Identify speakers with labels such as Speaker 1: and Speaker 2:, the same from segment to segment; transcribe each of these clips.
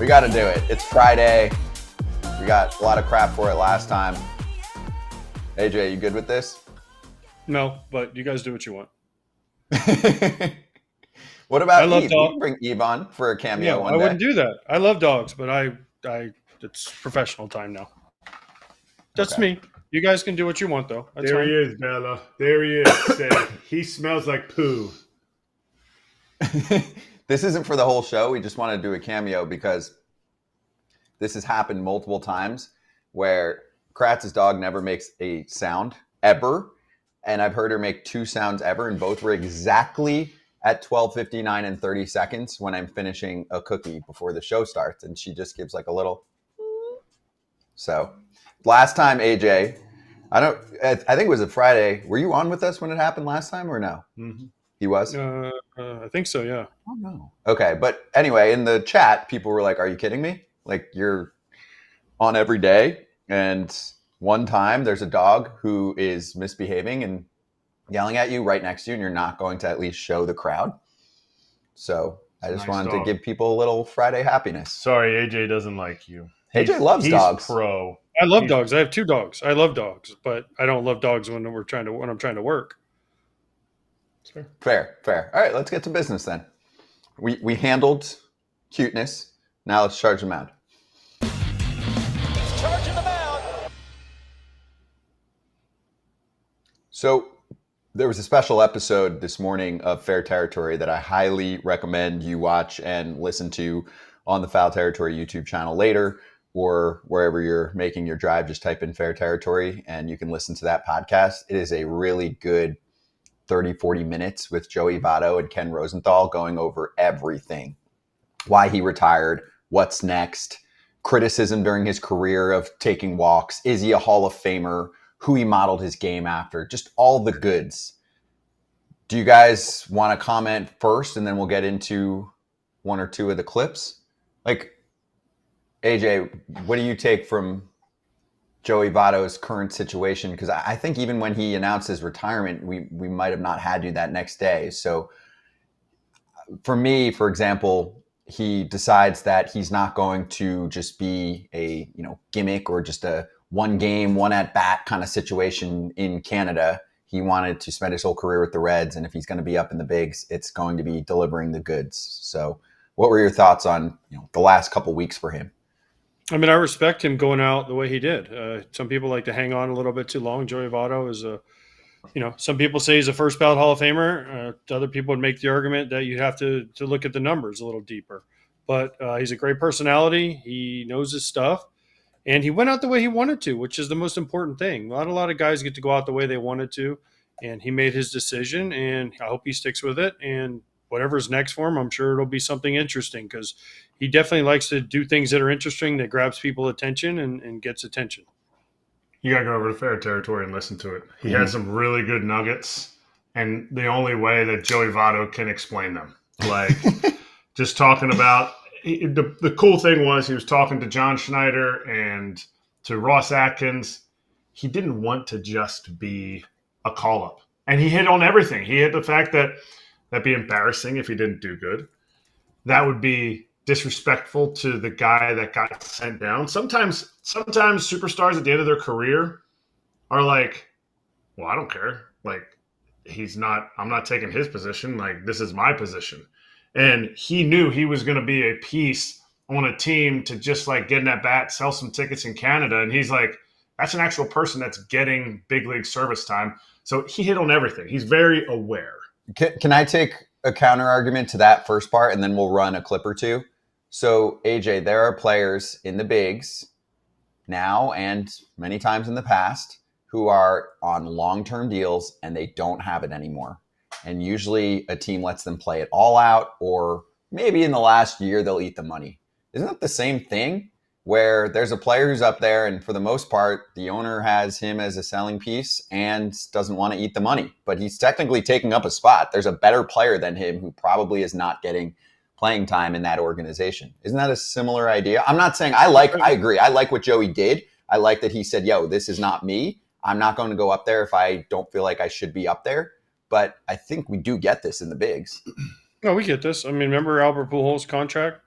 Speaker 1: We got to do it. It's Friday. We got a lot of crap for it last time. AJ, you good with this?
Speaker 2: No, but you guys do what you want.
Speaker 1: What about Eve? We can bring Eve on for a cameo one day.
Speaker 2: I wouldn't do that. I love dogs, but it's professional time now. That's me. You guys can do what you want, though. That's
Speaker 3: there
Speaker 2: fine.
Speaker 3: he is, Bella. There he is. He smells like poo.
Speaker 1: This isn't for the whole show. We just want to do a cameo because this has happened multiple times where Kratz's dog never makes a sound ever. And I've heard her make 2 sounds ever, and both were exactly at 12:59 and 30 seconds when I'm finishing a cookie before the show starts. And she just gives like a little. So last time, AJ, I think it was a Friday. Were you on with us when it happened last time or no?
Speaker 3: Mm-hmm.
Speaker 1: He was?
Speaker 2: I think so, yeah.
Speaker 1: Oh, no. Okay. But anyway, in the chat, people were like, are you kidding me? Like, you're on every day. And one time there's a dog who is misbehaving and yelling at you right next to you, and you're not going to at least show the crowd. So I just wanted to give people a little Friday happiness.
Speaker 3: Sorry, AJ doesn't like you.
Speaker 1: AJ loves dogs.
Speaker 3: He's pro.
Speaker 2: I love dogs. I have 2 dogs. I love dogs, but I don't love dogs when I'm trying to work.
Speaker 1: Fair. All right, let's get to business then. We handled cuteness. Now let's charge the mound.
Speaker 4: He's charging the mound.
Speaker 1: So there was a special episode this morning of Fair Territory that I highly recommend you watch and listen to on the Foul Territory YouTube channel later, or wherever you're making your drive. Just type in Fair Territory and you can listen to that podcast. It is a really good 30-40 minutes with Joey Votto and Ken Rosenthal going over everything. Why he retired, what's next, criticism during his career of taking walks, is he a Hall of Famer, who he modeled his game after, just all the goods. Do you guys want to comment first and then we'll get into 1 or 2 of the clips? Like, AJ, what do you take from Joey Votto's current situation? Because I think even when he announced his retirement, we might have not had you that next day. So for me, for example, he decides that he's not going to just be a gimmick or just a 1 game, 1 at bat kind of situation in Canada. He wanted to spend his whole career with the Reds, and if he's going to be up in the bigs, it's going to be delivering the goods. So what were your thoughts on the last couple weeks for him?
Speaker 2: I mean, I respect him going out the way he did. Some people like to hang on a little bit too long. Joey Votto is some people say he's a first ballot Hall of Famer. Other people would make the argument that you have to look at the numbers a little deeper. But he's a great personality. He knows his stuff. And he went out the way he wanted to, which is the most important thing. Not a lot of guys get to go out the way they wanted to. And he made his decision, and I hope he sticks with it. And whatever's next for him, I'm sure it'll be something interesting, because he definitely likes to do things that are interesting, that grabs people's attention and gets attention.
Speaker 3: You got to go over to Fair Territory and listen to it. He had some really good nuggets, and the only way that Joey Votto can explain them. Like, just talking about the cool thing was he was talking to John Schneider and to Ross Atkins. He didn't want to just be a call-up. And he hit on everything. He hit the fact that that'd be embarrassing if he didn't do good. That would be disrespectful to the guy that got sent down. Sometimes superstars at the end of their career are like, well, I don't care. Like, I'm not taking his position. Like, this is my position. And he knew he was going to be a piece on a team to just like get in that bat, sell some tickets in Canada. And he's like, that's an actual person that's getting big league service time. So he hit on everything. He's very aware.
Speaker 1: Can I take a counter argument to that first part, and then we'll run a clip or 2? So, AJ, there are players in the bigs now and many times in the past who are on long-term deals and they don't have it anymore. And usually a team lets them play it all out, or maybe in the last year they'll eat the money. Isn't it the same thing where there's a player who's up there and for the most part, the owner has him as a selling piece and doesn't want to eat the money, but he's technically taking up a spot. There's a better player than him who probably is not getting playing time in that organization. Isn't that a similar idea? I'm not saying I agree. I like what Joey did. I like that he said, yo, this is not me. I'm not going to go up there if I don't feel like I should be up there. But I think we do get this in the bigs.
Speaker 2: No, we get this. I mean, remember Albert Pujols' contract?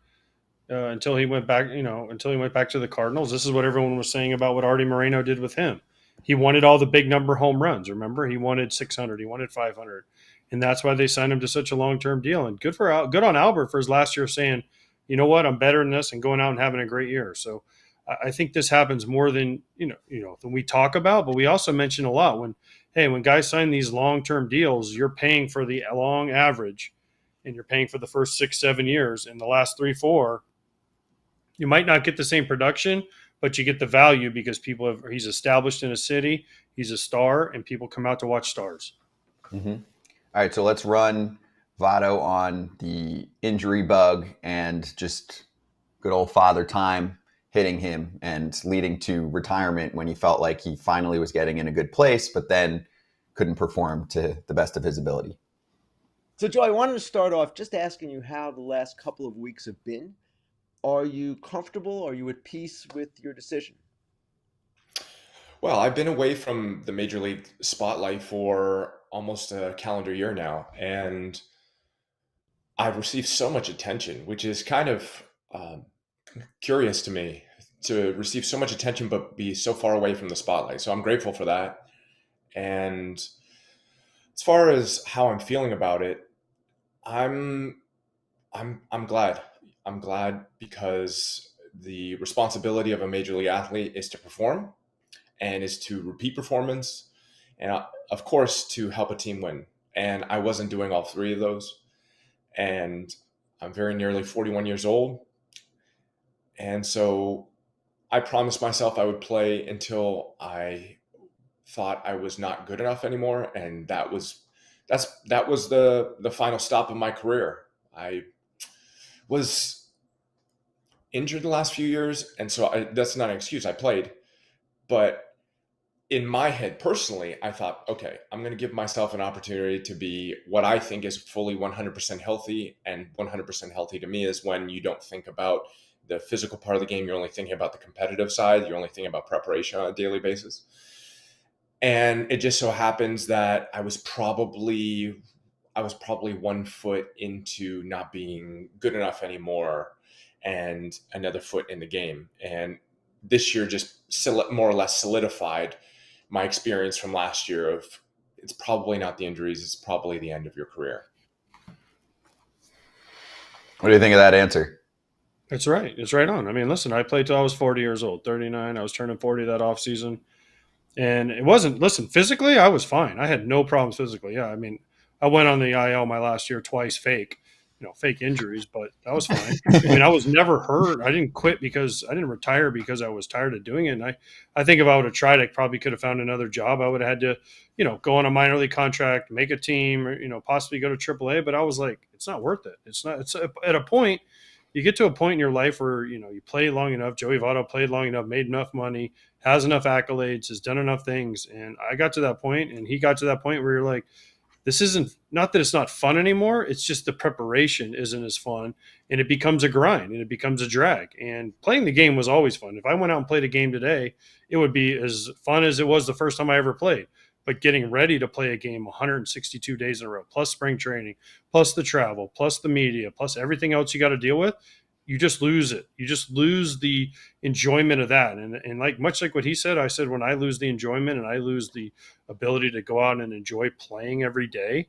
Speaker 2: until he went back, to the Cardinals. This is what everyone was saying about what Artie Moreno did with him. He wanted all the big number home runs. Remember, he wanted 600, he wanted 500, and that's why they signed him to such a long-term deal. And good on Albert for his last year saying, you know what, I'm better than this, and going out and having a great year. So I think this happens more than than we talk about, but we also mention a lot when guys sign these long-term deals, you're paying for the long average, and you're paying for the first 6-7 years. In the last 3-4, you might not get the same production, but you get the value because he's established in a city, he's a star, and people come out to watch stars.
Speaker 1: Mm-hmm. All right, so let's run Votto on the injury bug and just good old father time hitting him and leading to retirement when he felt like he finally was getting in a good place, but then couldn't perform to the best of his ability.
Speaker 4: So, Joe, I wanted to start off just asking you how the last couple of weeks have been. Are you comfortable? Are you at peace with your decision?
Speaker 5: Well, I've been away from the major league spotlight for almost a calendar year now, and I've received so much attention, which is kind of curious to me, to receive so much attention but be so far away from the spotlight. So I'm grateful for that. And as far as how I'm feeling about it, I'm glad. I'm glad because the responsibility of a major league athlete is to perform and is to repeat performance and of course to help a team win. And I wasn't doing all three of those. And I'm very nearly 41 years old. And so I promised myself I would play until I thought I was not good enough anymore. And that was the final stop of my career. I was injured the last few years. And so that's not an excuse. I played. But in my head, personally, I thought, okay, I'm going to give myself an opportunity to be what I think is fully 100% healthy. And 100% healthy to me is when you don't think about the physical part of the game. You're only thinking about the competitive side. You're only thinking about preparation on a daily basis. And it just so happens that I was probably 1 foot into not being good enough anymore and another foot in the game. And this year just more or less solidified my experience from last year of it's probably not the injuries, it's probably the end of your career.
Speaker 1: What do you think of that answer?
Speaker 2: It's right. It's right on. I mean, listen, I played till I was 40 years old, 39. I was turning 40 that offseason. And it wasn't, listen, physically, I was fine. I had no problems physically. Yeah, I mean, I went on the IL my last year twice fake injuries, but that was fine. I mean, I was never hurt. I didn't retire because I was tired of doing it. And I think if I would have tried, I probably could have found another job. I would have had to, go on a minor league contract, make a team, or, possibly go to AAA. But I was like, it's not worth it. It's at a point, you get to a point in your life where, you play long enough. Joey Votto played long enough, made enough money, has enough accolades, has done enough things. And I got to that point, and he got to that point where you're like, this isn't, not that it's not fun anymore. It's just the preparation isn't as fun, and it becomes a grind and it becomes a drag. And playing the game was always fun. If I went out and played a game today, it would be as fun as it was the first time I ever played. But getting ready to play a game 162 days in a row, plus spring training, plus the travel, plus the media, plus everything else you got to deal with, you just lose it. You just lose the enjoyment of that. And much like what he said, I said, when I lose the enjoyment and I lose the ability to go out and enjoy playing every day,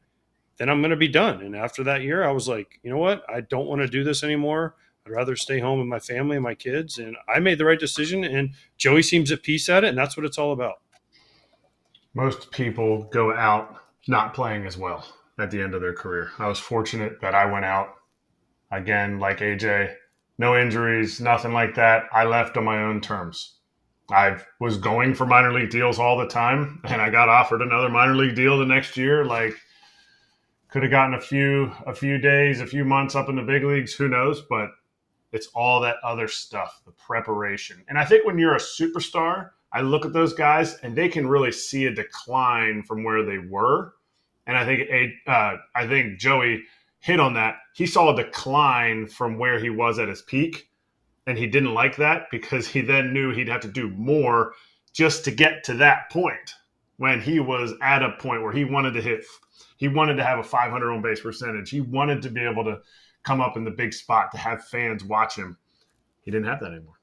Speaker 2: then I'm going to be done. And after that year, I was like, you know what? I don't want to do this anymore. I'd rather stay home with my family and my kids. And I made the right decision. And Joey seems at peace at it. And that's what it's all about.
Speaker 3: Most people go out not playing as well at the end of their career. I was fortunate that I went out, again, like AJ, no injuries, nothing like that. I left on my own terms. I was going for minor league deals all the time, and I got offered another minor league deal the next year. Could have gotten a few days, a few months up in the big leagues, who knows? But it's all that other stuff, the preparation. And I think when you're a superstar, I look at those guys and they can really see a decline from where they were. And I think Joey hit on that. He saw a decline from where he was at his peak, and he didn't like that because he then knew he'd have to do more just to get to that point when he was at a point where he wanted to have a 500 on base percentage. He wanted to be able to come up in the big spot to have fans watch him. He didn't have that anymore.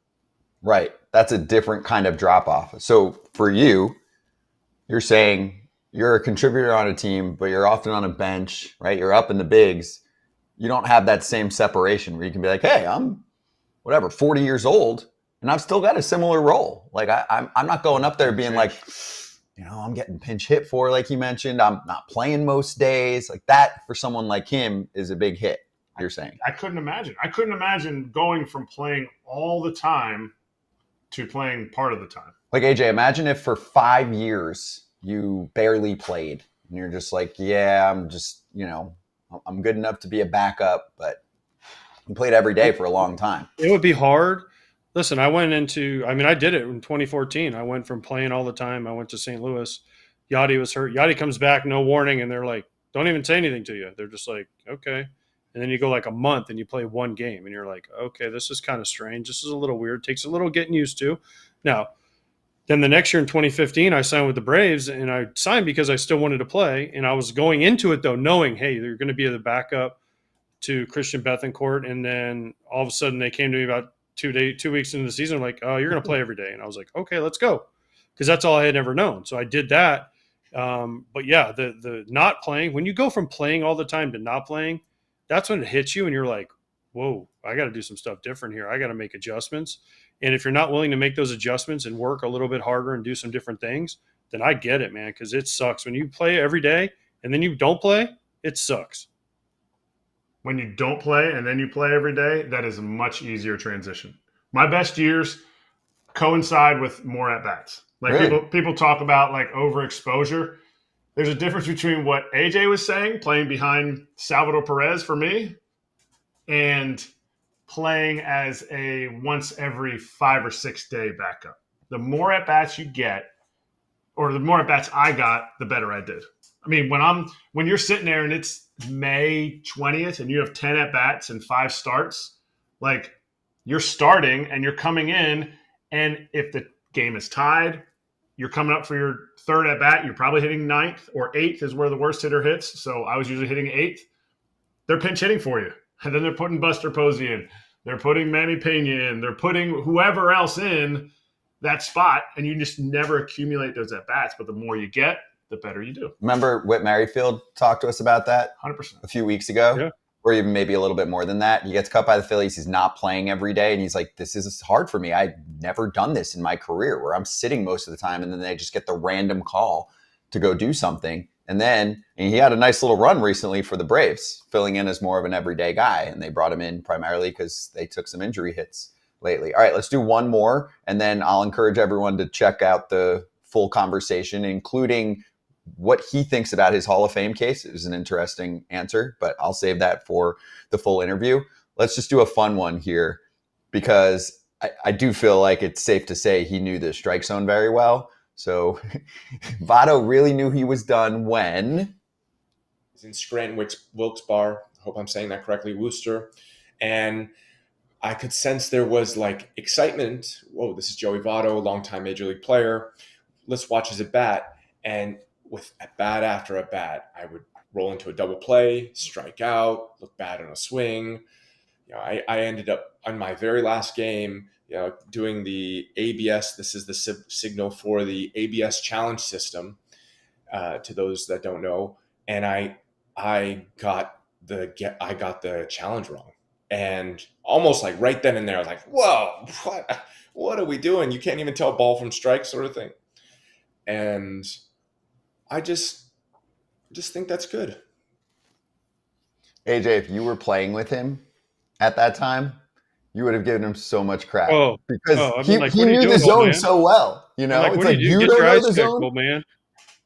Speaker 1: Right. That's a different kind of drop off. So for you, you're saying you're a contributor on a team, but you're often on a bench, right? You're up in the bigs. You don't have that same separation where you can be like, hey, I'm 40 years old, and I've still got a similar role. Like I'm not going up there being like, I'm getting pinch hit for, like you mentioned. I'm not playing most days. Like that for someone like him is a big hit, you're saying.
Speaker 3: I couldn't imagine. I couldn't imagine going from playing all the time to playing part of the time.
Speaker 1: Like, AJ, imagine if for 5 years you barely played and you're just like, yeah, I'm just, I'm good enough to be a backup, but you played every day for a long time.
Speaker 2: It would be hard. Listen, I did it in 2014. I went from playing all the time. I went to St. Louis. Yachty was hurt. Yachty comes back, no warning, and they're like, don't even say anything to you. They're just like, okay. And then you go like a month and you play one game, and you're like, okay, this is kind of strange. This is a little weird. Takes a little getting used to. Now, then the next year in 2015, I signed with the Braves, and I signed because I still wanted to play. And I was going into it, though, knowing, hey, they're going to be the backup to Christian Bethancourt. And then all of a sudden they came to me about 2 weeks into the season, like, oh, you're going to play every day. And I was like, okay, let's go. Because that's all I had ever known. So I did that. But yeah, the not playing, when you go from playing all the time to not playing, that's when it hits you and you're like, whoa, I got to do some stuff different here. I got to make adjustments. And if you're not willing to make those adjustments and work a little bit harder and do some different things, then I get it, man, because it sucks. When you play every day and then you don't play, it sucks.
Speaker 3: When you don't play and then you play every day, that is a much easier transition. My best years coincide with more at-bats. Like
Speaker 1: really?
Speaker 3: people talk about like overexposure. There's a difference between what AJ was saying, playing behind Salvador Perez for me, and playing as a once every 5 or 6 day backup. The more at-bats you get, or the more at-bats I got, the better I did. I mean, when you're sitting there and it's May 20th and you have 10 at-bats and 5 starts, like you're starting and you're coming in, and if the game is tied, you're coming up for your third at-bat, you're probably hitting 9th or 8th is where the worst hitter hits. So I was usually hitting 8th. They're pinch hitting for you. And then they're putting Buster Posey in. They're putting Manny Pena in. They're putting whoever else in that spot, and you just never accumulate those at-bats. But the more you get, the better you do.
Speaker 1: Remember Whit Merrifield talked to us about that
Speaker 3: 100%.
Speaker 1: a few weeks ago?
Speaker 2: Yeah.
Speaker 1: Or even maybe a little bit more than that. He gets cut by the Phillies. He's not playing every day. And he's like, this is hard for me. I've never done this in my career where I'm sitting most of the time. And then they just get the random call to go do something. And he had a nice little run recently for the Braves, filling in as more of an everyday guy. And they brought him in primarily because they took some injury hits lately. All right, let's do one more. And then I'll encourage everyone to check out the full conversation, including what he thinks about his Hall of Fame case. It was an interesting answer, but I'll save that for the full interview. Let's just do a fun one here because I do feel like it's safe to say he knew the strike zone very well. So Votto really knew he was done when?
Speaker 5: He's in Scranton Wilkes-Barre. I hope I'm saying that correctly, Worcester. And I could sense there was like excitement. Whoa, this is Joey Votto, longtime major league player. Let's watch his at-bat. And with at bat after at bat, I would roll into a double play, strike out, look bad on a swing. I ended up on my very last game, doing the ABS. This is the signal for the ABS challenge system. To those that don't know, and I got the challenge wrong, and almost like right then and there, I was like, "Whoa, what are we doing? You can't even tell ball from strike, sort of thing." And I just think that's good.
Speaker 1: AJ, if you were playing with him at that time, you would have given him so much crap. Because he knew the zone so well.
Speaker 2: It's like you don't know the zone? Old man.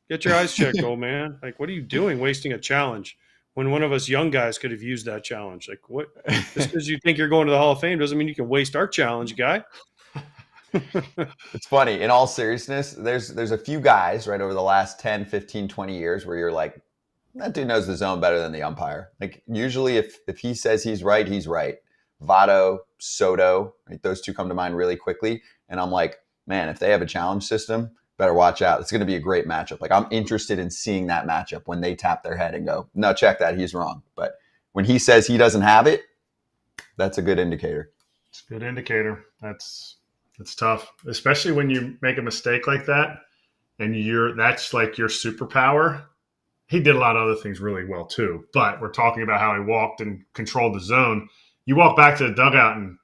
Speaker 2: Get your eyes checked, old man. Like, what are you doing wasting a challenge when one of us young guys could have used that challenge? Like, what? Just because you think you're going to the Hall of Fame doesn't mean you can waste our challenge, guy.
Speaker 1: It's funny. In all seriousness, there's a few guys right over the last 10, 15, 20 years where you're like, that dude knows the zone better than the umpire. Like usually if he says he's right, he's right. Votto, Soto, right? Those two come to mind really quickly. And I'm like, man, if they have a challenge system, better watch out. It's going to be a great matchup. Like I'm interested in seeing that matchup when they tap their head and go, no, check that. He's wrong. But when he says he doesn't have it, that's a good indicator.
Speaker 3: It's a good indicator. That's tough, especially when you make a mistake like that, and that's like your superpower. He did a lot of other things really well too, but we're talking about how he walked and controlled the zone. You walk back to the dugout, and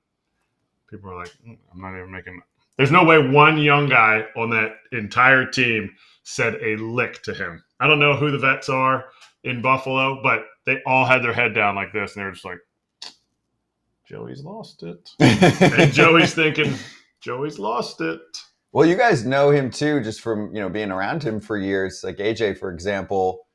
Speaker 3: people are like, "I'm not even making." There's no way one young guy on that entire team said a lick to him. I don't know who the vets are in Buffalo, but they all had their head down like this, and they were just like, Joey's lost it. And Joey's thinking, Joey's lost it.
Speaker 1: Well, you guys know him too, just from being around him for years. Like AJ, for example,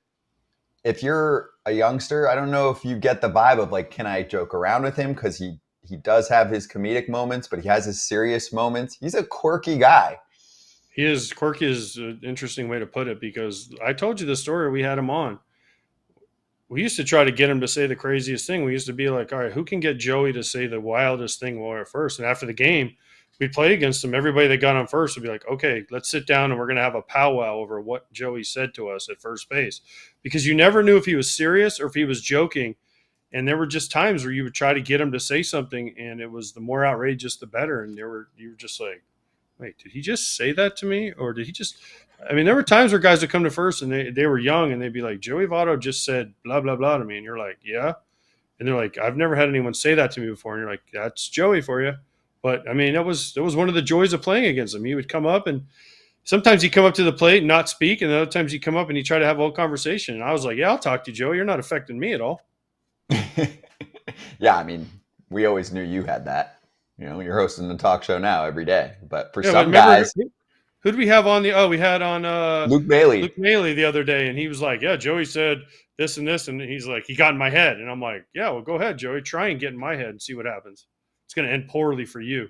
Speaker 1: if you're a youngster, I don't know if you get the vibe of like, can I joke around with him? Because he does have his comedic moments, but he has his serious moments. He's a quirky guy.
Speaker 2: He is quirky is an interesting way to put it, because I told you the story. We had him on. We used to try to get him to say the craziest thing. We used to be like, all right, who can get Joey to say the wildest thing while we're at first? And after the game, we'd play against him. Everybody that got on first would be like, okay, let's sit down and we're going to have a powwow over what Joey said to us at first base. Because you never knew if he was serious or if he was joking. And there were just times where you would try to get him to say something, and it was the more outrageous, the better. And you were just like, wait, did he just say that to me? Or did he just – I mean, there were times where guys would come to first and they were young and they'd be like, Joey Votto just said blah, blah, blah to me. And you're like, yeah. And they're like, I've never had anyone say that to me before. And you're like, that's Joey for you. But, I mean, that was one of the joys of playing against him. He would come up, and sometimes he'd come up to the plate and not speak, and other times he'd come up and he'd try to have a whole conversation. And I was like, yeah, I'll talk to you, Joey. You're not affecting me at all.
Speaker 1: Yeah, I mean, we always knew you had that. You're hosting the talk show now every day. But for some guys,
Speaker 2: who did we have on we had on
Speaker 1: Luke Bailey.
Speaker 2: Luke Bailey the other day, and he was like, yeah, Joey said this and this, and he's like, he got in my head. And I'm like, yeah, well, go ahead, Joey. Try and get in my head and see what happens. It's going to end poorly for you.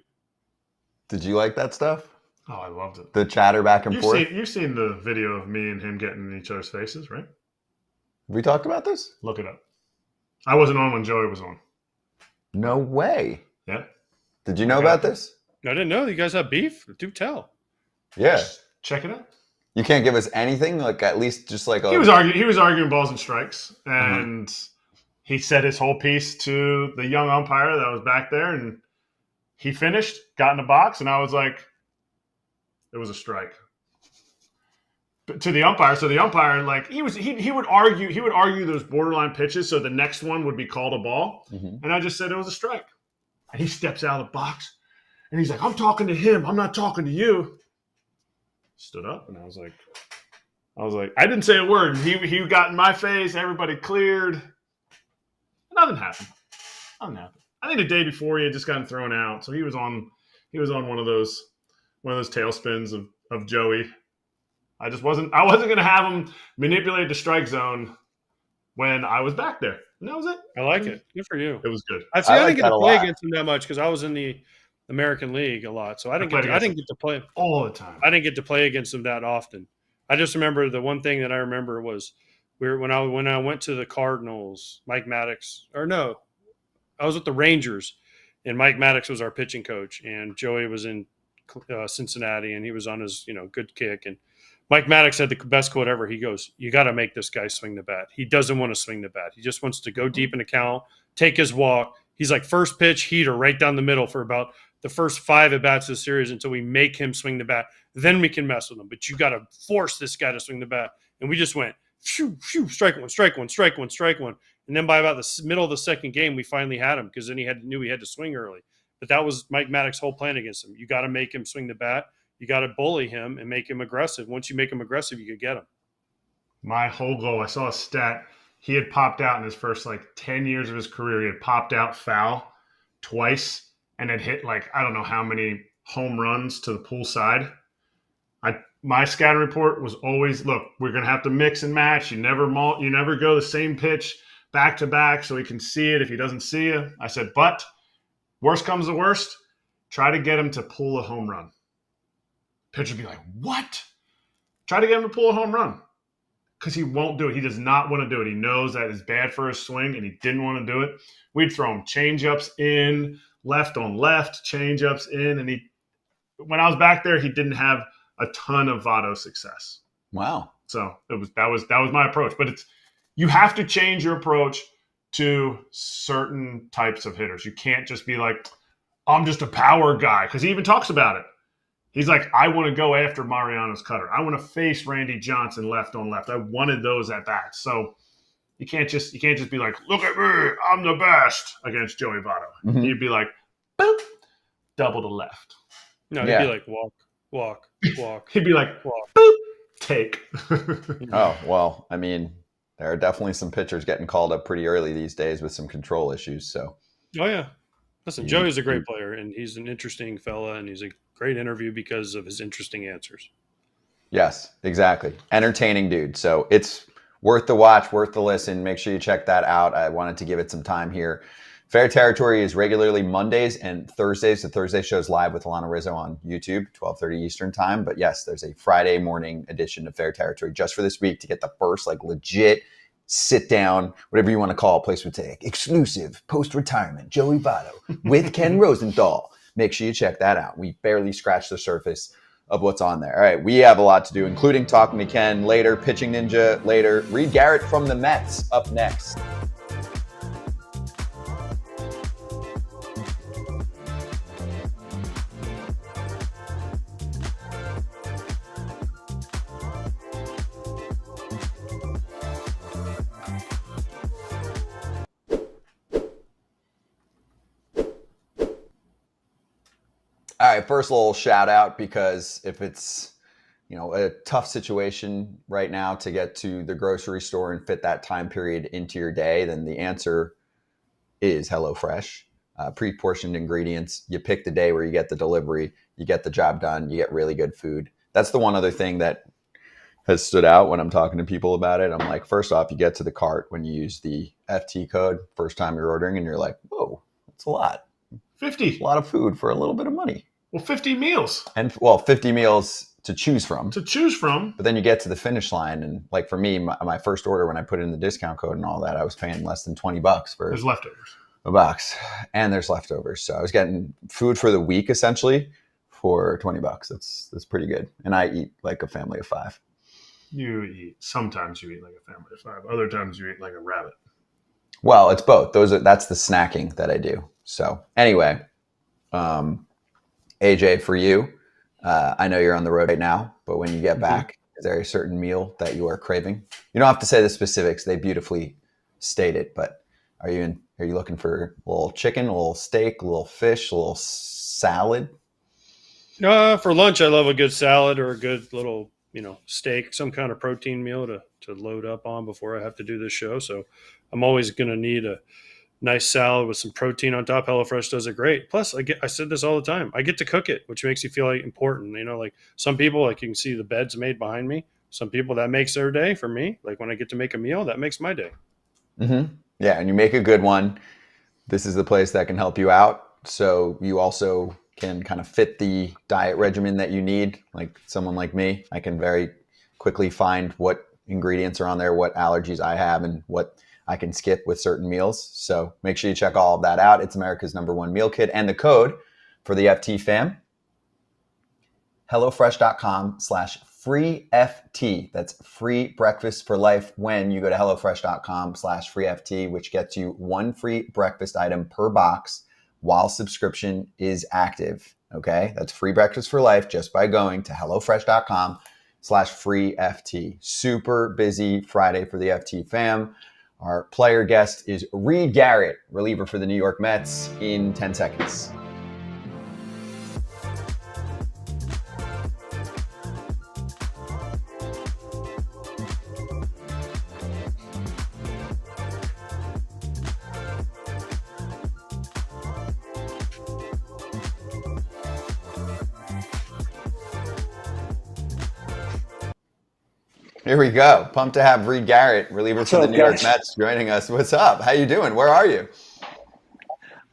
Speaker 1: Did you like that stuff?
Speaker 3: Oh, I loved it.
Speaker 1: The chatter back and forth.
Speaker 3: You've seen the video of me and him getting in each other's faces, right?
Speaker 1: We talked about this?
Speaker 3: Look it up. I wasn't on when Joey was on.
Speaker 1: No way.
Speaker 3: Yeah.
Speaker 1: Did you know about this?
Speaker 2: I didn't know. You guys have beef? Do tell.
Speaker 1: Yeah.
Speaker 3: Just check it out.
Speaker 1: You can't give us anything? Like, at least just like a...
Speaker 3: He was arguing balls and strikes, and he said his whole piece to the young umpire that was back there, and he finished, got in the box, and I was like, it was a strike. But to the umpire, so the umpire, like, he would argue those borderline pitches, so the next one would be called a ball, and I just said it was a strike. And he steps out of the box, and he's like, I'm talking to him, I'm not talking to you. Stood up, and I was like, I didn't say a word. He got in my face, everybody cleared. Nothing happened. I think the day before he had just gotten thrown out, so he was on one of those tailspins of Joey. I wasn't going to have him manipulate the strike zone when I was back there. And that was it.
Speaker 2: I like it. Good for you.
Speaker 3: It was good.
Speaker 2: I didn't get to play against him that much because I was in the American League a lot, so I didn't get to play
Speaker 3: all the time.
Speaker 2: I didn't get to play against him that often. I just remember the one thing that I remember was when I went to the Cardinals, Mike Maddox, or no, I was with the Rangers, and Mike Maddox was our pitching coach, and Joey was in Cincinnati, and he was on his good kick, and Mike Maddox had the best quote ever. He goes, "You got to make this guy swing the bat. He doesn't want to swing the bat. He just wants to go deep in the count, take his walk. He's like first pitch heater right down the middle for about the first 5 at bats of the series until we make him swing the bat. Then we can mess with him. But you got to force this guy to swing the bat." And we just went, shoo, shoo, strike one, strike one, strike one, strike one. And then by about the middle of the second game, we finally had him because then knew he had to swing early. But that was Mike Maddox's whole plan against him. You got to make him swing the bat. You got to bully him and make him aggressive. Once you make him aggressive, you could get him.
Speaker 3: My whole goal, I saw a stat. He had popped out in his first 10 years of his career. He had popped out foul twice and had hit I don't know how many home runs to the pool side. My scouting report was always, look, we're going to have to mix and match. You never go the same pitch back to back so he can see it if he doesn't see you. I said, but worst comes to worst, try to get him to pull a home run. Pitcher would be like, what? Try to get him to pull a home run. Because he won't do it. He does not want to do it. He knows that is bad for his swing, and he didn't want to do it. We'd throw him change-ups in, left on left, change-ups in, and when I was back there, he didn't have a ton of Votto success.
Speaker 1: Wow.
Speaker 3: So that was my approach. But you have to change your approach to certain types of hitters. You can't just be like, I'm just a power guy, because he even talks about it. He's like, I want to go after Mariano's cutter. I want to face Randy Johnson left on left. I wanted those at bats. So you can't just be like, look at me, I'm the best against Joey Votto.
Speaker 1: Mhm.
Speaker 3: He'd be like, boop, double to left.
Speaker 2: No, he'd be like, walk.
Speaker 3: He'd be like,
Speaker 2: walk.
Speaker 3: boop, take.
Speaker 1: Oh, well, I mean, there are definitely some pitchers getting called up pretty early these days with some control issues. So,
Speaker 2: Oh, yeah. Listen, Joey's a great player, and he's an interesting fella, and he's a great interview because of his interesting answers.
Speaker 1: yes, exactly. Entertaining dude. So it's worth the watch, worth the listen. Make sure you check that out. I wanted to give it some time here. Fair Territory is regularly Mondays and Thursdays. The Thursday show's live with Alana Rizzo on YouTube, 12:30 Eastern time. But yes, there's a Friday morning edition of Fair Territory just for this week to get the first legit sit down, whatever you want to call it, place would say exclusive post-retirement Joey Votto with Ken Rosenthal. Make sure you check that out. We barely scratched the surface of what's on there. All right, we have a lot to do, including talking to Ken later, Pitching Ninja later, Reed Garrett from the Mets up next. All right, first little shout out, because if it's a tough situation right now to get to the grocery store and fit that time period into your day, then the answer is HelloFresh. Pre-portioned ingredients. You pick the day where you get the delivery, you get the job done, you get really good food. That's the one other thing that has stood out when I'm talking to people about it. I'm like, first off, you get to the cart when you use the FT code first time you're ordering, and you're like, whoa, that's a lot.
Speaker 3: 50.
Speaker 1: A lot of food for a little bit of money.
Speaker 3: Well, 50 meals.
Speaker 1: And 50 meals to choose from.
Speaker 3: But
Speaker 1: then you get to the finish line, and like for me, my first order, when I put in the discount code and all that, I was paying less than $20 for
Speaker 3: there's leftovers.
Speaker 1: a box, and there's leftovers. So I was getting food for the week essentially for $20. That's pretty good. And I eat like a family of 5.
Speaker 3: Sometimes you eat like a family of 5. Other times you eat like a rabbit.
Speaker 1: Well, it's both. That's the snacking that I do. So anyway, AJ, for you, I know you're on the road right now, but when you get back, is there a certain meal that you are craving? You don't have to say the specifics; they beautifully state it. But are you looking for a little chicken, a little steak, a little fish, a little salad?
Speaker 2: For lunch, I love a good salad or a good little steak, some kind of protein meal to load up on before I have to do this show. So I'm always going to need a nice salad with some protein on top. HelloFresh does it great. Plus, I said this all the time, I get to cook it, which makes you feel like important. Like some people, like you can see the beds made behind me. Some people, that makes their day. For me, like when I get to make a meal, that makes my day.
Speaker 1: Mm-hmm. Yeah, and you make a good one. This is the place that can help you out. So you also can kind of fit the diet regimen that you need. Like someone like me, I can very quickly find what ingredients are on there, what allergies I have, and what I can skip with certain meals. So make sure you check all of that out. It's America's #1 meal kit. And the code for the FT fam, HelloFresh.com/freeFT. That's free breakfast for life when you go to HelloFresh.com/freeFT, which gets you 1 free breakfast item per box while subscription is active. Okay, that's free breakfast for life just by going to HelloFresh.com/freeFT. Super busy Friday for the FT fam. Our player guest is Reed Garrett, reliever for the New York Mets, in 10 seconds. Here we go. Pumped to have Reed Garrett, reliever for the New York Mets, joining us. What's up? How you doing? Where are you?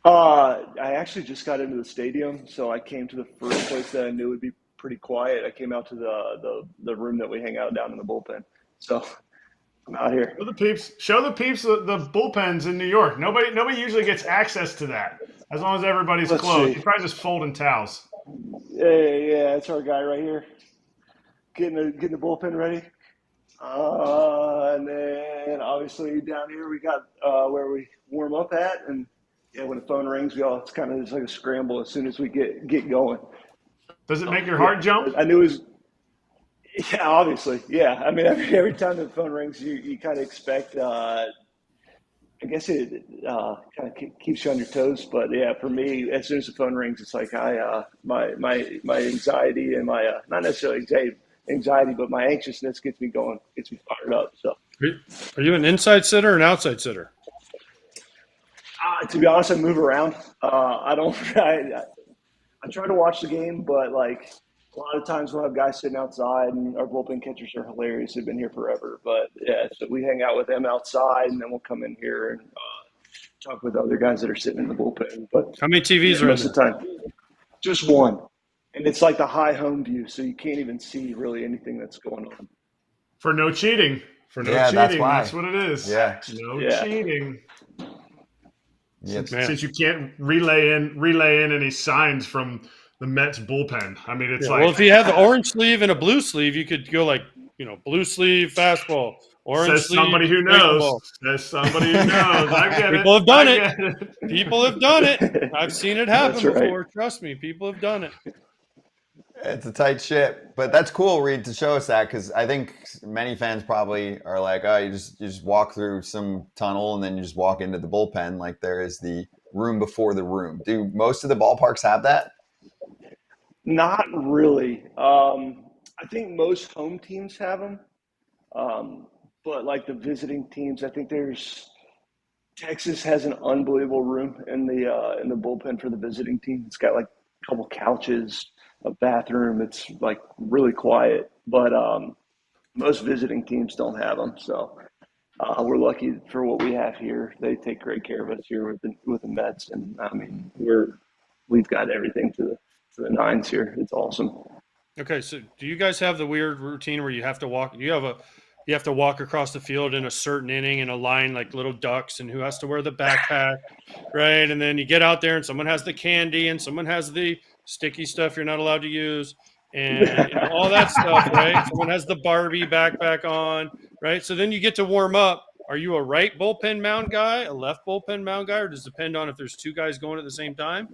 Speaker 6: I actually just got into the stadium, so I came to the first place that I knew would be pretty quiet. I came out to the room that we hang out down in the bullpen. So I'm out here.
Speaker 3: Show the peeps the bullpens in New York. Nobody usually gets access to that. As long as everybody's closed. You're probably just folding towels.
Speaker 6: Yeah, that's our guy right here. Getting the bullpen ready. And then obviously down here we got where we warm up at, and Yeah, when the phone rings, it's kind of just like a scramble as soon as we get going.
Speaker 3: Does it make your heart jump?
Speaker 6: I knew it was. Yeah, obviously. Yeah, I mean, every time the phone rings, you kind of expect. I guess it kind of keeps you on your toes, but yeah, for me, as soon as the phone rings, it's like my anxiety and my not necessarily anxiety, but my anxiousness gets me going, gets me fired up. So,
Speaker 2: Are you an inside sitter or an outside sitter?
Speaker 6: to be honest, I move around. I don't. I try to watch the game, but like a lot of times we'll have guys sitting outside, and our bullpen catchers are hilarious. They've been here forever, but yeah, so we hang out with them outside, and then we'll come in here and talk with other guys that are sitting in the bullpen. But
Speaker 2: how many TVs are
Speaker 6: most
Speaker 2: in
Speaker 6: of the time? Just one, and it's like the high home view, so you can't even see really anything that's going on.
Speaker 3: For no cheating. For no
Speaker 1: Yeah,
Speaker 3: cheating.
Speaker 1: that's why.
Speaker 3: That's what it is.
Speaker 1: Yeah.
Speaker 3: No cheating.
Speaker 1: Yep.
Speaker 3: Since you can't relay in any signs from the Mets bullpen. I mean, it's like,
Speaker 2: well, if you have the orange sleeve and a blue sleeve, you could go like, blue sleeve fastball, orange
Speaker 3: says
Speaker 2: sleeve.
Speaker 3: somebody who knows.
Speaker 2: Baseball.
Speaker 3: Says somebody who knows. I get it.
Speaker 2: People have done
Speaker 3: I
Speaker 2: it.
Speaker 3: get it.
Speaker 2: People have done it. I've seen it happen
Speaker 6: That's right.
Speaker 2: before. Trust me, people have done it.
Speaker 1: It's a tight ship, but that's cool, Reed, to show us that, because I think many fans probably are like, oh, you just walk through some tunnel and then you just walk into the bullpen like there is the room before the room. Do most of the ballparks have that?
Speaker 6: Not really. I think most home teams have them, but like the visiting teams, I think Texas has an unbelievable room in the bullpen for the visiting team. It's got like a couple couches, a bathroom. It's like really quiet, but most visiting teams don't have them. So we're lucky for what we have here. They take great care of us here with the Mets, and I mean we've got everything to the nines here. It's awesome.
Speaker 2: Okay, so do you guys have the weird routine where you have to walk? You have to walk across the field in a certain inning in a line like little ducks, and who has to wear the backpack, right? And then you get out there, and someone has the candy, and someone has the sticky stuff you're not allowed to use, and all that stuff, right? Someone has the Barbie backpack on, right? So then you get to warm up. Are you a right bullpen mound guy, a left bullpen mound guy, or does it depend on if there's two guys going at the same time?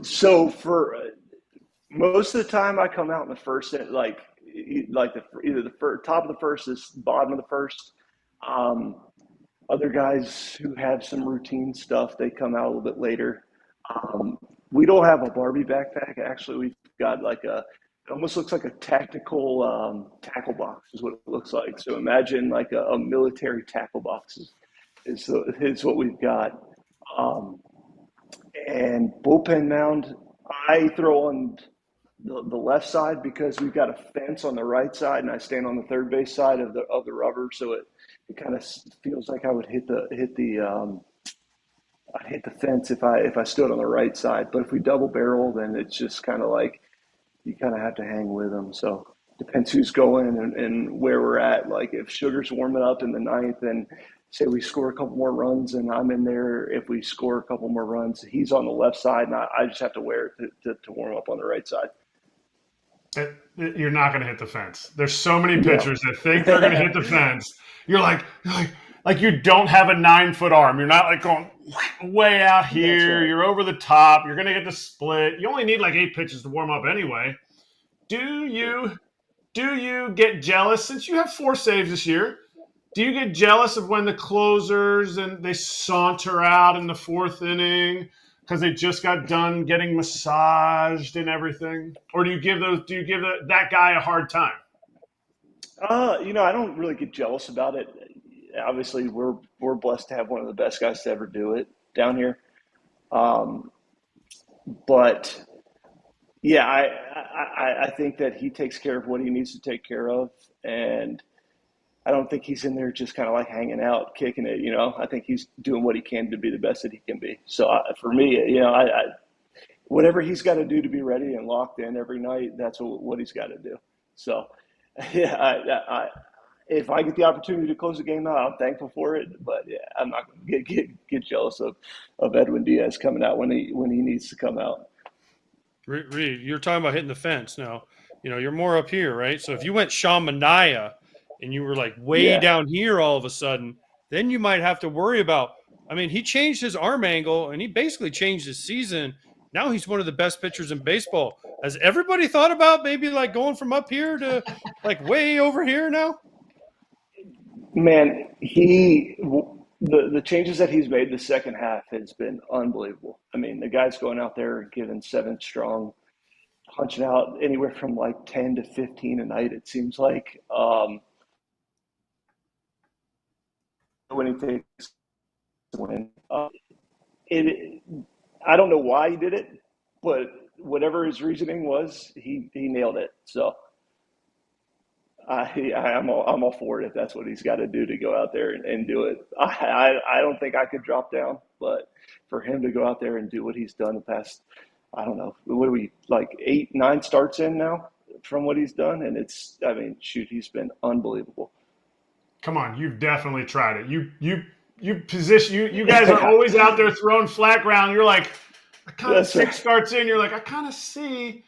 Speaker 6: So for most of the time, I come out in the first, either the top of the first is bottom of the first. Other guys who have some routine stuff, they come out a little bit later. We don't have a Barbie backpack. Actually, we've got it almost looks like a tactical tackle box is what it looks like. So imagine like a military tackle box is what we've got. And bullpen mound, I throw on the left side because we've got a fence on the right side, and I stand on the third base side of the rubber, so it kind of feels like I would hit the fence if I stood on the right side. But if we double barrel, then it's just kind of like you kind of have to hang with them. So depends who's going and where we're at. Like if Sugar's warming up in the ninth, and say we score a couple more runs and I'm in there. If we score a couple more runs, he's on the left side, and I just have to wear it to warm up on the right side.
Speaker 3: You're not going to hit the fence. There's so many pitchers that think they're going to hit the fence. You're like you don't have a 9-foot arm. You're not like going way out here. Right. You're over the top. You're going to get the split. You only need like 8 pitches to warm up anyway. Do you get jealous since you have 4 saves this year? Do you get jealous of when the closers and they saunter out in the 4th inning because they just got done getting massaged and everything? Or do you give that guy a hard time?
Speaker 6: I don't really get jealous about it. Obviously, we're blessed to have one of the best guys to ever do it down here. But yeah, I think that he takes care of what he needs to take care of, and I don't think he's in there just kind of like hanging out, kicking it. I think he's doing what he can to be the best that he can be. So for me, whatever he's got to do to be ready and locked in every night, that's what he's got to do. So yeah, if I get the opportunity to close the game out, I'm thankful for it. But yeah, I'm not going to get jealous of Edwin Diaz coming out when he needs to come out.
Speaker 2: Reed, you're talking about hitting the fence now. You're more up here, right? So if you went Sean Manaea and you were like way down here all of a sudden, then you might have to worry about I mean, he changed his arm angle and he basically changed his season. Now he's one of the best pitchers in baseball. Has everybody thought about maybe like going from up here to like way over here now?
Speaker 6: Man, the changes that he's made the second half has been unbelievable. I mean, the guy's going out there and giving 7 strong, punching out anywhere from like 10 to 15 a night, it seems like. When he takes the win. It, I don't know why he did it, but whatever his reasoning was, he nailed it. So I'm all for it if that's what he's got to do to go out there and do it. I don't think I could drop down, but for him to go out there and do what he's done the past, I don't know, what are we, like 8, 9 starts in now from what he's done? And it's, I mean, shoot, he's been unbelievable.
Speaker 3: Come on, you've definitely tried it. You position you guys are always out there throwing flat ground. You're like, I kind of 6 starts in, you're like, I kind of see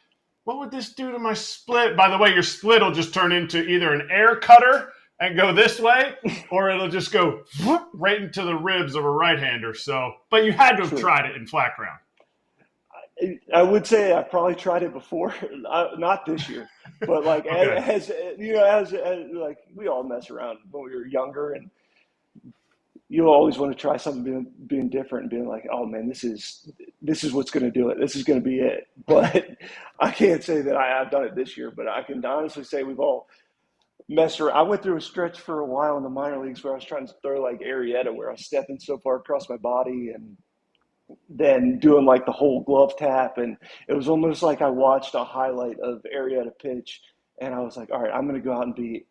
Speaker 3: what would this do to my split? By the way, your split will just turn into either an air cutter and go this way, or it'll just go whoop, right into the ribs of a right-hander. So, but you had to have tried it in flat ground.
Speaker 6: I would say I probably tried it before, not this year, but like
Speaker 3: Okay.
Speaker 6: as you know, as like we all mess around when we were younger, and you always want to try something being different and being like, oh man, this is what's going to do it. This is going to be it. But I can't say that I've done it this year, but I can honestly say we've all messed around. I went through a stretch for a while in the minor leagues where I was trying to throw like Arrieta, where I was stepping so far across my body and then doing like the whole glove tap. And it was almost like I watched a highlight of Arrieta pitch. And I was like, all right, I'm going to go out and be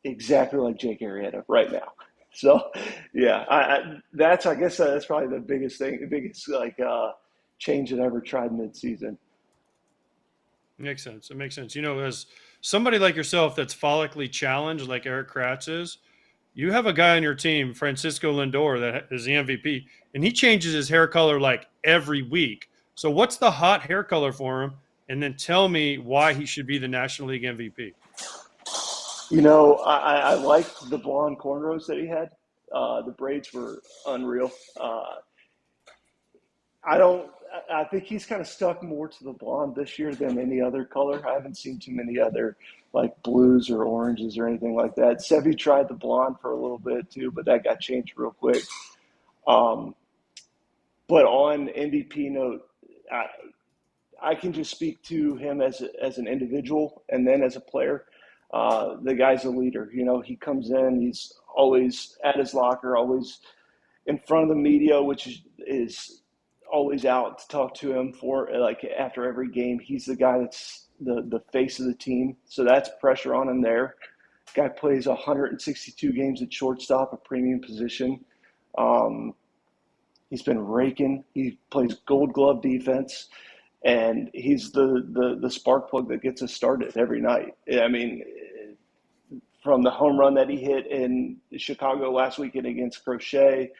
Speaker 6: exactly like Jake Arrieta right now. So, yeah, I guess that's probably the biggest change that I ever tried mid-season.
Speaker 2: Makes sense. It makes sense. You know, as somebody like yourself that's follically challenged, like Erik Kratz is, you have a guy on your team, Francisco Lindor, that is the MVP, and he changes his hair color like every week. So what's the hot hair color for him? And then tell me why he should be the National League MVP.
Speaker 6: You know, I liked the blonde cornrows that he had. The braids were unreal. I think he's kind of stuck more to the blonde this year than any other color. I haven't seen too many other like blues or oranges or anything like that. Sevy tried the blonde for a little bit too, but that got changed real quick. But on MVP note, I can just speak to him as an individual and then as a player. The guy's a leader. You know, he comes in, he's always at his locker, always in front of the media, which is always out to talk to him for like after every game. He's the guy that's the face of the team. So that's pressure on him there. Guy plays 162 games at shortstop, a premium position. He's been raking. He plays gold glove defense. And he's the spark plug that gets us started every night. I mean, from the home run that he hit in Chicago last weekend against Crochet,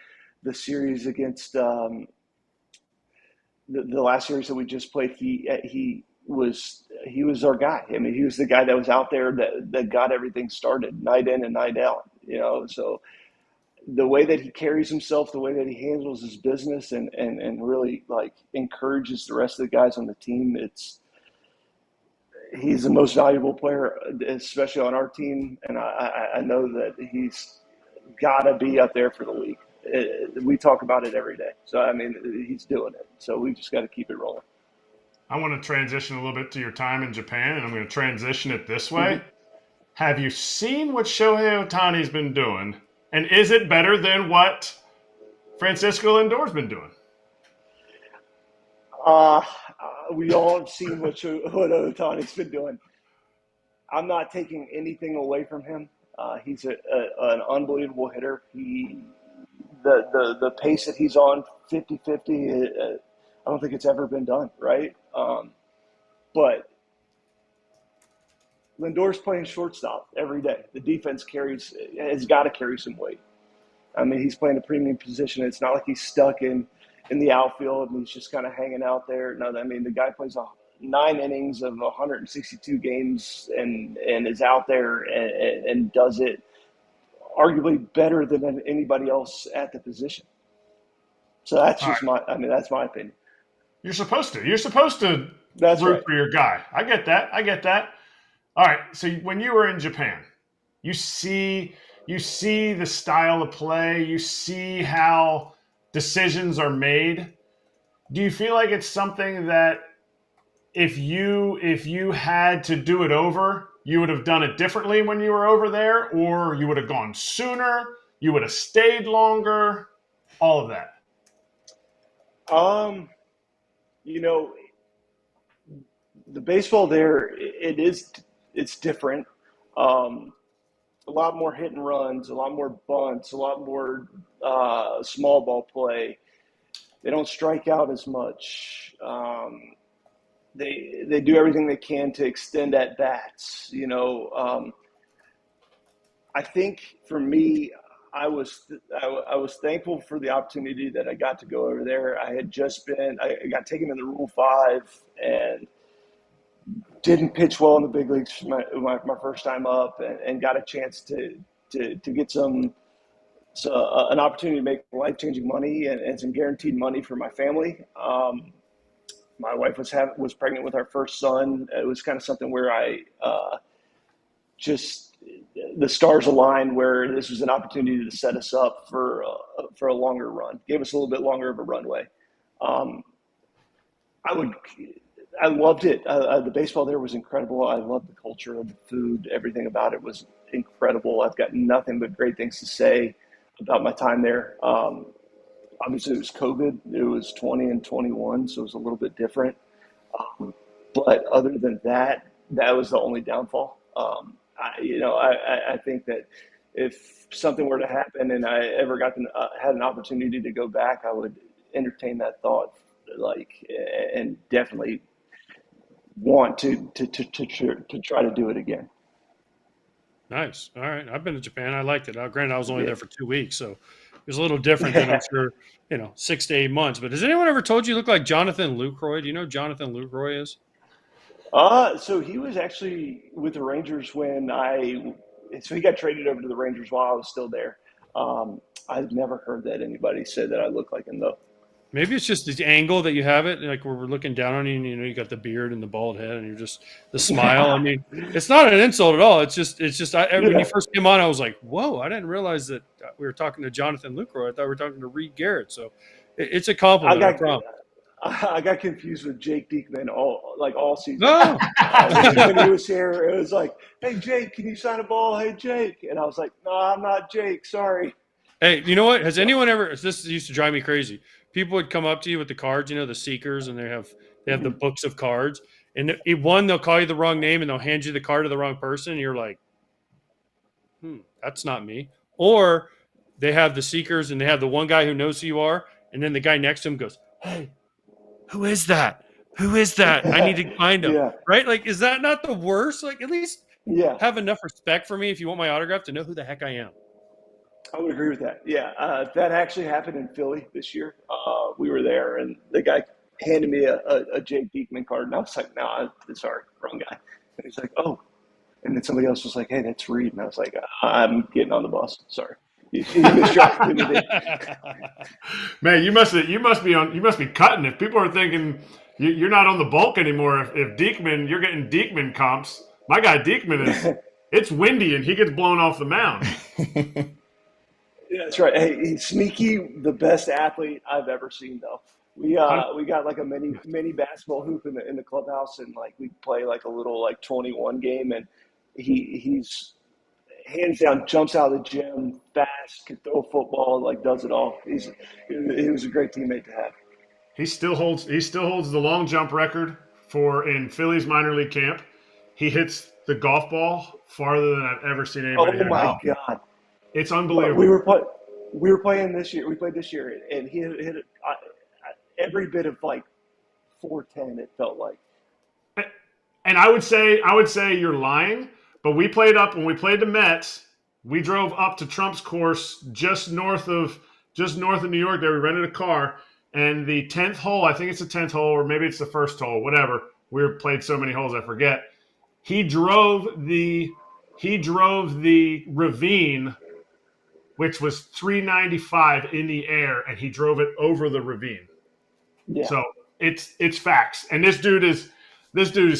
Speaker 6: the series against the last series that we just played, he was our guy. I mean, he was the guy that was out there that got everything started night in and night out. You know, so the way that he carries himself, the way that he handles his business and really like encourages the rest of the guys on the team, he's the most valuable player, especially on our team. And I know that he's got to be up there for the league. We talk about it every day. So, I mean, he's doing it. So we just got to keep it rolling.
Speaker 3: I want to transition a little bit to your time in Japan, and I'm going to transition it this way. Mm-hmm. Have you seen what Shohei Ohtani's been doing? And is it better than what Francisco Lindor's been doing?
Speaker 6: We all have seen what Ohtani's been doing. I'm not taking anything away from him. He's an unbelievable hitter. The pace that he's on, 50-50, I don't think it's ever been done, right? But Lindor's playing shortstop every day. The defense has got to carry some weight. I mean, he's playing a premium position. It's not like he's stuck in the outfield and he's just kind of hanging out there. No, I mean, the guy plays 9 innings of 162 games and is out there and does it arguably better than anybody else at the position. So that's
Speaker 3: All
Speaker 6: just that's my opinion.
Speaker 3: You're supposed to. You're supposed to
Speaker 6: That's
Speaker 3: root
Speaker 6: right.
Speaker 3: for your guy. I get that. All right. So when you were in Japan, you see the style of play. You see how decisions are made. Do you feel like it's something that if you had to do it over, you would have done it differently when you were over there, or you would have gone sooner, you would have stayed longer, all of that?
Speaker 6: You know, the baseball there, it's different. A lot more hit and runs, a lot more bunts, a lot more small ball play. They don't strike out as much. They do everything they can to extend at bats. I think for me, I was thankful for the opportunity that I got to go over there. I got taken in the Rule 5 and didn't pitch well in the big leagues my first time up, and got a chance to get an opportunity to make life-changing money and some guaranteed money for my family. My wife was pregnant with our first son. It was kind of something where the stars aligned, where this was an opportunity to set us up for a longer run. Gave us a little bit longer of a runway. I loved it. The baseball there was incredible. I loved the culture of the food. Everything about it was incredible. I've got nothing but great things to say about my time there. Obviously, it was COVID. It was 20 and 21, so it was a little bit different. But other than that, that was the only downfall. I think that if something were to happen and I ever had an opportunity to go back, I would entertain that thought, and definitely want to try to do it again.
Speaker 2: Nice. All right. I've been to Japan. I liked it. Granted, I was only there for 2 weeks, so it was a little different than I'm sure, 6 to 8 months. But has anyone ever told you look like Jonathan Lucroy? Do you know who Jonathan Lucroy is?
Speaker 6: So he was actually with the Rangers so he got traded over to the Rangers while I was still there. I've never heard that anybody said that I look like him, though.
Speaker 2: Maybe it's just the angle that you have it, like where we're looking down on you, and you got the beard and the bald head, and you're just the smile. I mean, it's not an insult at all. It's just. When you first came on, I was like, "Whoa!" I didn't realize that we were talking to Jonathan Lucroy. I thought we were talking to Reed Garrett. So it's a compliment.
Speaker 6: I got confused with Jake Diekman all season.
Speaker 2: No.
Speaker 6: When he was here, it was like, "Hey Jake, can you sign a ball? Hey Jake," and I was like, "No, I'm not Jake. Sorry."
Speaker 2: Hey, you know what? Has anyone ever? This used to drive me crazy. People would come up to you with the cards, the seekers, and they have the books of cards. And they'll call you the wrong name, and they'll hand you the card to the wrong person. And you're like, that's not me. Or they have the seekers, and they have the one guy who knows who you are, and then the guy next to him goes, "Hey, who is that? Who is that? I need to find him."
Speaker 6: Yeah.
Speaker 2: Right? Like, is that not the worst? Like, at least
Speaker 6: have
Speaker 2: enough respect for me if you want my autograph to know who the heck I am.
Speaker 6: I would agree with that. Yeah, that actually happened in Philly this year. We were there, and the guy handed me a Jake Diekman card, and I was like, "No, I'm sorry, wrong guy." And he's like, "Oh," and then somebody else was like, "Hey, that's Reed," and I was like, "I'm getting on the bus. Sorry." You missed your opportunity.
Speaker 3: Man, you must be cutting. If people are thinking you're not on the bulk anymore, if Diekman, you're getting Diekman comps. My guy Diekman it's windy and he gets blown off the mound.
Speaker 6: Yeah, that's right. Hey, he's sneaky, the best athlete I've ever seen, though. We got like a mini basketball hoop in the clubhouse, and we play like a little 21 game, and he's hands down jumps out of the gym fast, can throw a football, does it all. He was a great teammate to have.
Speaker 3: He still holds the long jump record in Philly's minor league camp. He hits the golf ball farther than I've ever seen anybody.
Speaker 6: Oh my God.
Speaker 3: It's unbelievable.
Speaker 6: We were playing this year. We played this year, and he hit it every bit of 410. It felt like.
Speaker 3: And I would say you're lying. But when we played the Mets, we drove up to Trump's course just north of New York. There, we rented a car, and the 10th hole, I think it's the 10th hole, or maybe it's the first hole, whatever. We played so many holes, I forget. He drove the ravine which was 395 in the air, and he drove it over the ravine.
Speaker 6: Yeah.
Speaker 3: So it's facts. And this dude is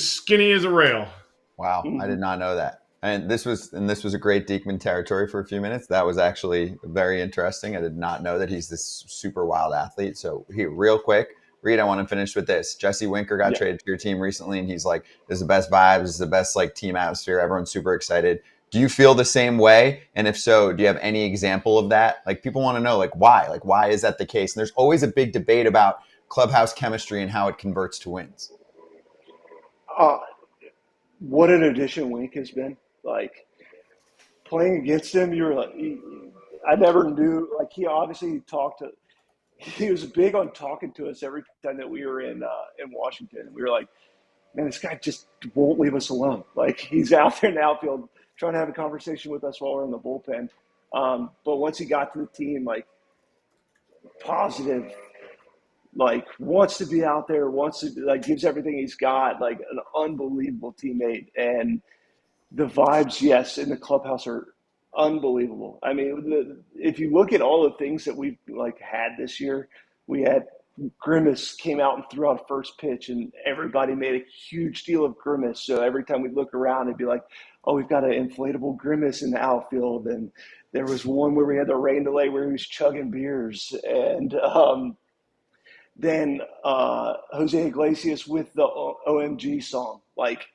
Speaker 3: skinny as a rail.
Speaker 1: Wow, I did not know that. And this was a great Diekman territory for a few minutes. That was actually very interesting. I did not know that he's this super wild athlete. So here, real quick, Reed, I want to finish with this. Jesse Winker got traded to your team recently, and he's like, "This is the best vibes. This is the best like team atmosphere. Everyone's super excited." Do you feel the same way? And if so, do you have any example of that? Like, people want to know, like, why? Like, why is that the case? And there's always a big debate about clubhouse chemistry and how it converts to wins.
Speaker 6: What an addition Wink has been. Like, playing against him, you were like, I never knew. Like, he obviously he was big on talking to us every time that we were in Washington. We were like, man, this guy just won't leave us alone. Like, he's out there in the outfield trying to have a conversation with us while we're in the bullpen. But once he got to the team, like, positive, like, wants to be out there, wants to, like, gives everything he's got, like, an unbelievable teammate. And the vibes, yes, in the clubhouse are unbelievable. I mean, if you look at all the things that we've, like, had this year, we had Grimace came out and threw out a first pitch, and everybody made a huge deal of Grimace. So every time we look around, it'd be like, oh, we've got an inflatable Grimace in the outfield. And there was one where we had the rain delay where he was chugging beers. And then Jose Iglesias with the OMG song. Like,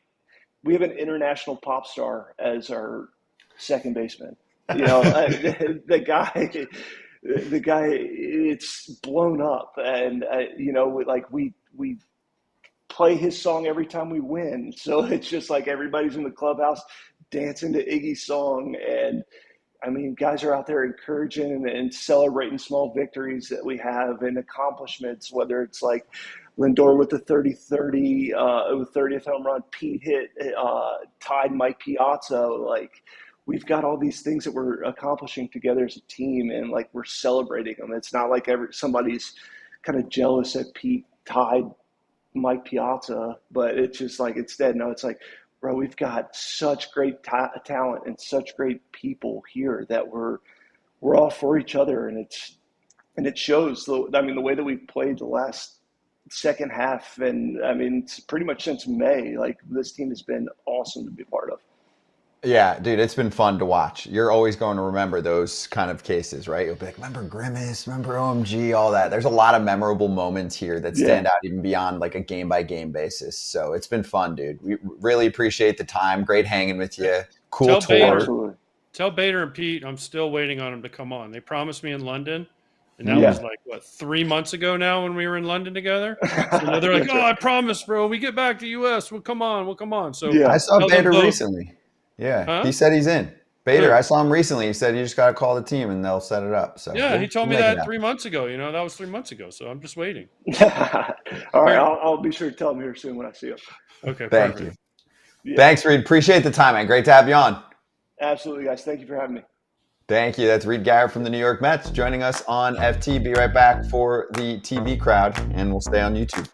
Speaker 6: we have an international pop star as our second baseman. You know, the guy, it's blown up. And, you know, like, we play his song every time we win. So it's just like everybody's in the clubhouse dancing to Iggy's song. And, I mean, guys are out there encouraging and celebrating small victories that we have and accomplishments, whether it's like Lindor with the 30-30, 30th home run, Pete hit, tied Mike Piazza. Like, we've got all these things that we're accomplishing together as a team, and, like, we're celebrating them. It's not like somebody's kind of jealous that Pete tied Mike Piazza, but it's just like, instead, no, it's like, bro, we've got such great talent and such great people here that we're all for each other, and it shows. I mean, the way that we've played the last second half, and I mean, it's pretty much since May. Like, this team has been awesome to be part of.
Speaker 1: Yeah, dude, it's been fun to watch. You're always going to remember those kind of cases, right? You'll be like, remember Grimace, remember OMG, all that. There's a lot of memorable moments here that stand out even beyond like a game-by-game basis. So it's been fun, dude. We really appreciate the time. Great hanging with you. Cool tour.
Speaker 2: Tell Bader and Pete I'm still waiting on them to come on. They promised me in London. And that was like, what, 3 months ago now when we were in London together? So they're like, oh, I promise, bro. We get back to U.S. We'll come on. So
Speaker 1: I saw Bader recently. Yeah,
Speaker 2: huh?
Speaker 1: He said he's in. Bader, I saw him recently. He said you just got to call the team and they'll set it up. So
Speaker 2: yeah, he told me that 3 months ago. You know, that was 3 months ago. So I'm just waiting.
Speaker 6: All right, I'll be sure to tell him here soon when I see him.
Speaker 2: Okay,
Speaker 1: thank you. Yeah. Thanks, Reed. Appreciate the time, man. Great to have you on.
Speaker 6: Absolutely, guys. Thank you for having me.
Speaker 1: Thank you. That's Reed Garrett from the New York Mets joining us on FT. Be right back for the TV crowd, and we'll stay on YouTube.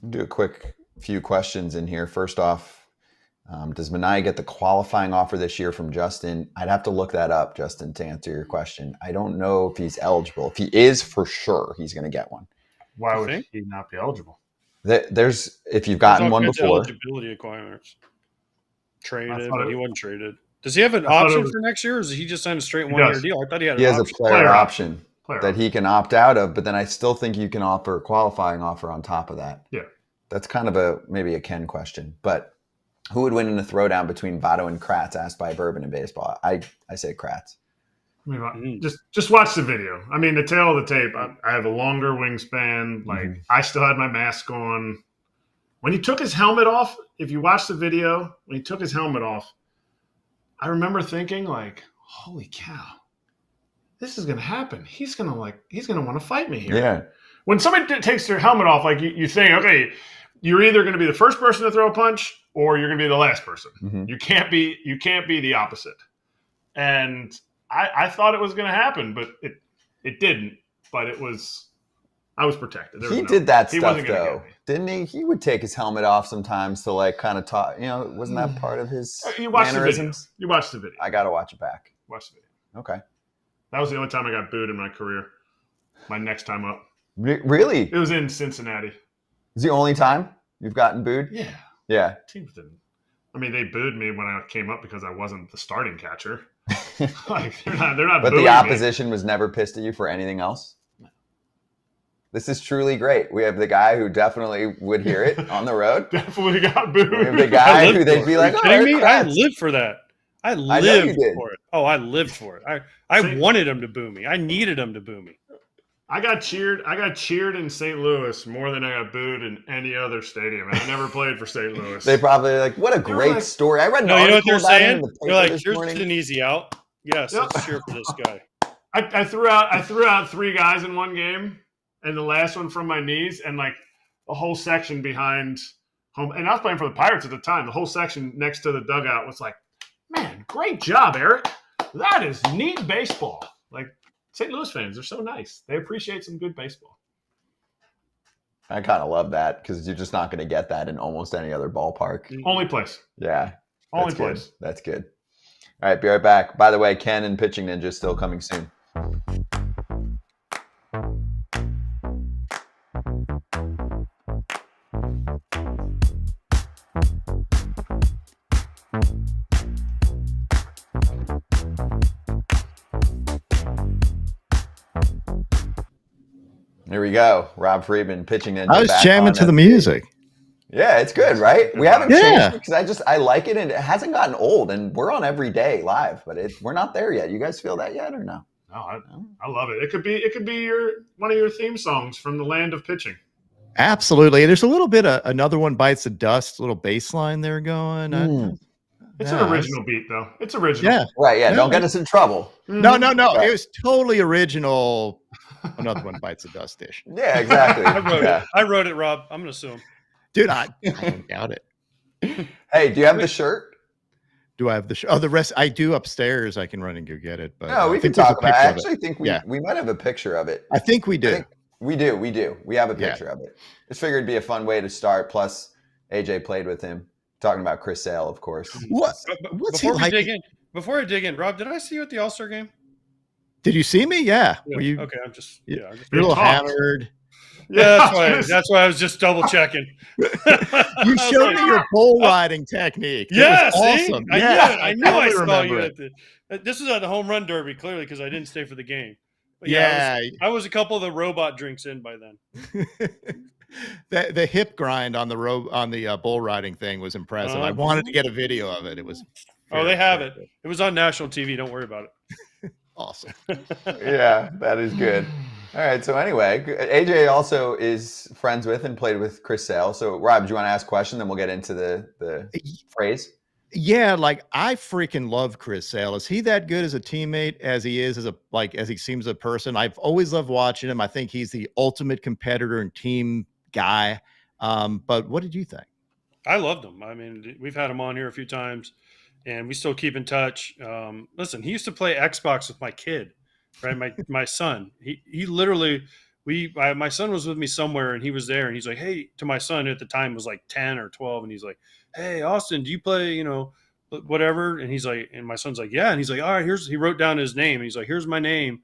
Speaker 1: Do a quick few questions in here. First off, does Minaya get the qualifying offer this year from Justin? I'd have to look that up, Justin, to answer your question. I don't know if he's eligible. If he is, for sure, he's going to get one.
Speaker 3: Why would he not be eligible?
Speaker 1: There's if you've gotten one before.
Speaker 2: Eligibility requirements. Traded, but he wasn't traded. Does he have an option for next year, or does he just sign a straight one-year deal? I thought he had.
Speaker 1: He has a player option that he can opt out of, but then I still think you can offer a qualifying offer on top of that.
Speaker 3: Yeah,
Speaker 1: that's kind of maybe a Ken question. But who would win in a throwdown between Votto and Kratz? Asked by Bourbon in baseball. I say Kratz.
Speaker 3: I mean, just watch the video. I mean, the tail of the tape. I have a longer wingspan. Like, I still had my mask on. When he took his helmet off, if you watch the video, when he took his helmet off, I remember thinking, like, holy cow, this is going to happen. He's going to want to fight me here. Yeah. When somebody takes their helmet off, like, you think, okay, you're either going to be the first person to throw a punch or you're going to be the last person. You can't be the opposite. And I thought it was going to happen, but it didn't. But I was protected.
Speaker 1: He did that stuff though,
Speaker 3: get me.
Speaker 1: didn't he? He would take his helmet off sometimes to like kind of talk. Wasn't that part of his
Speaker 3: You watched
Speaker 1: mannerisms?
Speaker 3: the video. You watched the video.
Speaker 1: I got to watch it back.
Speaker 3: Watch the video.
Speaker 1: Okay.
Speaker 3: That was the only time I got booed in my career. My next time up.
Speaker 1: Really?
Speaker 3: It was in Cincinnati.
Speaker 1: Is the only time you've gotten booed?
Speaker 3: Yeah.
Speaker 1: Yeah.
Speaker 3: Teams didn't. I mean, they booed me when I came up because I wasn't the starting catcher. Like they're not.
Speaker 1: But
Speaker 3: booing
Speaker 1: the
Speaker 3: me.
Speaker 1: opposition was never pissed at you for anything else? This is truly great. We have the guy who definitely would hear it on the road.
Speaker 3: Definitely got booed.
Speaker 1: We have the guy who they'd be like,
Speaker 2: Are
Speaker 1: "Oh,
Speaker 2: you kidding me? I
Speaker 1: Kratz."
Speaker 2: lived for that. I
Speaker 1: I know you
Speaker 2: lived
Speaker 1: did.
Speaker 2: for it. Oh, I lived for it. I wanted him to boo me. I needed him to boo me.
Speaker 3: I got cheered in St. Louis more than I got booed in any other stadium. And I never played for St. Louis.
Speaker 1: They probably like, what a
Speaker 3: They were
Speaker 1: great
Speaker 3: like-
Speaker 1: story. I read an
Speaker 2: No, you know what
Speaker 1: article
Speaker 2: they're
Speaker 1: about him
Speaker 2: saying?
Speaker 1: in the
Speaker 2: They're
Speaker 1: paper
Speaker 2: like,
Speaker 1: this
Speaker 2: here's
Speaker 1: morning.
Speaker 2: an easy out. Yes,
Speaker 3: Yep.
Speaker 2: let's cheer for this guy.
Speaker 3: I threw out 3 guys in one game, and the last one from my knees, and like the whole section behind home. And I was playing for the Pirates at the time. The whole section next to the dugout was like, "Man, great job, Erik. That is neat baseball." Like St. Louis fans are so nice. They appreciate some good baseball.
Speaker 1: I kind of love that because you're just not going to get that in almost any other ballpark.
Speaker 3: Only place.
Speaker 1: Yeah.
Speaker 3: Only
Speaker 1: That's good.
Speaker 3: place.
Speaker 1: That's good. All right, be right back. By the way, Ken and Pitching Ninja is still coming soon. Here we go. Rob Friedman, Pitching Ninja.
Speaker 7: I was
Speaker 1: back
Speaker 7: jamming
Speaker 1: on
Speaker 7: to the
Speaker 1: at-
Speaker 7: music.
Speaker 1: Yeah, it's good, right? We haven't
Speaker 7: Yeah.
Speaker 1: changed because I like it and it hasn't gotten old and we're on every day live, but we're not there yet. You guys feel that yet or no?
Speaker 3: No, I love it. It could be one of your theme songs from the land of pitching.
Speaker 7: Absolutely. There's a little bit of Another One Bites the Dust, a little bass line there going.
Speaker 3: It's
Speaker 7: Yeah,
Speaker 3: an original beat, though. It's original.
Speaker 7: Yeah.
Speaker 1: Right, yeah.
Speaker 7: Yeah.
Speaker 1: Don't get us in trouble.
Speaker 7: No.
Speaker 1: Right.
Speaker 7: It was totally original. Another One Bites the Dust-ish.
Speaker 1: Yeah, exactly.
Speaker 2: I wrote
Speaker 1: Yeah.
Speaker 2: it. I wrote it, Rob. I'm going to sue him.
Speaker 7: Dude, I don't doubt it.
Speaker 1: Hey, do you have the shirt?
Speaker 7: Do I have the rest? I do upstairs. I can run and go get it. But
Speaker 1: No, we
Speaker 7: I
Speaker 1: can
Speaker 7: think there's a
Speaker 1: talk about it. I
Speaker 7: picture of
Speaker 1: actually think we might have a picture of it.
Speaker 7: I think we do.
Speaker 1: We do. We have a
Speaker 7: Yeah.
Speaker 1: picture of it. Just figured it'd be a fun way to start. Plus, AJ played with him. Talking about Chris Sale, of course.
Speaker 7: What?
Speaker 2: But
Speaker 7: What's he
Speaker 2: before we
Speaker 7: like?
Speaker 2: before I dig in, Rob, did I see you at the All-Star game?
Speaker 7: Did you see me? Yeah. Were you?
Speaker 2: Okay, I'm just
Speaker 7: Yeah.
Speaker 2: I'm just
Speaker 7: You're a little
Speaker 3: talked.
Speaker 7: hammered.
Speaker 2: Yeah, that's why I was just double checking.
Speaker 7: You showed me your bull riding technique. It
Speaker 2: Yeah,
Speaker 7: was
Speaker 2: see?
Speaker 7: awesome.
Speaker 2: I
Speaker 7: Yeah,
Speaker 2: knew I
Speaker 7: totally
Speaker 2: saw
Speaker 7: remember
Speaker 2: you
Speaker 7: it.
Speaker 2: at this was at the home run derby, clearly, because I didn't stay for the game. But
Speaker 7: Yeah.
Speaker 2: I was a couple of the robot drinks in by then.
Speaker 7: The hip grind on the bull riding thing was impressive. I wanted to get a video of it. It was.
Speaker 2: Oh, they have it. It was on national TV. Don't worry about it.
Speaker 7: Awesome.
Speaker 1: Yeah, that is good. All right. So anyway, AJ also is friends with and played with Chris Sale. So Rob, do you want to ask a question? Then we'll get into the phrase.
Speaker 7: Yeah, like I freaking love Chris Sale. Is he that good as a teammate as he is as he seems a person? I've always loved watching him. I think he's the ultimate competitor and team guy. But what did you think?
Speaker 2: I loved him. I mean, we've had him on here a few times, and we still keep in touch. Listen, he used to play Xbox with my kid, right? My son. He literally my son was with me somewhere, and he was there, and he's like, "Hey," to my son at the time was like 10 or 12, and he's like, "Hey, Austin, do you play, whatever?" And he's like, and my son's like, "Yeah," and he's like, "All right, he wrote down his name, and he's like, "Here's my name,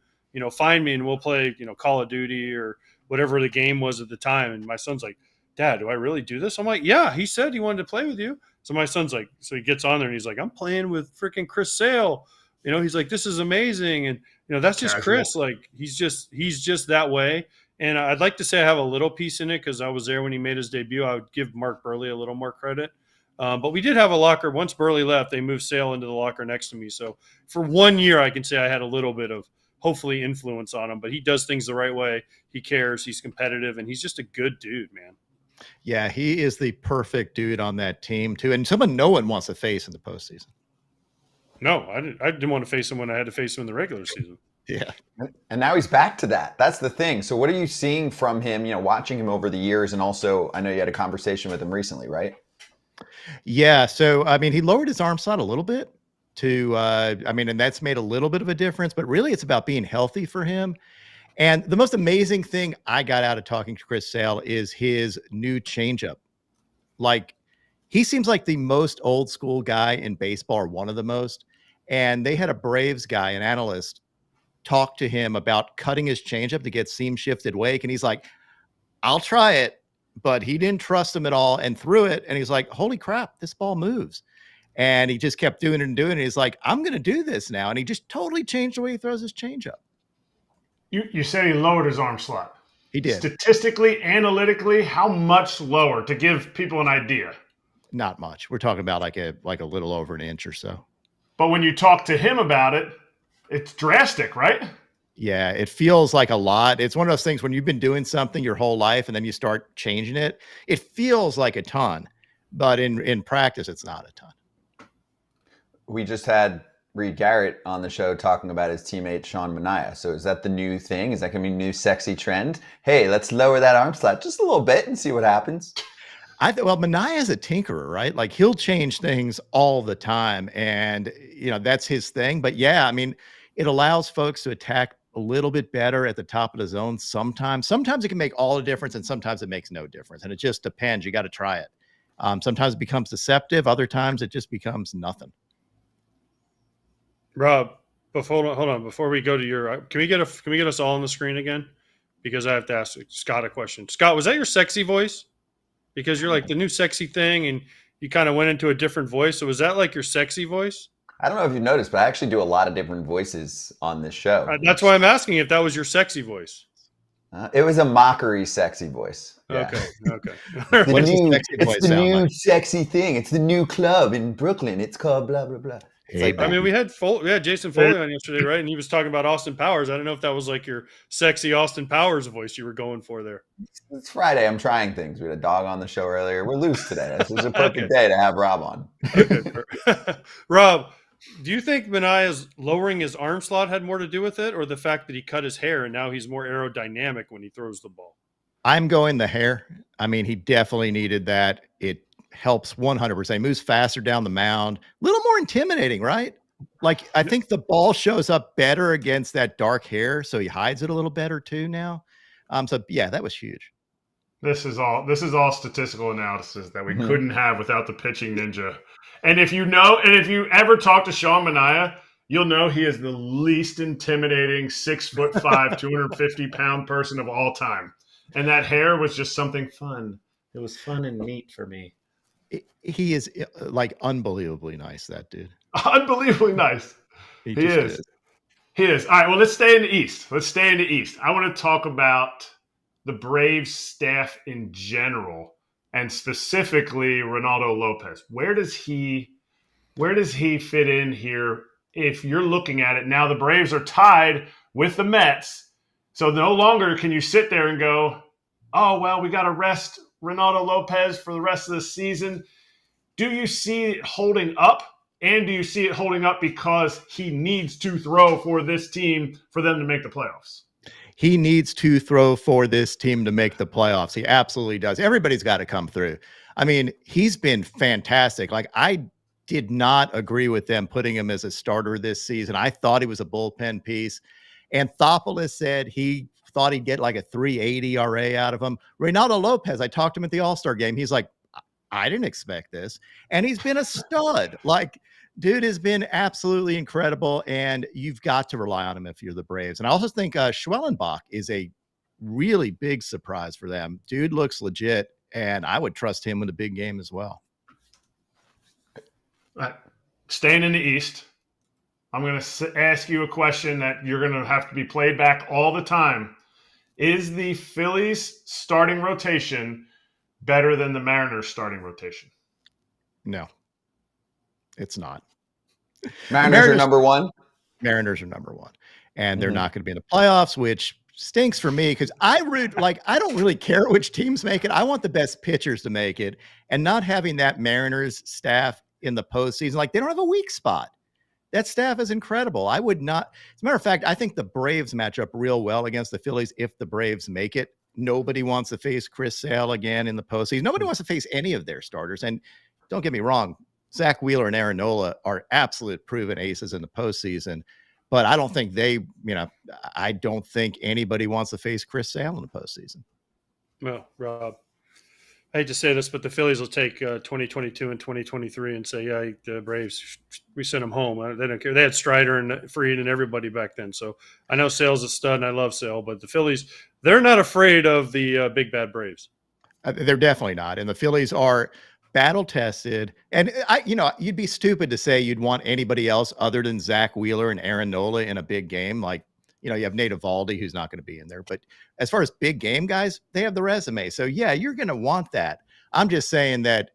Speaker 2: find me, and we'll play, Call of Duty or whatever the game was at the time." And my son's like, "Dad, do I really do this?" I'm like, "Yeah, he said he wanted to play with you." So my son's like, so he gets on there and he's like, "I'm playing with freaking Chris Sale." He's like, "This is amazing." And, that's just
Speaker 3: Casual.
Speaker 2: Chris. Like, he's just that way. And I'd like to say I have a little piece in it because I was there when he made his debut. I would give Mark Burley a little more credit. But we did have a locker. Once Burley left, they moved Sale into the locker next to me. So for 1 year, I can say I had a little bit of hopefully influence on him. But he does things the right way. He cares. He's competitive. And he's just a good dude, man.
Speaker 7: Yeah, he is the perfect dude on that team too, and someone no one wants to face in the postseason.
Speaker 2: No, I didn't want to face him when I had to face him in the regular season.
Speaker 7: Yeah.
Speaker 1: And now he's back to that. That's the thing. So what are you seeing from him, watching him over the years? And also, I know you had a conversation with him recently, right?
Speaker 7: Yeah. So, I mean, he lowered his arm slot a little bit. to, and that's made a little bit of a difference, but really it's about being healthy for him. And the most amazing thing I got out of talking to Chris Sale is his new changeup. Like, he seems like the most old school guy in baseball, or one of the most. And they had a Braves guy, an analyst, talk to him about cutting his changeup to get seam shifted wake. And he's like, I'll try it. But he didn't trust him at all and threw it. And he's like, holy crap, this ball moves. And he just kept doing it and doing it. He's like, I'm going to do this now. And he just totally changed the way he throws his changeup.
Speaker 3: You said he lowered his arm slot.
Speaker 7: He did.
Speaker 3: Statistically, analytically, how much lower, to give people an idea?
Speaker 7: Not much. We're talking about like a little over an inch or so.
Speaker 3: But when you talk to him about it, it's drastic, right?
Speaker 7: Yeah, it feels like a lot. It's one of those things when you've been doing something your whole life and then you start changing it, it feels like a ton. But in practice, it's not a ton.
Speaker 1: We just had Reed Garrett on the show talking about his teammate Sean Manaea. So is that the new thing? Is that going to be a new sexy trend? Hey, let's lower that arm slot just a little bit and see what happens.
Speaker 7: Well, Manaea is a tinkerer, right? Like, he'll change things all the time, and that's his thing. But yeah, it allows folks to attack a little bit better at the top of the zone. Sometimes it can make all the difference, and sometimes it makes no difference. And it just depends. You got to try it. Sometimes it becomes deceptive. Other times it just becomes nothing.
Speaker 2: Rob, hold on. Before we go to your, can we get us all on the screen again? Because I have to ask Scott a question. Scott, was that your sexy voice? Because you're like the new sexy thing, and you kind of went into a different voice. So was that like your sexy voice?
Speaker 1: I don't know if you've noticed, but I actually do a lot of different voices on this show.
Speaker 2: That's why I'm asking if that was your sexy voice.
Speaker 1: It was a mockery sexy voice. Yeah.
Speaker 2: Okay.
Speaker 7: What does the sexy voice
Speaker 1: it's the
Speaker 7: sound
Speaker 1: new
Speaker 7: like?
Speaker 1: sexy thing. It's the new club in Brooklyn. It's called blah, blah, blah.
Speaker 7: Hey,
Speaker 2: we had Jason Foley on yesterday, right? And he was talking about Austin Powers. I don't know if that was like your sexy Austin Powers voice you were going for there.
Speaker 1: It's Friday. I'm trying things. We had a dog on the show earlier. We're loose today. This is a perfect day to have Rob on.
Speaker 2: Okay. Rob, do you think Manaea's lowering his arm slot had more to do with it, or the fact that he cut his hair and now he's more aerodynamic when he throws the ball?
Speaker 7: I'm going the hair. He definitely needed that. It helps 100%. He moves faster down the mound. A little more intimidating, right? Like, I think the ball shows up better against that dark hair, so he hides it a little better too now. So yeah, that was huge.
Speaker 3: This is all statistical analysis that we couldn't have without the pitching ninja. And if you ever talk to Sean Manaea, you'll know he is the least intimidating 6'5", 250-pound person of all time. And that hair was just something fun. It was fun and neat for me.
Speaker 7: He is like unbelievably nice, that dude.
Speaker 3: Unbelievably nice. He is. He is. All right, well, let's stay in the East. I want to talk about the Braves staff in general, and specifically Ronaldo Lopez. Where does he fit in here? If you're looking at it now, the Braves are tied with the Mets. So no longer can you sit there and go, oh, well, we got to rest Ronaldo Lopez for the rest of the season. Do you see it holding up? And do you see it holding up because he needs to throw for this team for them to make the playoffs?
Speaker 7: He needs to throw for this team to make the playoffs. He absolutely does. Everybody's got to come through. He's been fantastic. Like, I did not agree with them putting him as a starter this season. I thought he was a bullpen piece. Anthopoulos said he thought he'd get like a 3.80 ERA out of him. Ronaldo Lopez, I talked to him at the All-Star game. He's like, I didn't expect this. And he's been a stud. Like, dude has been absolutely incredible, and you've got to rely on him if you're the Braves. And I also think Schwellenbach is a really big surprise for them. Dude looks legit, and I would trust him in a big game as well.
Speaker 3: Staying in the East, I'm going to ask you a question that you're going to have to be played back all the time. Is the Phillies starting rotation better than the Mariners starting rotation?
Speaker 7: No, it's not.
Speaker 1: Mariners are number one.
Speaker 7: Mariners are number one, and they're not going to be in the playoffs, which stinks for me because I don't really care which teams make it. I want the best pitchers to make it, and not having that Mariners staff in the postseason, like, they don't have a weak spot. That staff is incredible. I would not. As a matter of fact, I think the Braves match up real well against the Phillies if the Braves make it. Nobody wants to face Chris Sale again in the postseason. Nobody wants to face any of their starters. And don't get me wrong, Zach Wheeler and Aaron Nola are absolute proven aces in the postseason, but I don't think I don't think anybody wants to face Chris Sale in the postseason.
Speaker 2: Well, Rob, I hate to say this, but the Phillies will take 2022 and 2023 and say, yeah, the Braves, we sent them home. They don't care. They had Strider and Fried and everybody back then. So I know Sale's a stud and I love Sale, but the Phillies, they're not afraid of the big bad Braves.
Speaker 7: They're definitely not. And the Phillies are battle tested. And you'd be stupid to say you'd want anybody else other than Zach Wheeler and Aaron Nola in a big game. Like, you have Nate Eovaldi, who's not going to be in there. But as far as big game guys, they have the resume. So, yeah, you're going to want that. I'm just saying that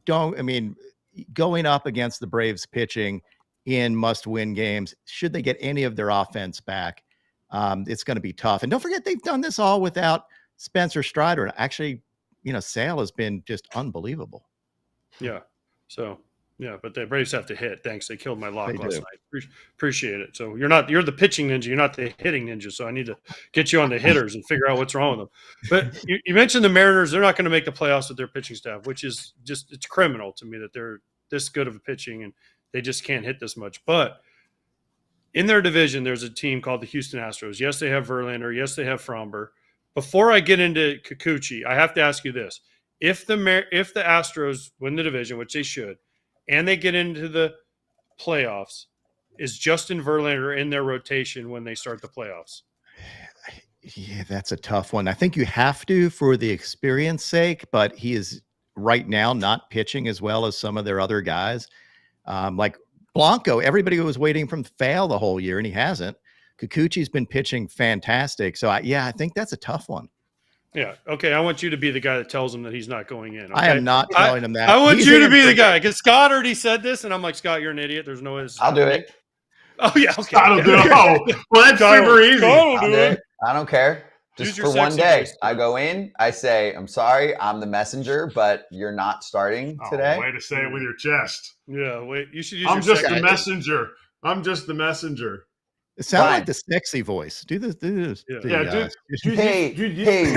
Speaker 7: going up against the Braves pitching in must-win games, should they get any of their offense back, it's going to be tough. And don't forget, they've done this all without Spencer Strider. Actually, Sale has been just unbelievable.
Speaker 2: Yeah. So, yeah, but the Braves have to hit. Thanks. They killed my lock last night. Appreciate it. So you're the pitching ninja. You're not the hitting ninja. So I need to get you on the hitters and figure out what's wrong with them. But you mentioned the Mariners. They're not going to make the playoffs with their pitching staff, which is just, it's criminal to me that they're this good of a pitching and they just can't hit this much. But in their division, there's a team called the Houston Astros. Yes, they have Verlander. Yes, they have Fromber. Before I get into Kikuchi, I have to ask you this. If the Astros win the division, which they should, and they get into the playoffs, is Justin Verlander in their rotation when they start the playoffs?
Speaker 7: Yeah, that's a tough one. I think you have to for the experience sake, but he is right now not pitching as well as some of their other guys. Like Blanco, everybody was waiting for him to fail the whole year, and he hasn't. Kikuchi's been pitching fantastic. So, I think that's a tough one.
Speaker 2: Yeah. Okay. I want you to be the guy that tells him that he's not going in. Okay?
Speaker 7: I am not telling him that.
Speaker 2: I want you to be the guy because Scott already said this, and I'm like, Scott, you're an idiot. There's no way this is
Speaker 1: I'll do it.
Speaker 2: Oh, yeah. Okay.
Speaker 3: Scott'll do it. Oh, well, that's super easy.
Speaker 2: I'll do it.
Speaker 1: I don't care. Just for one day. I go in, I say, I'm sorry, I'm the messenger, but you're not starting today.
Speaker 3: Way to say it with your chest.
Speaker 2: Yeah, wait. You should use
Speaker 3: I'm just the messenger. I'm just the messenger.
Speaker 7: It sounds like the sexy voice. Do this.
Speaker 1: Hey,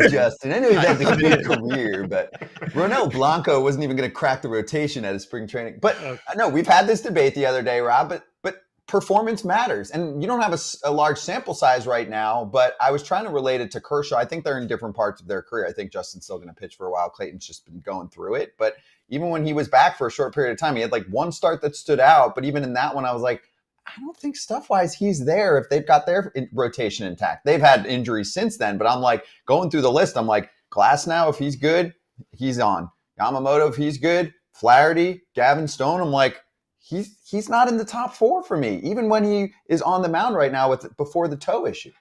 Speaker 1: Justin. I know he's had a good career, but Ronel Blanco wasn't even going to crack the rotation at his spring training. But no, we've had this debate the other day, Rob. But performance matters, and you don't have a large sample size right now. But I was trying to relate it to Kershaw. I think they're in different parts of their career. I think Justin's still going to pitch for a while. Clayton's just been going through it. But even when he was back for a short period of time, he had like one start that stood out. But even in that one, I was like, I don't think stuff-wise he's there if they've got their rotation intact. They've had injuries since then, but I'm like, going through the list, I'm like, Glasnow, if he's good, he's on. Yamamoto, if he's good. Flaherty, Gavin Stone, I'm like, he's not in the top 4 for me, even when he is on the mound right now before the toe issue.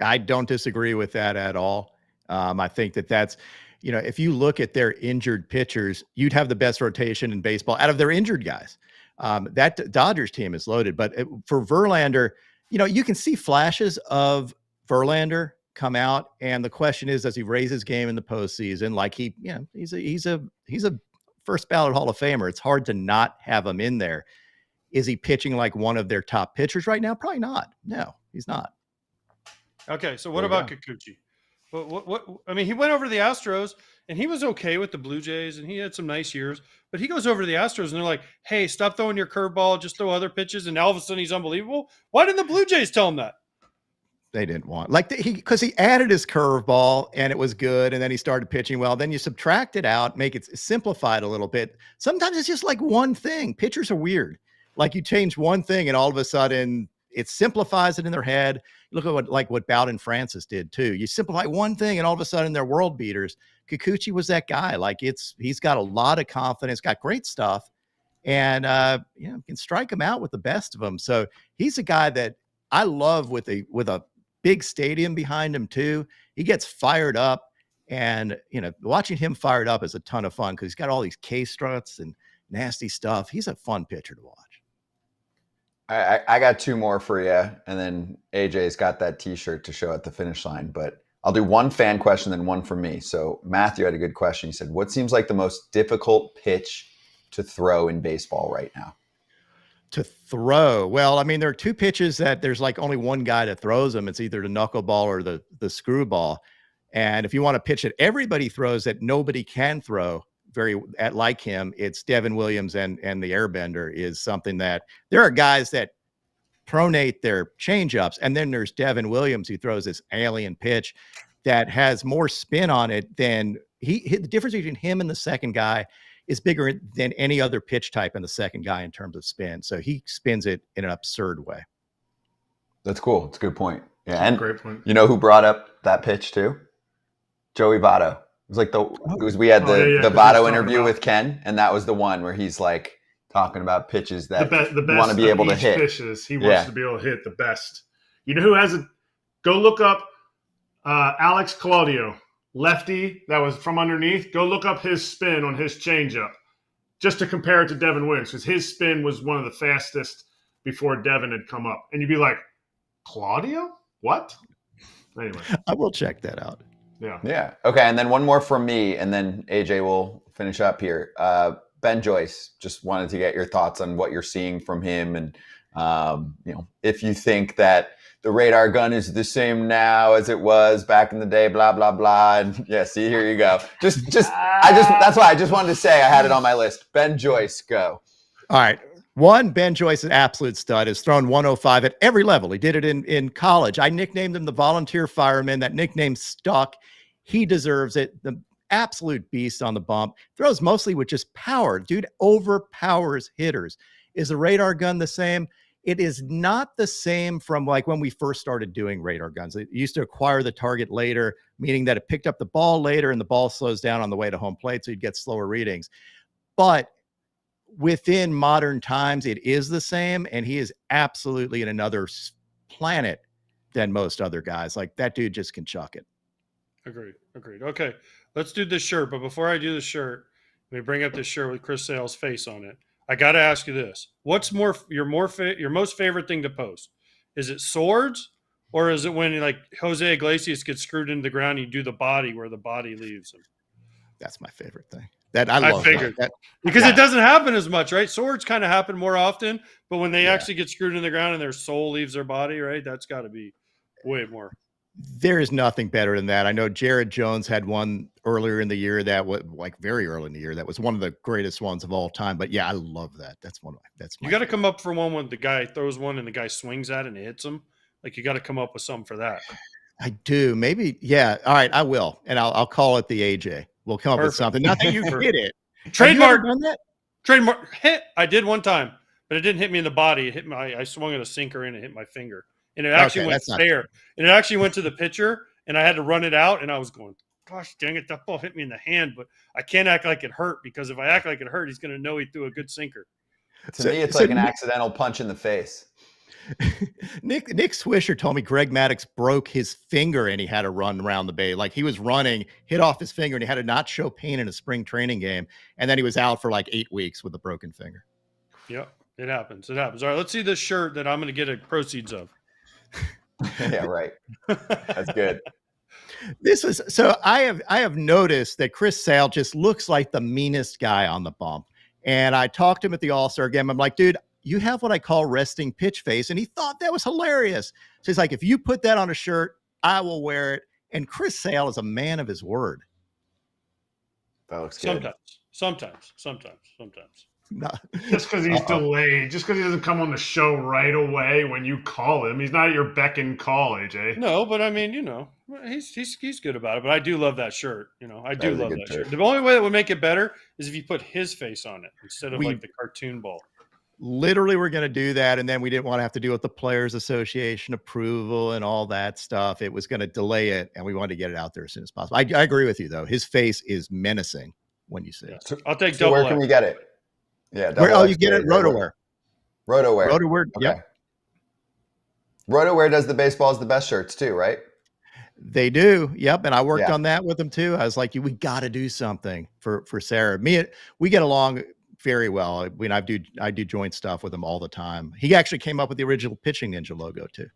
Speaker 7: I don't disagree with that at all. I think that's, if you look at their injured pitchers, you'd have the best rotation in baseball out of their injured guys. That Dodgers team is loaded, but for Verlander, you can see flashes of Verlander come out. And the question is, does he raise his game in the postseason? Like he's a first ballot Hall of Famer. It's hard to not have him in there. Is he pitching like one of their top pitchers right now? Probably not. No, he's not.
Speaker 2: Okay. So what about Kikuchi? What I mean, he went over to the Astros and he was okay with the Blue Jays and he had some nice years, but he goes over to the Astros and they're like, hey, stop throwing your curveball, just throw other pitches. And all of a sudden he's unbelievable. Why didn't the Blue Jays tell him that?
Speaker 7: They didn't want because he added his curveball and it was good. And then he started pitching well. Then you subtract it out, make it simplified a little bit. Sometimes it's just like one thing. Pitchers are weird. Like you change one thing and all of a sudden it simplifies it in their head. Look at what Bowden Francis did too. You simplify one thing and all of a sudden they're world beaters. Kikuchi was that guy. Like he's got a lot of confidence, got great stuff, and can strike him out with the best of them. So he's a guy that I love with a big stadium behind him too. He gets fired up, and watching him fired up is a ton of fun because he's got all these K struts and nasty stuff. He's a fun pitcher to watch.
Speaker 1: I got 2 more for you, and then AJ's got that T-shirt to show at the finish line. But I'll do one fan question, then one for me. So Matthew had a good question. He said, what seems like the most difficult pitch to throw in baseball right now?
Speaker 7: To throw? Well, I mean, there are 2 pitches that there's like only one guy that throws them. It's either the knuckleball or the screwball. And if you want to pitch that everybody throws that nobody can throw, like him. It's Devin Williams and the Airbender is something that there are guys that pronate their changeups, and then there's Devin Williams who throws this alien pitch that has more spin on it than the difference between him and the second guy is bigger than any other pitch type in the second guy in terms of spin. So he spins it in an absurd way.
Speaker 1: That's cool. It's a good point. Yeah, and
Speaker 3: Great point.
Speaker 1: you know who brought up that pitch too? Joey Votto. It was like we had the Votto interview with Ken, and that was the one where he's like talking about pitches that
Speaker 3: the best
Speaker 1: want to be able to hit.
Speaker 3: Pitches he wants to be able to hit the best. You know who has it? Go look up Alex Claudio, lefty that was from underneath. Go look up his spin on his changeup, just to compare it to Devin Williams, because his spin was one of the fastest before Devin had come up, and you'd be like, Claudio, what? Anyway,
Speaker 7: I will check that out.
Speaker 1: Yeah. Okay. And then one more from me, and then AJ will finish up here. Ben Joyce, just wanted to get your thoughts on what you're seeing from him, and if you think that the radar gun is the same now as it was back in the day, blah blah blah. And yeah, see, here you go. That's why I just wanted to say I had it on my list. Ben Joyce, go.
Speaker 7: All right. One, Ben Joyce, an absolute stud, has thrown 105 at every level. He did it in college. I nicknamed him the volunteer fireman. That nickname stuck. He deserves it. The absolute beast on the bump. Throws mostly with just power. Dude overpowers hitters. Is the radar gun the same? It is not the same from like when we first started doing radar guns. It used to acquire the target later, meaning that it picked up the ball later and the ball slows down on the way to home plate, so you'd get slower readings. But within modern times, it is the same, and he is absolutely in another planet than most other guys. Like, that dude just can chuck it.
Speaker 2: Agreed. Okay, let's do this shirt. But before I do the shirt, let me bring up this shirt with Chris Sale's face on it. I got to ask you this. What's your most favorite thing to post? Is it swords, or is it when like Jose Iglesias gets screwed into the ground, you do the body where the body leaves him?
Speaker 7: That's my favorite thing. That I figured
Speaker 2: that because it doesn't happen as much, right? Swords kind of happen more often, but when they actually get screwed in the ground and their soul leaves their body, right? That's got to be way more.
Speaker 7: There is nothing better than that. I know Jared Jones had one earlier in the year that was like very early in the year. That was one of the greatest ones of all time. But yeah, I love that. That's
Speaker 2: you got to come up for one when the guy throws one and the guy swings at it and it hits him. Like, you got to come up with something for that.
Speaker 7: I do. Maybe. Yeah. All right. I will. And I'll call it the AJ. We'll come up with something. Not that you hit it.
Speaker 2: Trademark. Done that? Trademark hit. I did one time, but it didn't hit me in the body. It hit I swung at a sinker and it hit my finger. And it actually went fair. And it actually went to the pitcher, and I had to run it out. And I was going, gosh, dang it, that ball hit me in the hand. But I can't act like it hurt, because if I act like it hurt, he's going to know he threw a good sinker.
Speaker 1: To me, it's like an accidental punch in the face.
Speaker 7: Nick Swisher told me Greg Maddux broke his finger and he had to run around the bay. Like, he was running, hit off his finger, and he had to not show pain in a spring training game. And then he was out for like 8 weeks with a broken finger.
Speaker 2: Yep, it happens. All right, let's see this shirt that I'm going to get proceeds of.
Speaker 1: Yeah, right. That's good.
Speaker 7: I have noticed that Chris Sale just looks like the meanest guy on the bump. And I talked to him at the All-Star game. I'm like, dude, you have what I call resting pitch face. And he thought that was hilarious. So he's like, if you put that on a shirt, I will wear it. And Chris Sale is a man of his word.
Speaker 1: That looks good.
Speaker 2: Sometimes.
Speaker 7: No.
Speaker 3: Just because he's delayed, just because he doesn't come on the show right away when you call him, he's not at your beck and call, AJ.
Speaker 2: No, but I mean, he's good about it. But I do love that shirt. I do love that shirt. The only way that would make it better is if you put his face on it instead of like the cartoon ball.
Speaker 7: Literally, we're going to do that, and then we didn't want to have to deal with the Players Association approval and all that stuff. It was going to delay it, and we wanted to get it out there as soon as possible. I agree with you, though. His face is menacing when you see it.
Speaker 2: I'll take
Speaker 1: double. Where can we get it? Yeah.
Speaker 7: You get it RotoWare.
Speaker 1: RotoWare. Okay.
Speaker 7: Yep.
Speaker 1: RotoWare does the Baseball's the Best shirts too, right?
Speaker 7: They do. Yep. And I worked on that with them too. I was like, we got to do something for Sarah. We get along very well. I mean, I do joint stuff with him all the time. He actually came up with the original Pitching Ninja logo too.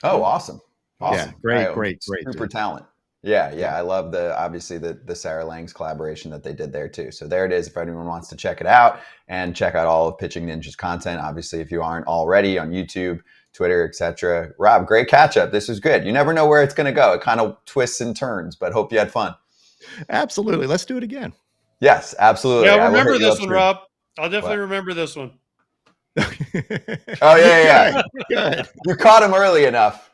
Speaker 1: Oh, awesome.
Speaker 7: Yeah, great.
Speaker 1: Super talent. Yeah. I love the Sarah Lang's collaboration that they did there too. So there it is. If anyone wants to check it out and check out all of Pitching Ninja's content, obviously, if you aren't already on YouTube, Twitter, etc. Rob, great catch up. This was good. You never know where it's going to go. It kind of twists and turns, but hope you had fun.
Speaker 7: Absolutely. Let's do it again.
Speaker 1: Yes, absolutely.
Speaker 2: Yeah,
Speaker 1: I will
Speaker 2: remember
Speaker 1: hit you
Speaker 2: this
Speaker 1: up
Speaker 2: one,
Speaker 1: soon.
Speaker 2: Rob. I'll definitely
Speaker 1: What?
Speaker 2: remember this one.
Speaker 1: Oh, yeah.
Speaker 7: Good.
Speaker 1: You caught him early enough.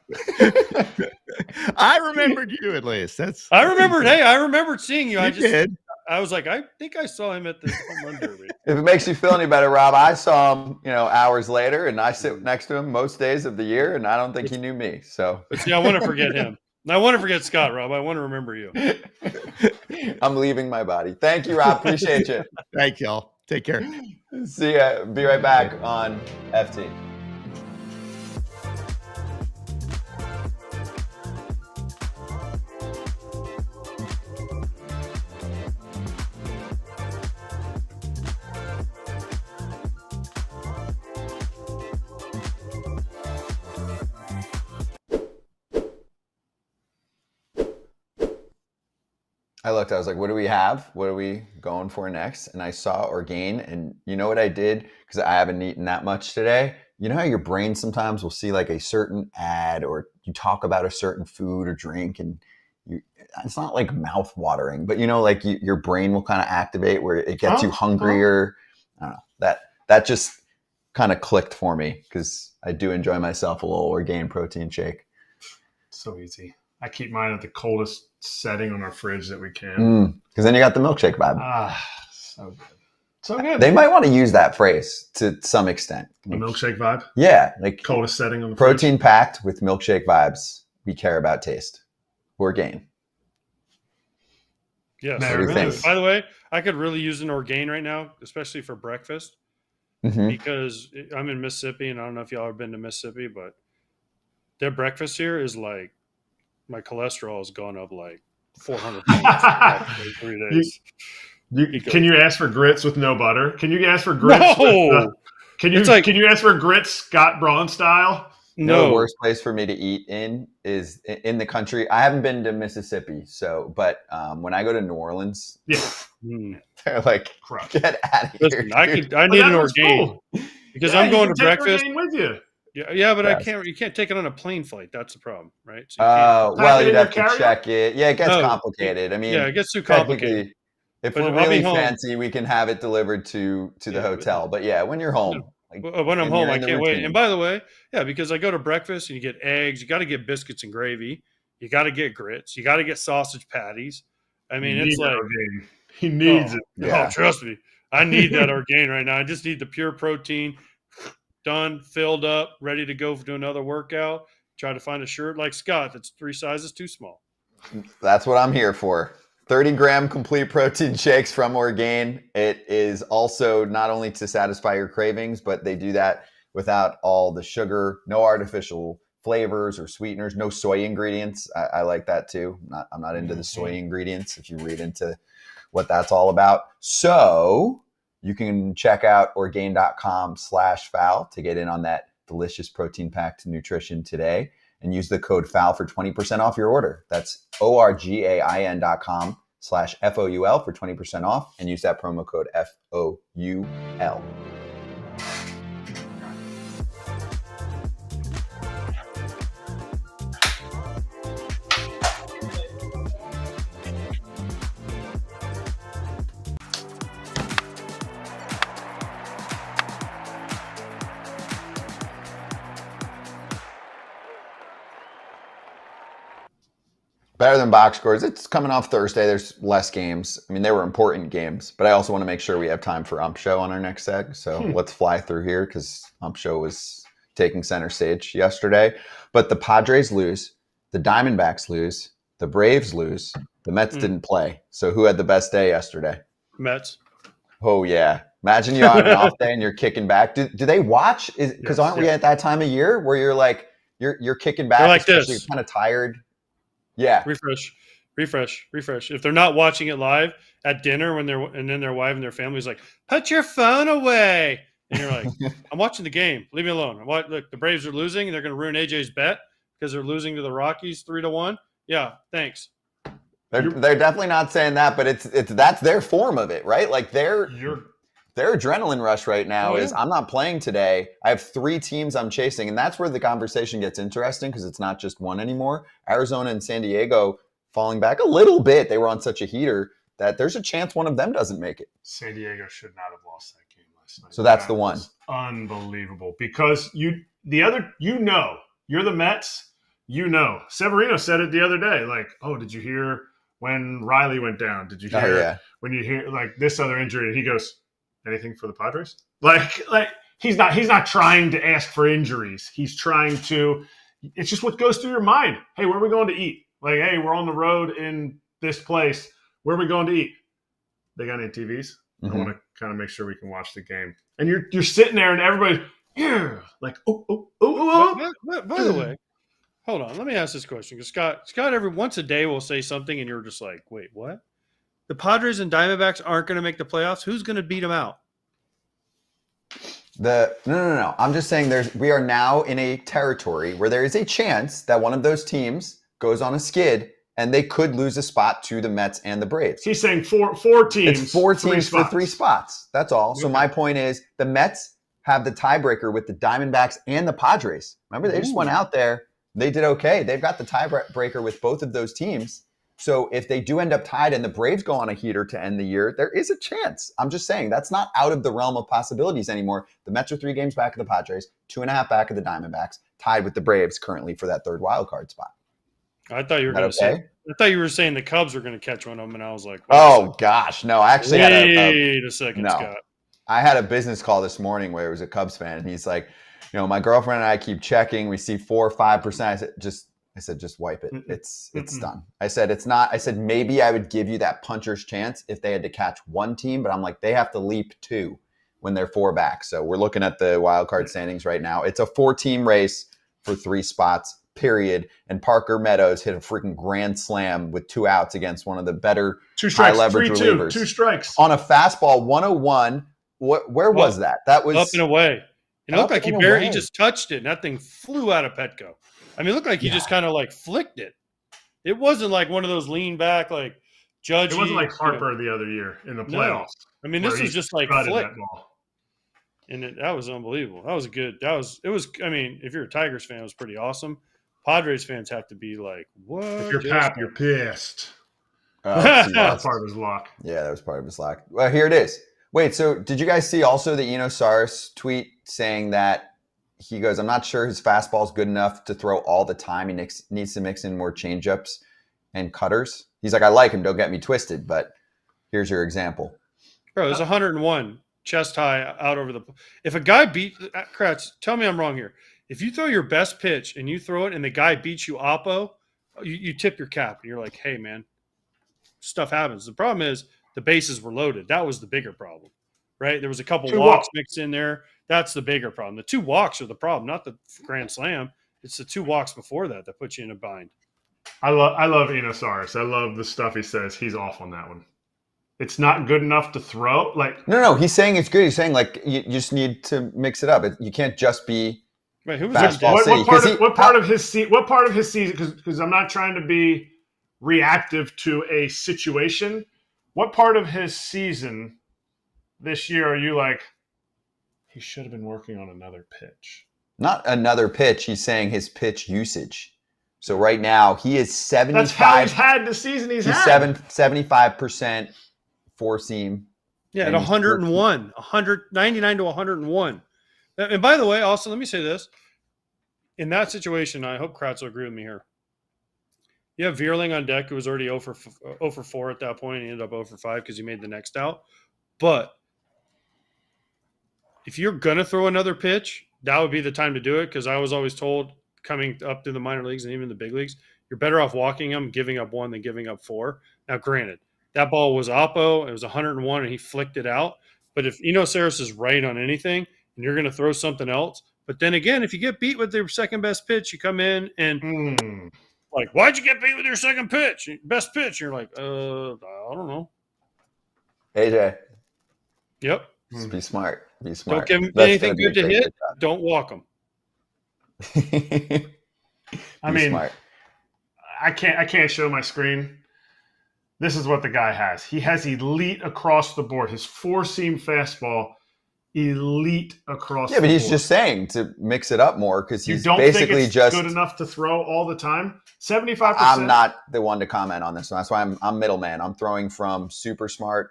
Speaker 7: I remembered you at least.
Speaker 2: I remembered. Hey, I remembered seeing you.
Speaker 7: You did.
Speaker 2: I was like, I think I saw him at the home run derby.
Speaker 1: If it makes you feel any better, Rob, I saw him, hours later, and I sit next to him most days of the year, and I don't think he knew me. So,
Speaker 2: But see, I want to forget him. I want to forget Scott, Rob. I want to remember you.
Speaker 1: I'm leaving my body. Thank you, Rob. Appreciate you.
Speaker 7: Thank y'all. Take care.
Speaker 1: See ya. Be right back on FT. I looked, I was like, what do we have? What are we going for next? And I saw Orgain, and you know what I did? Because I haven't eaten that much today. You know how your brain sometimes will see like a certain ad, or you talk about a certain food or drink, and it's not like mouth watering, but like your brain will kind of activate where it gets you hungrier. I don't know, that just kind of clicked for me, because I do enjoy myself a little Orgain protein shake.
Speaker 3: So easy. I keep mine at the coldest setting on our fridge that we can.
Speaker 1: Because then you got the milkshake vibe.
Speaker 3: So good. So good.
Speaker 1: They might want to use that phrase to some extent.
Speaker 3: The milkshake vibe?
Speaker 1: Yeah. Like
Speaker 3: coldest setting on the
Speaker 1: protein
Speaker 3: fridge.
Speaker 1: packed with milkshake vibes. We care about taste. Orgain.
Speaker 2: Yes.
Speaker 3: There it is.
Speaker 2: By the way, I could really use an Orgain right now, especially for breakfast, because I'm in Mississippi, and I don't know if y'all have been to Mississippi, but their breakfast here is like, my cholesterol has gone up like 400 pounds in 3 days.
Speaker 3: Can you ask for grits with no butter? Can you ask for grits?
Speaker 2: No.
Speaker 3: Can you ask for grits Scott Braun style?
Speaker 1: No. The worst place for me to eat is in the country. I haven't been to Mississippi, but when I go to New Orleans, they're like, get out of here.
Speaker 2: Listen, I need an Orgain because I'm going to breakfast
Speaker 3: with you.
Speaker 2: Yeah, but I can't. You can't take it on a plane flight. That's the problem, right? So
Speaker 1: well, you'd have to check it. Yeah, it gets complicated. I mean,
Speaker 2: it gets too complicated.
Speaker 1: If we're really fancy, we can have it delivered to the hotel. But yeah, when you're home,
Speaker 2: when I'm home, I can't wait. And by the way, because I go to breakfast and you get eggs, you got to get biscuits and gravy, you got to get grits, you got to get sausage patties. I mean, it's like
Speaker 3: he needs it.
Speaker 2: Yeah. Oh, trust me, I need that Orgain right now. I just need the pure protein. Done, filled up, ready to go do another workout. Try to find a shirt like Scott that's 3 sizes too small.
Speaker 1: That's what I'm here for. 30-gram complete protein shakes from Orgain. It is also not only to satisfy your cravings, but they do that without all the sugar, no artificial flavors or sweeteners, no soy ingredients. I like that too. I'm not into the soy ingredients, if you read into what that's all about. So you can check out Orgain.com/foul to get in on that delicious protein-packed nutrition today, and use the code FOUL for 20% off your order. That's ORGAIN.com/FOUL for 20% off, and use that promo code FOUL. Better than box scores. It's coming off Thursday. There's less games. I mean, they were important games, but I also want to make sure we have time for Ump Show on our next seg. So let's fly through here, because Ump Show was taking center stage yesterday. But the Padres lose, the Diamondbacks lose, the Braves lose, the Mets didn't play. So who had the best day yesterday?
Speaker 2: Mets.
Speaker 1: Oh, yeah. Imagine you have an off day and you're kicking back. Do they watch? Because aren't we at that time of year where you're like, you're kicking back,
Speaker 2: like
Speaker 1: especially
Speaker 2: this.
Speaker 1: You're kind of tired? Yeah.
Speaker 2: Refresh. If they're not watching it live at dinner and then their wife and their family's like, put your phone away. And you're like, I'm watching the game. Leave me alone. Look, the Braves are losing, and they're going to ruin AJ's bet because they're losing to the Rockies 3-1. Yeah, thanks.
Speaker 1: They're definitely not saying that, but that's their form of it, right? Like their adrenaline rush right now is, I'm not playing today. I have 3 teams I'm chasing, and that's where the conversation gets interesting, because it's not just one anymore. Arizona and San Diego falling back a little bit. They were on such a heater. that there's a chance one of them doesn't make it.
Speaker 3: San Diego should not have lost that game last night.
Speaker 1: So that's the one.
Speaker 3: Unbelievable. Because you're the Mets, Severino said it the other day, like, oh, did you hear when Riley went down? Did you hear when you hear like this other injury? And he goes, anything for the Padres? Like he's not trying to ask for injuries. He's trying to, it's just what goes through your mind. Hey, where are we going to eat? Like, hey, we're on the road in this place. Where are we going to eat? They got INTVs. I want to kind of make sure we can watch the game. And you're sitting there and everybody's, like, oh.
Speaker 2: By the way, hold on. Let me ask this question. Because Scott every once a day will say something and you're just like, wait, what? The Padres and Diamondbacks aren't going to make the playoffs. Who's going to beat them out?
Speaker 1: No. I'm just saying we are now in a territory where there is a chance that one of those teams goes on a skid and they could lose a spot to the Mets and the Braves.
Speaker 3: He's saying four teams.
Speaker 1: It's 4 teams for 3 spots. That's all. So my point is the Mets have the tiebreaker with the Diamondbacks and the Padres. Remember, they just went out there. They did okay. They've got the tiebreaker with both of those teams. So if they do end up tied and the Braves go on a heater to end the year, there is a chance. I'm just saying that's not out of the realm of possibilities anymore. The Mets are 3 games back of the Padres, 2.5 back of the Diamondbacks, tied with the Braves currently for that 3rd wild card spot.
Speaker 2: I thought you were going to say. I thought you were saying the Cubs were going to catch one of them, and I was like,
Speaker 1: "Oh gosh, no!" I actually
Speaker 2: wait a second, Scott.
Speaker 1: I had a business call this morning where it was a Cubs fan, and he's like, my girlfriend and I keep checking. We see 4 or 5%. I said, just wipe it. It's done. I said, it's not. I said, maybe I would give you that puncher's chance if they had to catch one team, but I'm like, they have to leap 2 when they're 4 back. So we're looking at the wild card standings right now. It's a 4-team race for 3 spots, period. And Parker Meadows hit a freaking grand slam with 2 outs against one of the better
Speaker 3: 2 strikes,
Speaker 1: high leverage relievers.
Speaker 3: 2 strikes
Speaker 1: on a fastball 101. Where was that? That was
Speaker 2: up and away. It looked like he just touched it, and that thing flew out of Petco. I mean, it looked like he just kind of like flicked it. It wasn't like one of those lean back, like judgy.
Speaker 3: It wasn't like Harper the other year in the playoffs.
Speaker 2: No. I mean, this was just like flick. And that was unbelievable. That was good. I mean, if you're a Tigers fan, it was pretty awesome. Padres fans have to be like, what?
Speaker 3: If you're Pap, you're pissed.
Speaker 1: That's
Speaker 3: part of his luck.
Speaker 1: Yeah, that was part of his luck. Well, here it is. Wait, so did you guys see also the Eno Saris tweet saying that he goes, I'm not sure his fastball is good enough to throw all the time. He needs to mix in more changeups and cutters. He's like, I like him. Don't get me twisted, but here's your example.
Speaker 2: Bro, there's 101 chest high out over the – if a guy beat – Kratz, tell me I'm wrong here. If you throw your best pitch and you throw it and the guy beats you oppo, you tip your cap. And you're like, hey, man, stuff happens. The problem is the bases were loaded. That was the bigger problem, right? There was a couple walks mixed in there. That's the bigger problem. The 2 walks are the problem, not the grand slam. It's the 2 walks before that put you in a bind.
Speaker 3: I love Eno Saris. I love the stuff he says. He's off on that one. It's not good enough to throw. Like
Speaker 1: no. He's saying it's good. He's saying like you just need to mix it up. You can't just be.
Speaker 2: Wait, who was
Speaker 3: what part of his season? Because I'm not trying to be reactive to a situation. What part of his season this year are you like? He should have been working on another pitch.
Speaker 1: Not another pitch. He's saying his pitch usage. So right now he is 75.
Speaker 3: That's how he's had the season he's had.
Speaker 1: 75% 4-seam.
Speaker 2: Yeah, at 101, 99 to 101. And by the way, also let me say this: in that situation, I hope Kratz will agree with me here. You have Veerling on deck, who was already 0 for 4 at that point. And he ended up 0 for 5 because he made the next out. But if you're going to throw another pitch, that would be the time to do it, because I was always told coming up to the minor leagues and even the big leagues, you're better off walking him, giving up 1 than giving up 4. Now, granted, that ball was oppo. It was 101, and he flicked it out. But if Eno Saris is right on anything and you're going to throw something else, but then again, if you get beat with their second best pitch, you come in and like, why'd you get beat with your second pitch, best pitch? And you're like, I don't know.
Speaker 1: AJ.
Speaker 2: Yep.
Speaker 1: Just be smart. Be smart.
Speaker 2: Don't give him anything good to hit. Don't walk him.
Speaker 3: I mean, smart. I can't show my screen. This is what the guy has. He has elite across the board. His 4-seam fastball elite across.
Speaker 1: Yeah, but
Speaker 3: the
Speaker 1: he's
Speaker 3: board.
Speaker 1: just saying to mix it up more because
Speaker 3: You
Speaker 1: he's
Speaker 3: don't think
Speaker 1: basically
Speaker 3: it's
Speaker 1: just
Speaker 3: good enough to throw all the time. 75%.
Speaker 1: I'm not the one to comment on this one. That's why I'm middleman. I'm throwing from super smart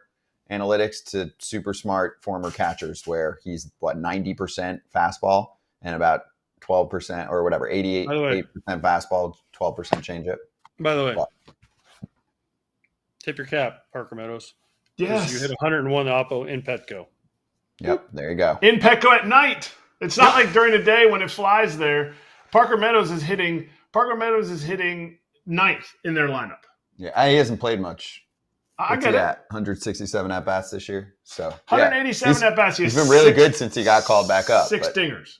Speaker 1: analytics to super smart former catchers, where he's 90% fastball and about 12% or whatever, 88% fastball, 12% changeup.
Speaker 2: By the way, tip your cap, Parker Meadows.
Speaker 3: Yes.
Speaker 2: You hit 101 Oppo in Petco.
Speaker 1: Yep, there you go.
Speaker 3: In Petco at night. It's not like during the day when it flies there. Parker Meadows is hitting ninth in their lineup.
Speaker 1: Yeah, he hasn't played much.
Speaker 3: I get it.
Speaker 1: 167 at bats this year. So
Speaker 3: 187 at bats.
Speaker 1: He's been really good since he got called back up.
Speaker 3: 6 dingers.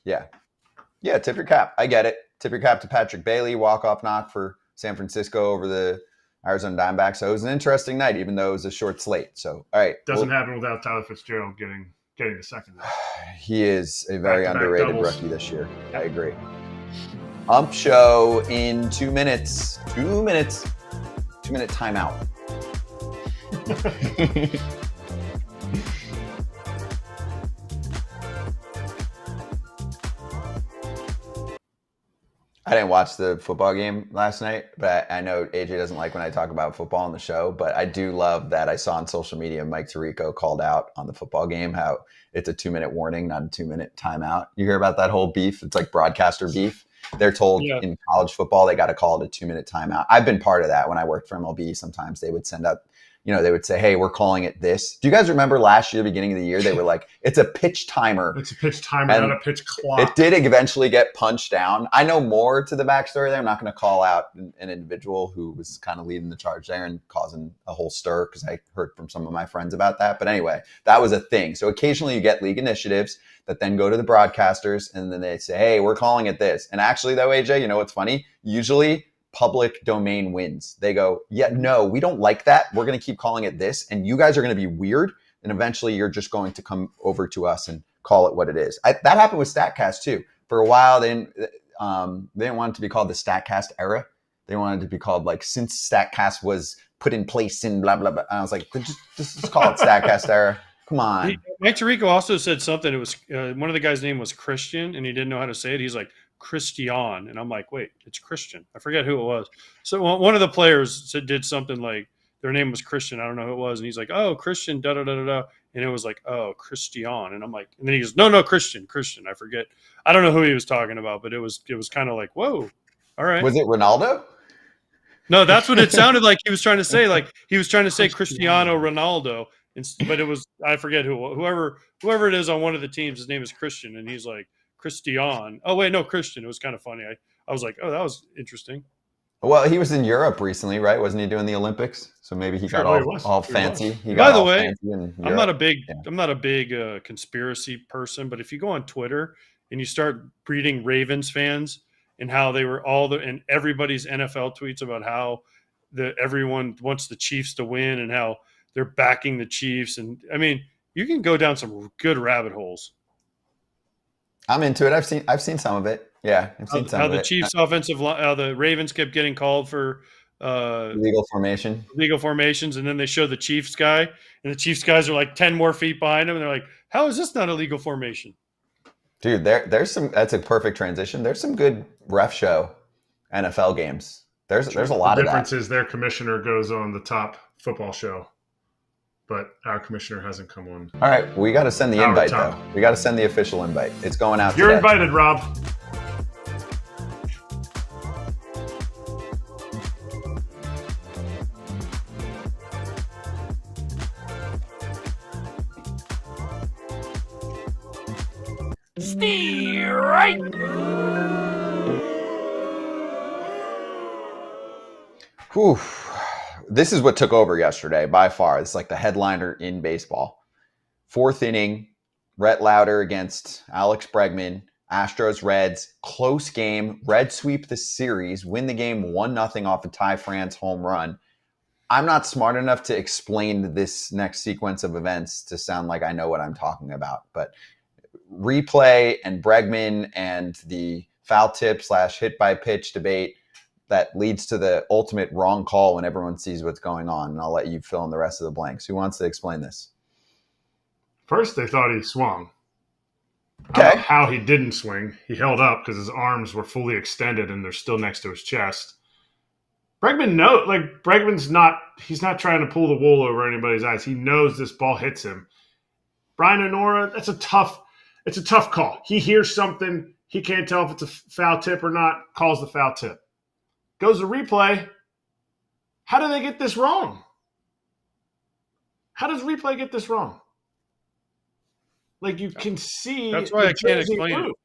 Speaker 1: Yeah, tip your cap. I get it. Tip your cap to Patrick Bailey, walk-off knock for San Francisco over the Arizona Diamondbacks. So it was an interesting night, even though it was a short slate. So, all right.
Speaker 3: Doesn't happen without Tyler Fitzgerald getting the second.
Speaker 1: He is a very
Speaker 3: Back-to-back
Speaker 1: underrated
Speaker 3: doubles.
Speaker 1: rookie this year. I agree. Ump Show in 2 minutes. 2 minutes. 2-minute timeout. I didn't watch the football game last night, but I know AJ doesn't like when I talk about football on the show, but I do love that I saw on social media Mike Tirico called out on the football game how it's a 2-minute warning, not a 2-minute timeout. You hear about that whole beef? It's like broadcaster beef. They're told in college football they got to call it a 2-minute timeout. I've been part of that when I worked for MLB. Sometimes they would send out, they would say, hey, we're calling it this. Do you guys remember last year, beginning of the year, they were like, it's a pitch timer.
Speaker 3: It's a pitch timer, not a pitch clock.
Speaker 1: It did eventually get punched down. I know more to the backstory there. I'm not going to call out an individual who was kind of leading the charge there and causing a whole stir because I heard from some of my friends about that. But anyway, that was a thing. So occasionally you get league initiatives that then go to the broadcasters and then they say, hey, we're calling it this. And actually, though, AJ, you know what's funny? Usually public domain wins. They go, yeah, no, we don't like that. We're going to keep calling it this. And you guys are going to be weird. And eventually you're just going to come over to us and call it what it is. That happened with StatCast too. For a while, they didn't want it to be called the StatCast era. They wanted it to be called like since StatCast was put in place in blah, blah, blah. And I was like, just call it StatCast era. Come on.
Speaker 2: Mike Tirico also said something. It was one of the guys' name was Christian, and he didn't know how to say it. He's like, Christian. And I'm like, wait, it's Christian. I forget who it was. So one of the players did something like their name was Christian. I don't know who it was. And he's like, oh, Christian, da-da-da-da-da. And it was like, oh, Christian. And I'm like, and then he goes, no, Christian. I forget. I don't know who he was talking about, but it was kind of like, whoa, all right.
Speaker 1: Was it Ronaldo?
Speaker 2: No, that's what it sounded like he was trying to say. Like he was trying to say Cristiano Ronaldo. But it was, I forget whoever it is on one of the teams, his name is Christian. And he's like, Christian. Oh, wait, no, Christian. It was kind of funny. I was like, oh, that was interesting.
Speaker 1: Well, he was in Europe recently, right? Wasn't he doing the Olympics? So maybe he got all fancy.
Speaker 2: By the way, I'm not a big conspiracy person, but if you go on Twitter and you start reading Ravens fans and how they were and everybody's NFL tweets about how everyone wants the Chiefs to win and how they're backing the Chiefs. And I mean, you can go down some good rabbit holes.
Speaker 1: I'm into it. I've seen some of it. Yeah, I've seen some of it.
Speaker 2: How the Chiefs offensive line, how the Ravens kept getting called for
Speaker 1: legal
Speaker 2: formations, and then they show the Chiefs guy, and the Chiefs guys are like 10 more feet behind him, and they're like, "How is this not a legal formation?"
Speaker 1: Dude, there's some. That's a perfect transition. There's some good ref show NFL games. There's a lot of that.
Speaker 3: The difference is their commissioner goes on the top football show. But our commissioner hasn't come on.
Speaker 1: All right, we got to send the invite, though. We got to send the official invite. It's going out
Speaker 3: You're
Speaker 1: today.
Speaker 3: invited, Rob.
Speaker 8: Right.
Speaker 1: Whew. This is what took over yesterday by far. It's like the headliner in baseball. 4th inning, Rhett Lauder against Alex Bregman, Astros Reds, close game. Reds sweep the series, win the game 1-0 off a Ty France home run. I'm not smart enough to explain this next sequence of events to sound like I know what I'm talking about, but replay and Bregman and the foul tip / hit by pitch debate that leads to the ultimate wrong call when everyone sees what's going on. And I'll let you fill in the rest of the blanks. Who wants to explain this?
Speaker 3: First, they thought he swung. I don't
Speaker 1: Okay.
Speaker 3: know how he didn't swing. He held up because his arms were fully extended and they're still next to his chest. Bregman's he's not trying to pull the wool over anybody's eyes. He knows this ball hits him. Brian O'Nora, it's a tough call. He hears something, he can't tell if it's a foul tip or not, calls the foul tip. Goes to replay. How do they get this wrong? How does replay get this wrong? Like, you can see.
Speaker 2: That's why I can't
Speaker 3: jersey
Speaker 2: explain
Speaker 3: blue.
Speaker 2: it.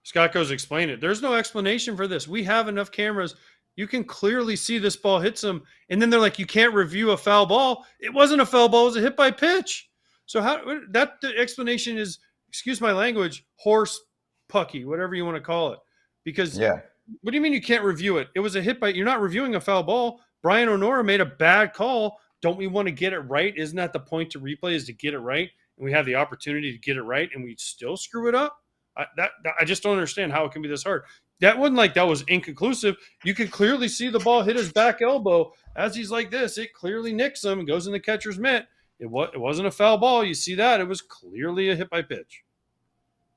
Speaker 2: Scott goes, explain it. There's no explanation for this. We have enough cameras. You can clearly see this ball hits him. And then they're like, you can't review a foul ball. It wasn't a foul ball. It was a hit by pitch. So the explanation is, excuse my language, horse pucky, whatever you want to call it. Because
Speaker 1: Yeah.
Speaker 2: what do you mean you can't review it? It was a hit by, you're not reviewing a foul ball. Brian O'Nora made a bad call. Don't we want to get it right? Isn't that the point to replay, is to get it right? And we have the opportunity to get it right and we still screw it up? I just don't understand how it can be this hard. That wasn't like that was inconclusive. You could clearly see the ball hit his back elbow as he's like this. It clearly nicks him and goes in the catcher's mitt. It wasn't a foul ball. You see that? It was clearly a hit by pitch.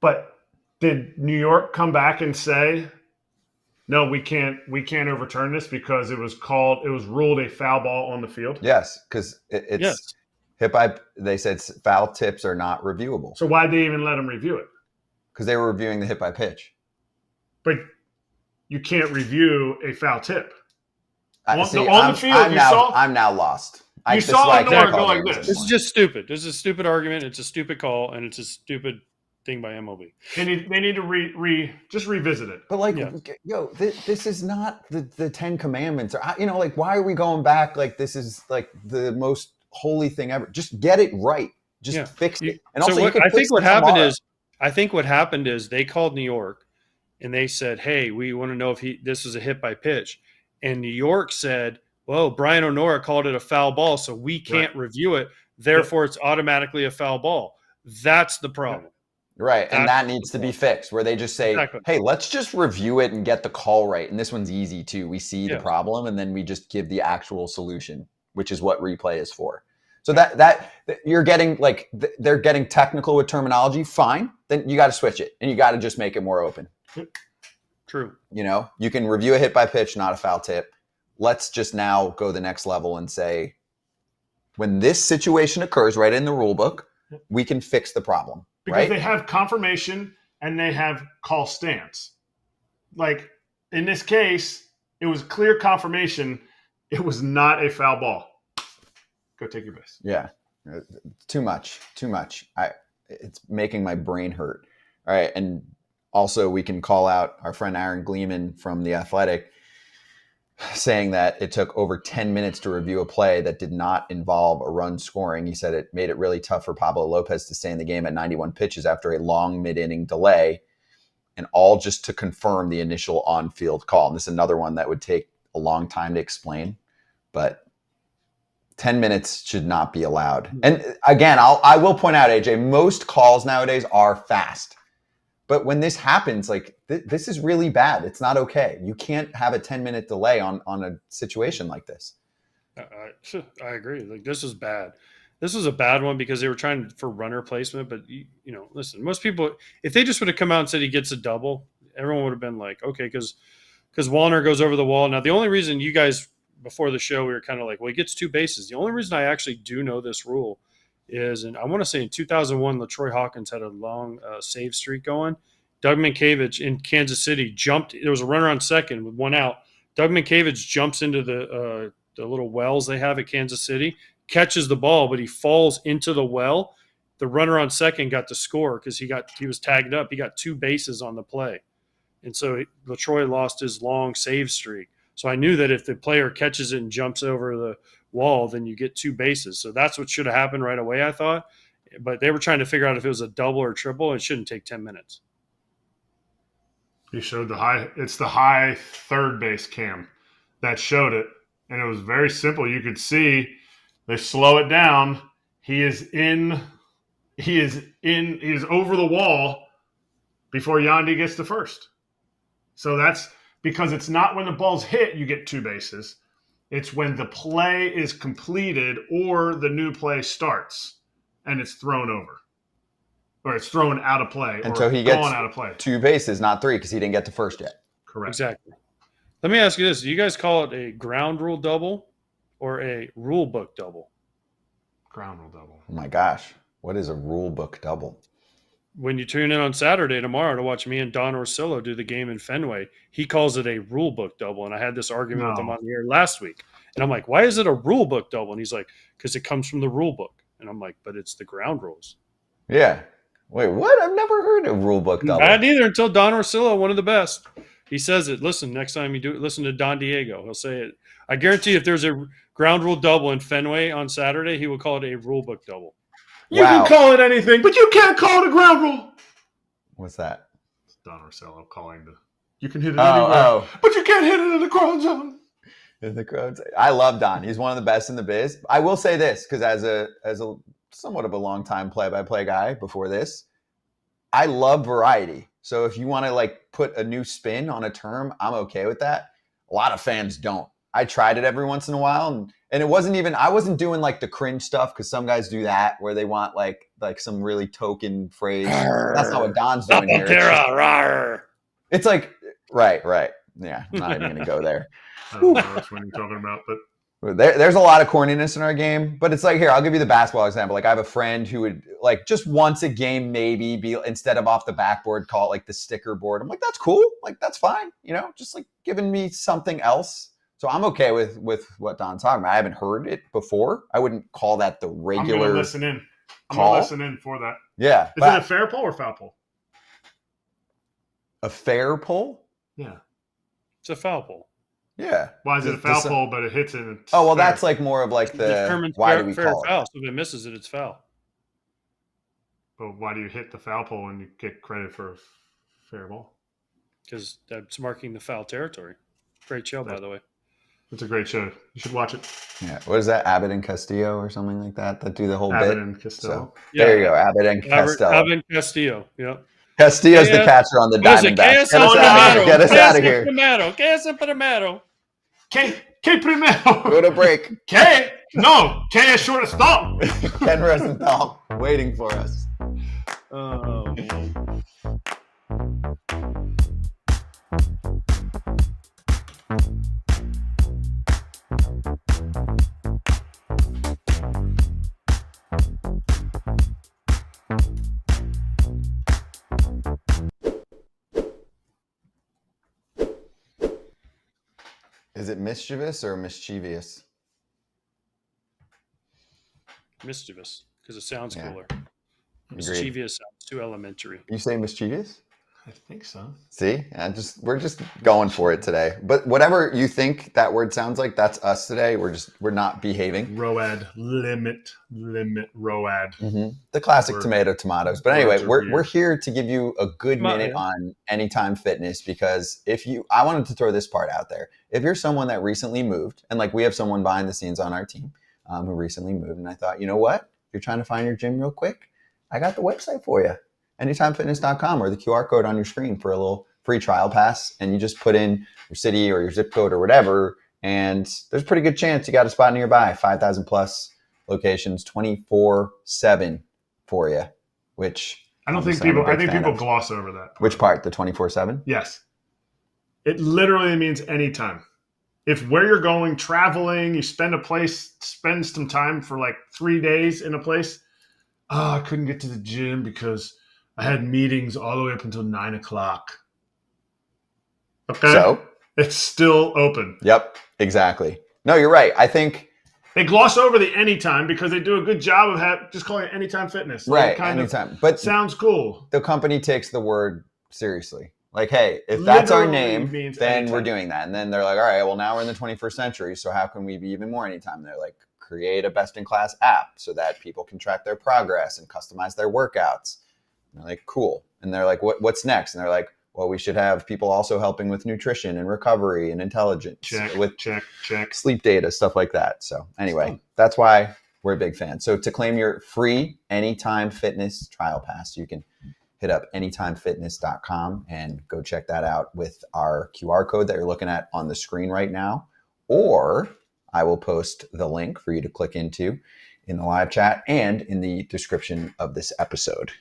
Speaker 3: But did New York come back and say, no, we can't overturn this because it was ruled a foul ball on the field?
Speaker 1: Yes, because it's
Speaker 2: Yes.
Speaker 1: hit by. They said foul tips are not reviewable
Speaker 3: So why'd they even let them review it?
Speaker 1: because they were reviewing the hit by pitch.
Speaker 3: But you can't review a foul tip. On the field,
Speaker 1: I'm now lost.
Speaker 3: You
Speaker 1: this is
Speaker 3: saw
Speaker 1: why I
Speaker 3: Nora
Speaker 1: can't
Speaker 3: go
Speaker 1: call
Speaker 3: like
Speaker 1: games
Speaker 3: this.
Speaker 2: This is
Speaker 1: anymore.
Speaker 2: just stupid. This is a stupid argument. It's a stupid call, and it's a stupid thing by MLB.
Speaker 3: They need to just revisit it.
Speaker 1: But like,
Speaker 2: Yeah.
Speaker 1: yo, this is not the Ten Commandments, or like, why are we going back? Like, this is like the most holy thing ever. Just get it right. Just fix it. And also, you can
Speaker 2: I
Speaker 1: fix
Speaker 2: think what
Speaker 1: it
Speaker 2: happened
Speaker 1: tomorrow.
Speaker 2: is, I think what happened is they called New York, and they said, "Hey, we want to know if this was a hit by pitch," and New York said, "Well, Brian O'Nora called it a foul ball, so we can't review it. Therefore, it's automatically a foul ball." That's the problem.
Speaker 1: Right, and
Speaker 2: That's
Speaker 1: that needs to be fixed, where they just say,
Speaker 2: Exactly.
Speaker 1: hey, let's just review it and get the call right. And this one's easy too. We see the problem, and then we just give the actual solution, which is what replay is for. So that you're getting, like, they're getting technical with terminology, fine. Then you got to switch it, and you got to just make it more open.
Speaker 2: True.
Speaker 1: You can review a hit by pitch, not a foul tip. Let's just now go the next level and say, when this situation occurs right in the rule book, we can fix the problem.
Speaker 3: Because they have confirmation and they have call stance. Like, in this case, it was clear confirmation. It was not a foul ball. Go take your base.
Speaker 1: Yeah. Too much. It's making my brain hurt. All right. And also, we can call out our friend Aaron Gleeman from The Athletic, saying that it took over 10 minutes to review a play that did not involve a run scoring. He said it made it really tough for Pablo Lopez to stay in the game at 91 pitches after a long mid-inning delay, and all just to confirm the initial on-field call. And this is another one that would take a long time to explain, but 10 minutes should not be allowed. And again, I will point out, AJ, most calls nowadays are fast. But when this happens, like, this is really bad. It's not okay. You can't have a 10-minute delay on a situation like this.
Speaker 2: I agree. Like, this is bad. This was a bad one because they were trying for runner placement. But, listen, most people, if they just would have come out and said he gets a double, everyone would have been like, okay, because Wallner goes over the wall. Now, the only reason you guys, before the show, we were kind of like, well, he gets 2 bases. The only reason I actually do know this rule is, and I want to say in 2001, LaTroy Hawkins had a long save streak going. Doug Mankiewicz in Kansas City jumped. There was a runner on second with 1 out. Doug Mankiewicz jumps into the little wells they have at Kansas City, catches the ball, but he falls into the well. The runner on second got to score because he was tagged up. He got 2 bases on the play. And so LaTroy lost his long save streak. So I knew that if the player catches it and jumps over the wall, then you get 2 bases. So that's what should have happened right away, I thought. But they were trying to figure out if it was a double or triple. It shouldn't take 10 minutes.
Speaker 3: He showed it's the high third base cam that showed it. And it was very simple. You could see they slow it down. He is over the wall before Yandy gets to first. So that's because it's not when the ball's hit, you get 2 bases. It's when the play is completed or the new play starts and it's thrown over. or it's thrown out of play,
Speaker 1: Until
Speaker 3: or
Speaker 1: he gets
Speaker 3: gone out of play.
Speaker 1: 2 bases, not 3, because he didn't get to first yet.
Speaker 3: Correct.
Speaker 2: Exactly. Let me ask you this. Do you guys call it a ground rule double or a rule book double?
Speaker 3: Ground rule double.
Speaker 1: Oh my gosh. What is a rule book double?
Speaker 2: When you tune in on Saturday tomorrow to watch me and Don Orsillo do the game in Fenway, he calls it a rule book double. And I had this argument with him on the air last week. And I'm like, why is it a rule book double? And he's like, because it comes from the rule book. And I'm like, but it's the ground rules.
Speaker 1: Yeah. Wait, what? I've never heard of rule book double.
Speaker 2: I neither until Don Orsillo, one of the best. He says it. Listen, next time you do it, listen to Don Diego. He'll say it. I guarantee if there's a ground rule double in Fenway on Saturday, he will call it a rule book double.
Speaker 3: You can call it anything, but you can't call it a ground rule.
Speaker 1: What's that?
Speaker 3: It's Don Orsillo calling the. You can hit it anywhere, but you can't hit it in the ground zone.
Speaker 1: In the crowd. I love Don. He's one of the best in the biz. I will say this, because as a somewhat of a long time play-by-play guy before this, I love variety. So if you want to like put a new spin on a term, I'm okay with that. A lot of fans don't. I tried it every once in a while, and it wasn't even, I wasn't doing like the cringe stuff, because some guys do that where they want like some really token phrase. That's not what Don's doing here. It's like, right. Yeah, I'm not even going to go there.
Speaker 3: I don't know what you're talking about, but
Speaker 1: there's a lot of corniness in our game, but it's like, here, I'll give you the basketball example. Like I have a friend who would like just once a game, maybe be, instead of off the backboard, call it like the sticker board. I'm like, that's cool. Like, that's fine. You know, just like giving me something else. So I'm okay with what Don's talking about. I haven't heard it before. I wouldn't call that the regular.
Speaker 3: I'm going to listen in. I'm
Speaker 1: going
Speaker 3: to listen in for that.
Speaker 1: Yeah.
Speaker 3: Is it a fair pull or foul pull?
Speaker 1: A fair pull?
Speaker 3: Yeah.
Speaker 2: It's a foul pull.
Speaker 1: Yeah.
Speaker 3: Why is it a foul pull, but it hits it?
Speaker 1: Oh, well, that's like more of like the why do we call it?
Speaker 2: Foul. So if it misses it, it's foul.
Speaker 3: But why do you hit the foul pole and you get credit for a fair ball?
Speaker 2: Because that's marking the foul territory. Great show, by the way.
Speaker 3: It's a great show. You should watch it.
Speaker 1: Yeah. What is that? Abbott and Castillo or something like that do the whole bit?
Speaker 3: Abbott and Castillo.
Speaker 1: So, there you go. Abbott and Castillo.
Speaker 2: Abbott and Castillo. Yep.
Speaker 1: Castillo's the catcher on the Diamondbacks. Get us out of here.
Speaker 3: Que primero.
Speaker 1: Go to break.
Speaker 3: Que es shortstop.
Speaker 1: Ken Rosenthal waiting for us.
Speaker 2: Oh, man.
Speaker 1: Is it mischievous or mischievous?
Speaker 2: Mischievous, because it sounds cooler.
Speaker 1: Agreed.
Speaker 2: Mischievous sounds too elementary.
Speaker 1: You say mischievous?
Speaker 3: I think so.
Speaker 1: See, we're just going for it today. But whatever you think that word sounds like, that's us today. We're not behaving.
Speaker 3: Road limit road.
Speaker 1: Mm-hmm. The classic tomatoes. But anyway, we're here to give you a good minute on Anytime Fitness, because I wanted to throw this part out there. If you're someone that recently moved, and like we have someone behind the scenes on our team who recently moved, and I thought, you know what? If you're trying to find your gym real quick, I got the website for you. AnytimeFitness.com, or the QR code on your screen for a little free trial pass. And you just put in your city or your zip code or whatever. And there's a pretty good chance you got a spot nearby. 5,000 plus locations, 24/7 for you, which
Speaker 3: I think people gloss over that part.
Speaker 1: Which part? The 24/7?
Speaker 3: Yes. It literally means anytime. If where you're going, traveling, you spend some time for like 3 days in a place. Oh, I couldn't get to the gym because I had meetings all the way up until 9 o'clock. Okay.
Speaker 1: So
Speaker 3: it's still open.
Speaker 1: Yep, exactly. No, you're right. I think
Speaker 3: they gloss over the anytime because they do a good job of just calling it Anytime Fitness.
Speaker 1: Right, anytime. But
Speaker 3: sounds cool.
Speaker 1: The company takes the word seriously. Like, hey, if that's our name, then we're doing that. And then they're like, all right, well, now we're in the 21st century, so how can we be even more anytime? They're like, create a best-in-class app so that people can track their progress and customize their workouts. And they're like, cool. And they're like, what's next? And they're like, well, we should have people also helping with nutrition and recovery and intelligence.
Speaker 3: Check.
Speaker 1: Sleep data, stuff like that. So anyway, that's why we're a big fan. So to claim your free Anytime Fitness trial pass, you can hit up anytimefitness.com and go check that out with our QR code that you're looking at on the screen right now. Or I will post the link for you to click into in the live chat and in the description of this episode.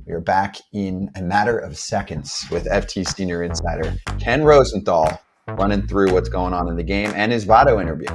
Speaker 1: We are back in a matter of seconds with FT Senior Insider Ken Rosenthal running through what's going on in the game and his Votto interview.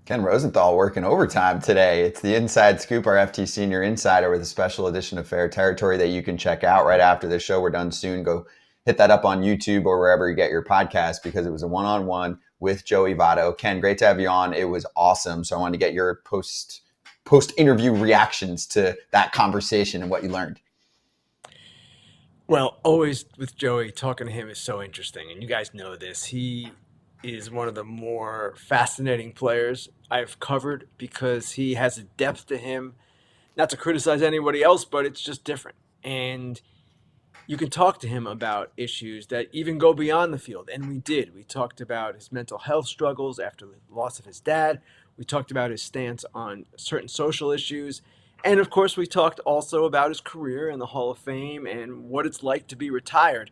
Speaker 1: Ken Rosenthal working overtime today. It's the Inside Scoop, our FT Senior Insider, with a special edition of Fair Territory that you can check out right after the show. We're done soon. Go hit that up on YouTube or wherever you get your podcast, because it was a one-on-one with Joey Votto. Ken, great to have you on. It was awesome. So I wanted to get your post-interview reactions to that conversation and what you learned.
Speaker 8: Well, always with Joey, talking to him is so interesting. And you guys know this. He is one of the more fascinating players I've covered because he has a depth to him. Not to criticize anybody else, but it's just different. And you can talk to him about issues that even go beyond the field. And we did. We talked about his mental health struggles after the loss of his dad. We talked about his stance on certain social issues. And of course, we talked also about his career in the Hall of Fame and what it's like to be retired.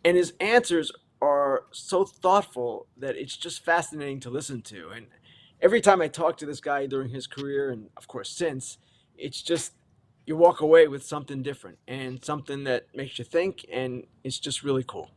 Speaker 8: And his answers are so thoughtful that it's just fascinating to listen to. And every time I talk to this guy during his career, and of course since, it's just you walk away with something different and something that makes you think, and it's just really cool.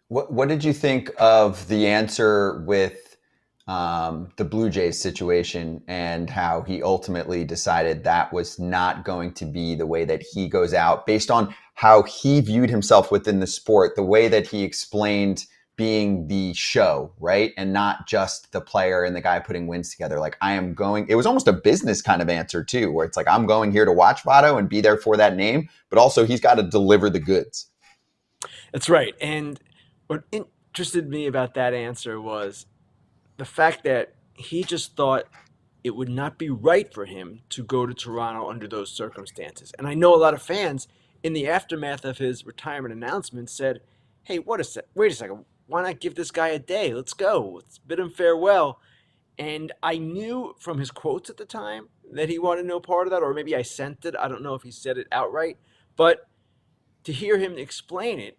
Speaker 1: What did you think of the answer with the Blue Jays situation and how he ultimately decided that was not going to be the way that he goes out based on how he viewed himself within the sport, the way that he explained being the show, right? And not just the player and the guy putting wins together. Like, it was almost a business kind of answer too, where it's like, I'm going here to watch Votto and be there for that name, but also he's got to deliver the goods.
Speaker 8: That's right. And what interested me about that answer was the fact that he just thought it would not be right for him to go to Toronto under those circumstances. And I know a lot of fans in the aftermath of his retirement announcement said, hey, wait a second. Why not give this guy a day? Let's go. Let's bid him farewell. And I knew from his quotes at the time that he wanted no part of that, or maybe I sensed it. I don't know if he said it outright. But to hear him explain it,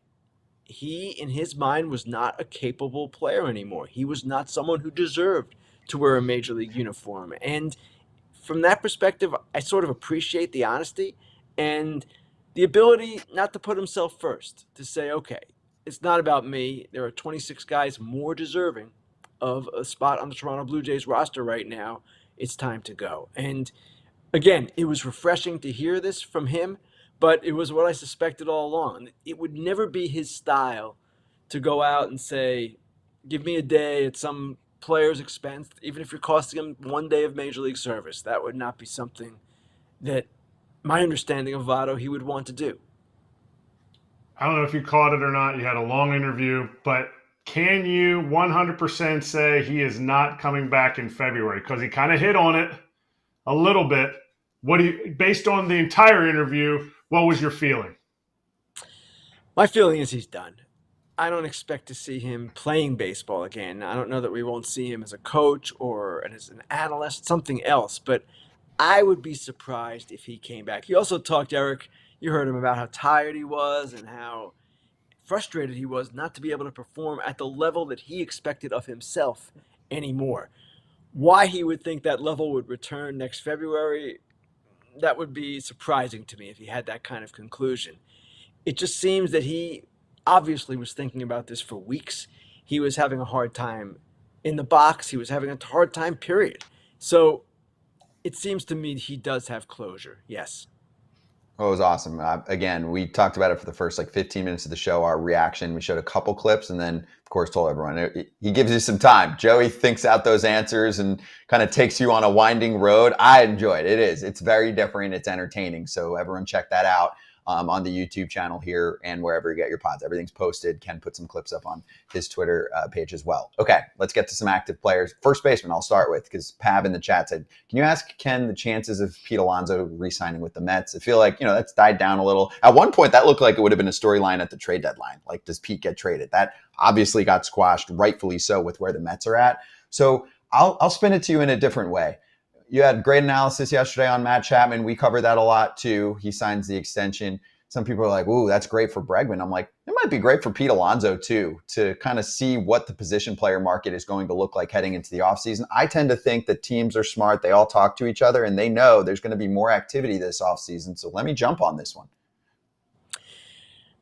Speaker 8: he, in his mind, was not a capable player anymore. He was not someone who deserved to wear a major league uniform. And from that perspective, I sort of appreciate the honesty and the ability not to put himself first, to say, okay, it's not about me. There are 26 guys more deserving of a spot on the Toronto Blue Jays roster right now. It's time to go. And again, it was refreshing to hear this from him, but it was what I suspected all along. It would never be his style to go out and say, give me a day at some player's expense, even if you're costing him 1 day of Major League service. That would not be something that my understanding of Votto he would want to do.
Speaker 3: I don't know if you caught it or not. You had a long interview, but can you 100% say he is not coming back in February? Because he kind of hit on it a little bit. Based on the entire interview, what was your feeling?
Speaker 8: My feeling is he's done. I don't expect to see him playing baseball again. I don't know that we won't see him as a coach or as an analyst, something else, but I would be surprised if he came back. He also talked, Erik, you heard him about how tired he was and how frustrated he was not to be able to perform at the level that he expected of himself anymore. Why he would think that level would return next February, that would be surprising to me if he had that kind of conclusion. It just seems that he obviously was thinking about this for weeks. He was having a hard time in the box. He was having a hard time, period. So it seems to me he does have closure, yes.
Speaker 1: Oh, it was awesome. Again, we talked about it for the first 15 minutes of the show, our reaction. We showed a couple clips and then, of course, told everyone. He gives you some time. Joey thinks out those answers and kind of takes you on a winding road. I enjoy it. It's very different. It's entertaining. So everyone check that out on the YouTube channel here and wherever you get your pods. Everything's posted. Ken put some clips up on his Twitter page as well. Okay, let's get to some active players. First baseman, I'll start with, because Pav in the chat said, can you ask Ken the chances of Pete Alonso re-signing with the Mets? I feel like, that's died down a little. At one point, that looked like it would have been a storyline at the trade deadline. Like, does Pete get traded? That obviously got squashed, rightfully so, with where the Mets are at. So I'll spin it to you in a different way. You had great analysis yesterday on Matt Chapman. We covered that a lot too. He signs the extension. Some people are like, ooh, that's great for Bregman. I'm like, it might be great for Pete Alonso too, to kind of see what the position player market is going to look like heading into the offseason. I tend to think that teams are smart. They all talk to each other and they know there's going to be more activity this offseason. So let me jump on this one.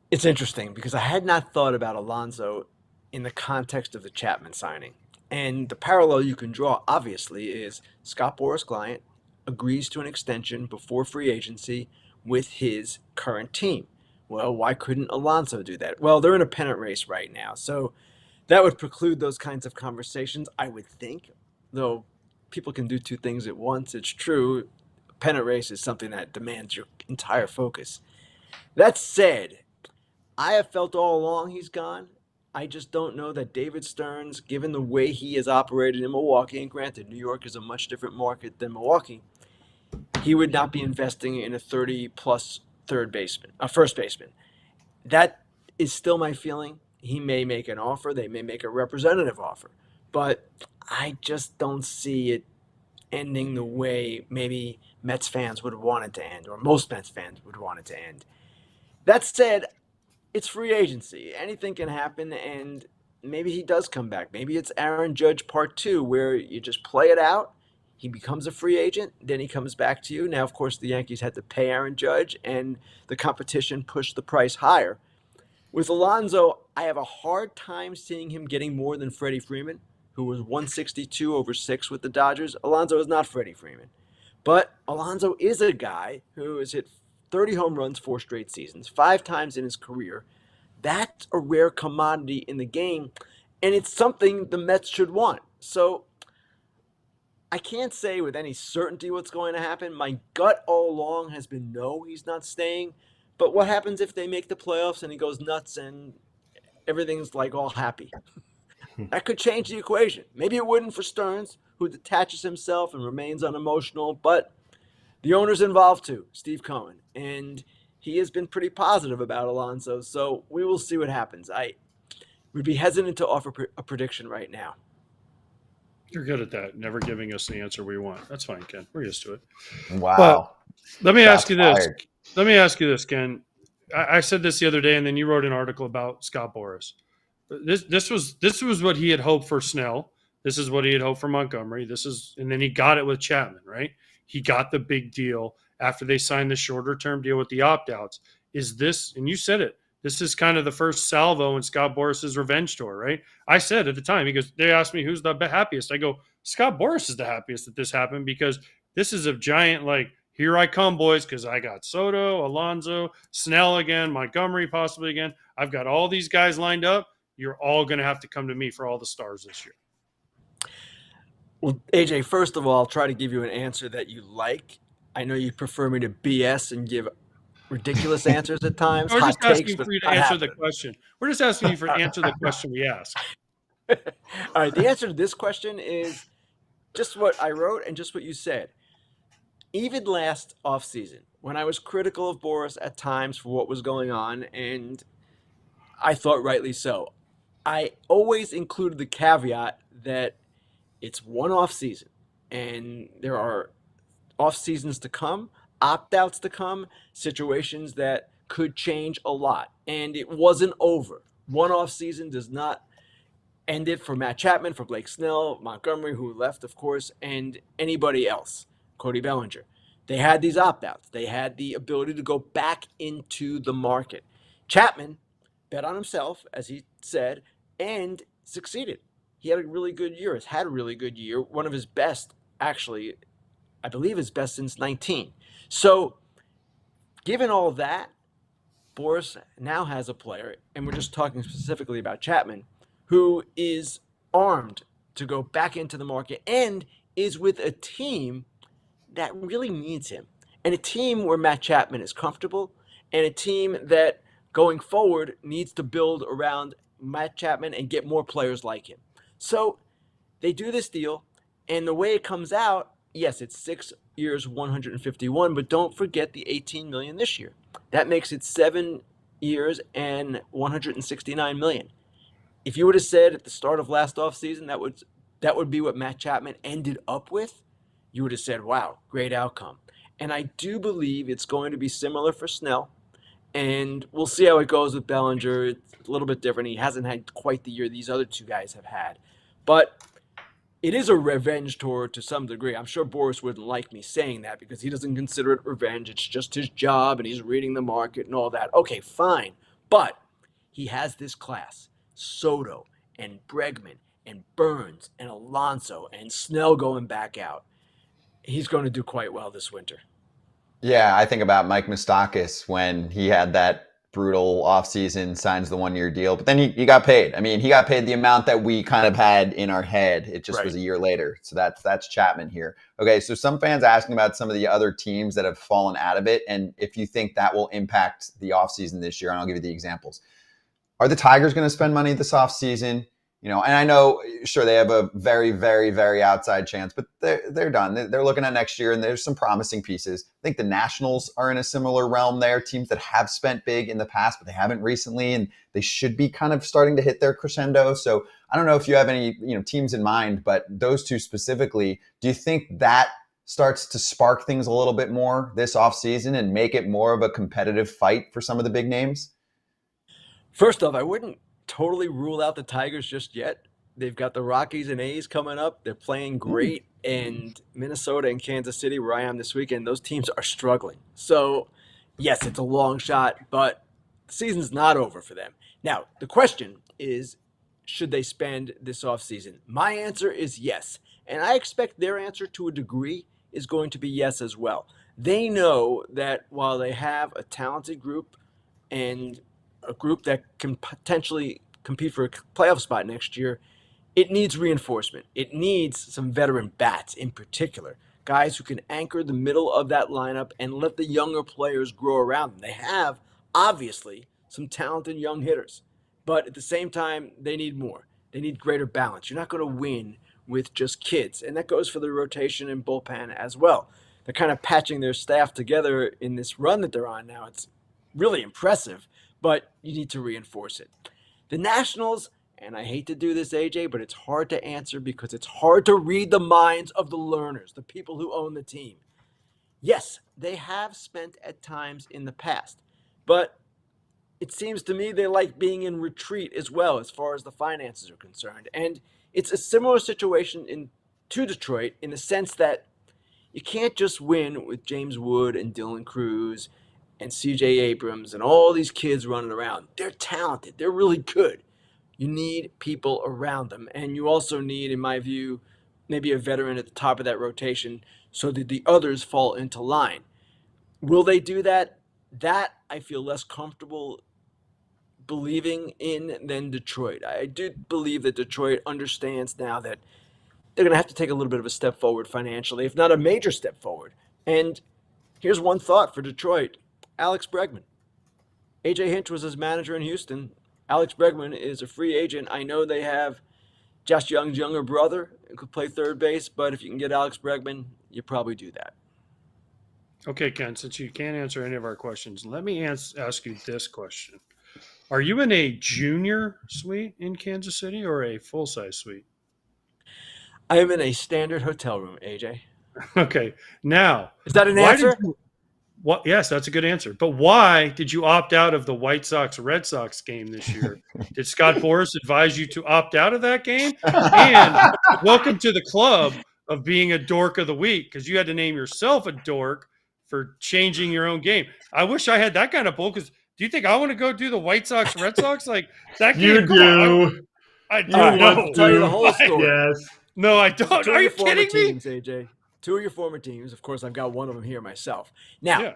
Speaker 8: It's interesting because I had not thought about Alonso in the context of the Chapman signing. And the parallel you can draw, obviously, is Scott Boras' client agrees to an extension before free agency with his current team. Well, why couldn't Alonso do that? Well, they're in a pennant race right now, so that would preclude those kinds of conversations, I would think. Though people can do two things at once, it's true. A pennant race is something that demands your entire focus. That said, I have felt all along he's gone. I just don't know that David Stearns, given the way he has operated in Milwaukee, and granted, New York is a much different market than Milwaukee, he would not be investing in a 30-plus first baseman. That is still my feeling. He may make an offer. They may make a representative offer. But I just don't see it ending the way maybe Mets fans would want it to end, or most Mets fans would want it to end. That said, it's free agency. Anything can happen, and maybe he does come back. Maybe it's Aaron Judge Part 2, where you just play it out. He becomes a free agent, then he comes back to you. Now, of course, the Yankees had to pay Aaron Judge, and the competition pushed the price higher. With Alonso, I have a hard time seeing him getting more than Freddie Freeman, who was 162 over 6 with the Dodgers. Alonso is not Freddie Freeman. But Alonso is a guy who has hit 30 home runs 4 straight seasons, 5 times in his career. That's a rare commodity in the game, and it's something the Mets should want. So I can't say with any certainty what's going to happen. My gut all along has been no, he's not staying. But what happens if they make the playoffs and he goes nuts and everything's like all happy? That could change the equation. Maybe it wouldn't for Stearns, who detaches himself and remains unemotional, but the owner's involved too, Steve Cohen, and he has been pretty positive about Alonso, so we will see what happens. I would be hesitant to offer a prediction right now.
Speaker 2: You're good at that, never giving us the answer we want. That's fine, Ken. We're used to it.
Speaker 1: Wow.
Speaker 2: But let me ask you this.
Speaker 1: Fired.
Speaker 2: Let me ask you this, Ken. I said this the other day, and then you wrote an article about Scott Boras. This was what he had hoped for Snell. This is what he had hoped for Montgomery. And then he got it with Chapman, right? He got the big deal after they signed the shorter term deal with the opt-outs. Is this, and you said it, this is kind of the first salvo in Scott Boras' revenge tour, right? I said at the time, they asked me who's the happiest. I go, Scott Boras is the happiest that this happened, because this is a giant, here I come, boys, because I got Soto, Alonso, Snell again, Montgomery possibly again. I've got all these guys lined up. You're all going to have to come to me for all the stars this year.
Speaker 8: Well, AJ, first of all, I'll try to give you an answer that you like. I know you prefer me to BS and give ridiculous answers at times.
Speaker 2: We're just
Speaker 8: hot
Speaker 2: asking
Speaker 8: takes,
Speaker 2: for you to answer the question. We're just asking you to answer the question we asked.
Speaker 8: All right, the answer to this question is just what I wrote and just what you said. Even last offseason, when I was critical of Boras at times for what was going on, and I thought rightly so, I always included the caveat that it's one off season, and there are off seasons to come, opt-outs to come, situations that could change a lot. And it wasn't over. One off season does not end it for Matt Chapman, for Blake Snell, Montgomery, who left, of course, and anybody else, Cody Bellinger. They had these opt-outs. They had the ability to go back into the market. Chapman bet on himself, as he said, and succeeded. He had a really good year, has had a really good year, one of his best, actually, I believe his best since 19. So given all that, Boris now has a player, and we're just talking specifically about Chapman, who is armed to go back into the market and is with a team that really needs him. And a team where Matt Chapman is comfortable, and a team that going forward needs to build around Matt Chapman and get more players like him. So they do this deal, and the way it comes out, yes, it's 6 years, 151, but don't forget the 18 million this year. That makes it 7 years and 169 million. If you would have said at the start of last offseason that would be what Matt Chapman ended up with, you would have said, wow, great outcome. And I do believe it's going to be similar for Snell. And we'll see how it goes with Bellinger. It's a little bit different. He hasn't had quite the year these other two guys have had. But it is a revenge tour to some degree. I'm sure Boris wouldn't like me saying that because he doesn't consider it revenge. It's just his job and he's reading the market and all that. Okay, fine. But he has this class. Soto and Bregman and Burns and Alonso and Snell going back out. He's going to do quite well this winter.
Speaker 1: Yeah, I think about Mike Moustakas when he had that brutal offseason, signs the 1-year deal, but then he got paid. I mean, he got paid the amount that we kind of had in our head. It just was a year later. So that's Chapman here. Okay, so some fans asking about some of the other teams that have fallen out of it, and if you think that will impact the offseason this year, and I'll give you the examples. Are the Tigers going to spend money this offseason? You know, and I know, sure, they have a very, very, very outside chance, but they're done. They're looking at next year, and there's some promising pieces. I think the Nationals are in a similar realm there, teams that have spent big in the past, but they haven't recently, and they should be kind of starting to hit their crescendo. So I don't know if you have any teams in mind, but those two specifically, do you think that starts to spark things a little bit more this offseason and make it more of a competitive fight for some of the big names?
Speaker 8: First off, I wouldn't totally rule out the Tigers just yet. They've got the Rockies and A's coming up. They're playing great. And Minnesota and Kansas City, where I am this weekend, those teams are struggling. So, yes, it's a long shot, but the season's not over for them. Now, the question is, should they spend this offseason? My answer is yes. And I expect their answer to a degree is going to be yes as well. They know that while they have a talented group and a group that can potentially compete for a playoff spot next year, it needs reinforcement. It needs some veteran bats in particular, guys who can anchor the middle of that lineup and let the younger players grow around them. They have, obviously, some talented young hitters, but at the same time, they need more. They need greater balance. You're not going to win with just kids, and that goes for the rotation and bullpen as well. They're kind of patching their staff together in this run that they're on now. It's really impressive, but you need to reinforce it. The Nationals, and I hate to do this, AJ, but it's hard to answer because it's hard to read the minds of the learners, the people who own the team. Yes, they have spent at times in the past, but it seems to me they like being in retreat as well as far as the finances are concerned. And it's a similar situation to Detroit in the sense that you can't just win with James Wood and Dylan Cruz and C.J. Abrams and all these kids running around. They're talented. They're really good. You need people around them. And you also need, in my view, maybe a veteran at the top of that rotation so that the others fall into line. Will they do that? That I feel less comfortable believing in than Detroit. I do believe that Detroit understands now that they're going to have to take a little bit of a step forward financially, if not a major step forward. And here's one thought for Detroit. Alex Bregman. A.J. Hinch was his manager in Houston. Alex Bregman is a free agent. I know they have Josh Young's younger brother who could play third base, but if you can get Alex Bregman, you probably do that.
Speaker 2: Okay, Ken, since you can't answer any of our questions, let me ask you this question. Are you in a junior suite in Kansas City or a full-size suite?
Speaker 8: I am in a standard hotel room, AJ.
Speaker 2: Okay. Now,
Speaker 8: is that an answer?
Speaker 2: Yes, that's a good answer. But why did you opt out of the White Sox-Red Sox game this year? Did Scott Boras advise you to opt out of that game? And welcome to the club of being a dork of the week, because you had to name yourself a dork for changing your own game. I wish I had that kind of pull, because do you think I want to go do the White Sox-Red Sox? Like that game?
Speaker 3: You do.
Speaker 2: I
Speaker 3: You
Speaker 2: don't know.
Speaker 3: want
Speaker 8: tell you the whole story.
Speaker 3: Yes.
Speaker 2: No, I don't. Are you kidding
Speaker 8: teams, AJ? Two of your former teams. Of course, I've got one of them here myself. Now,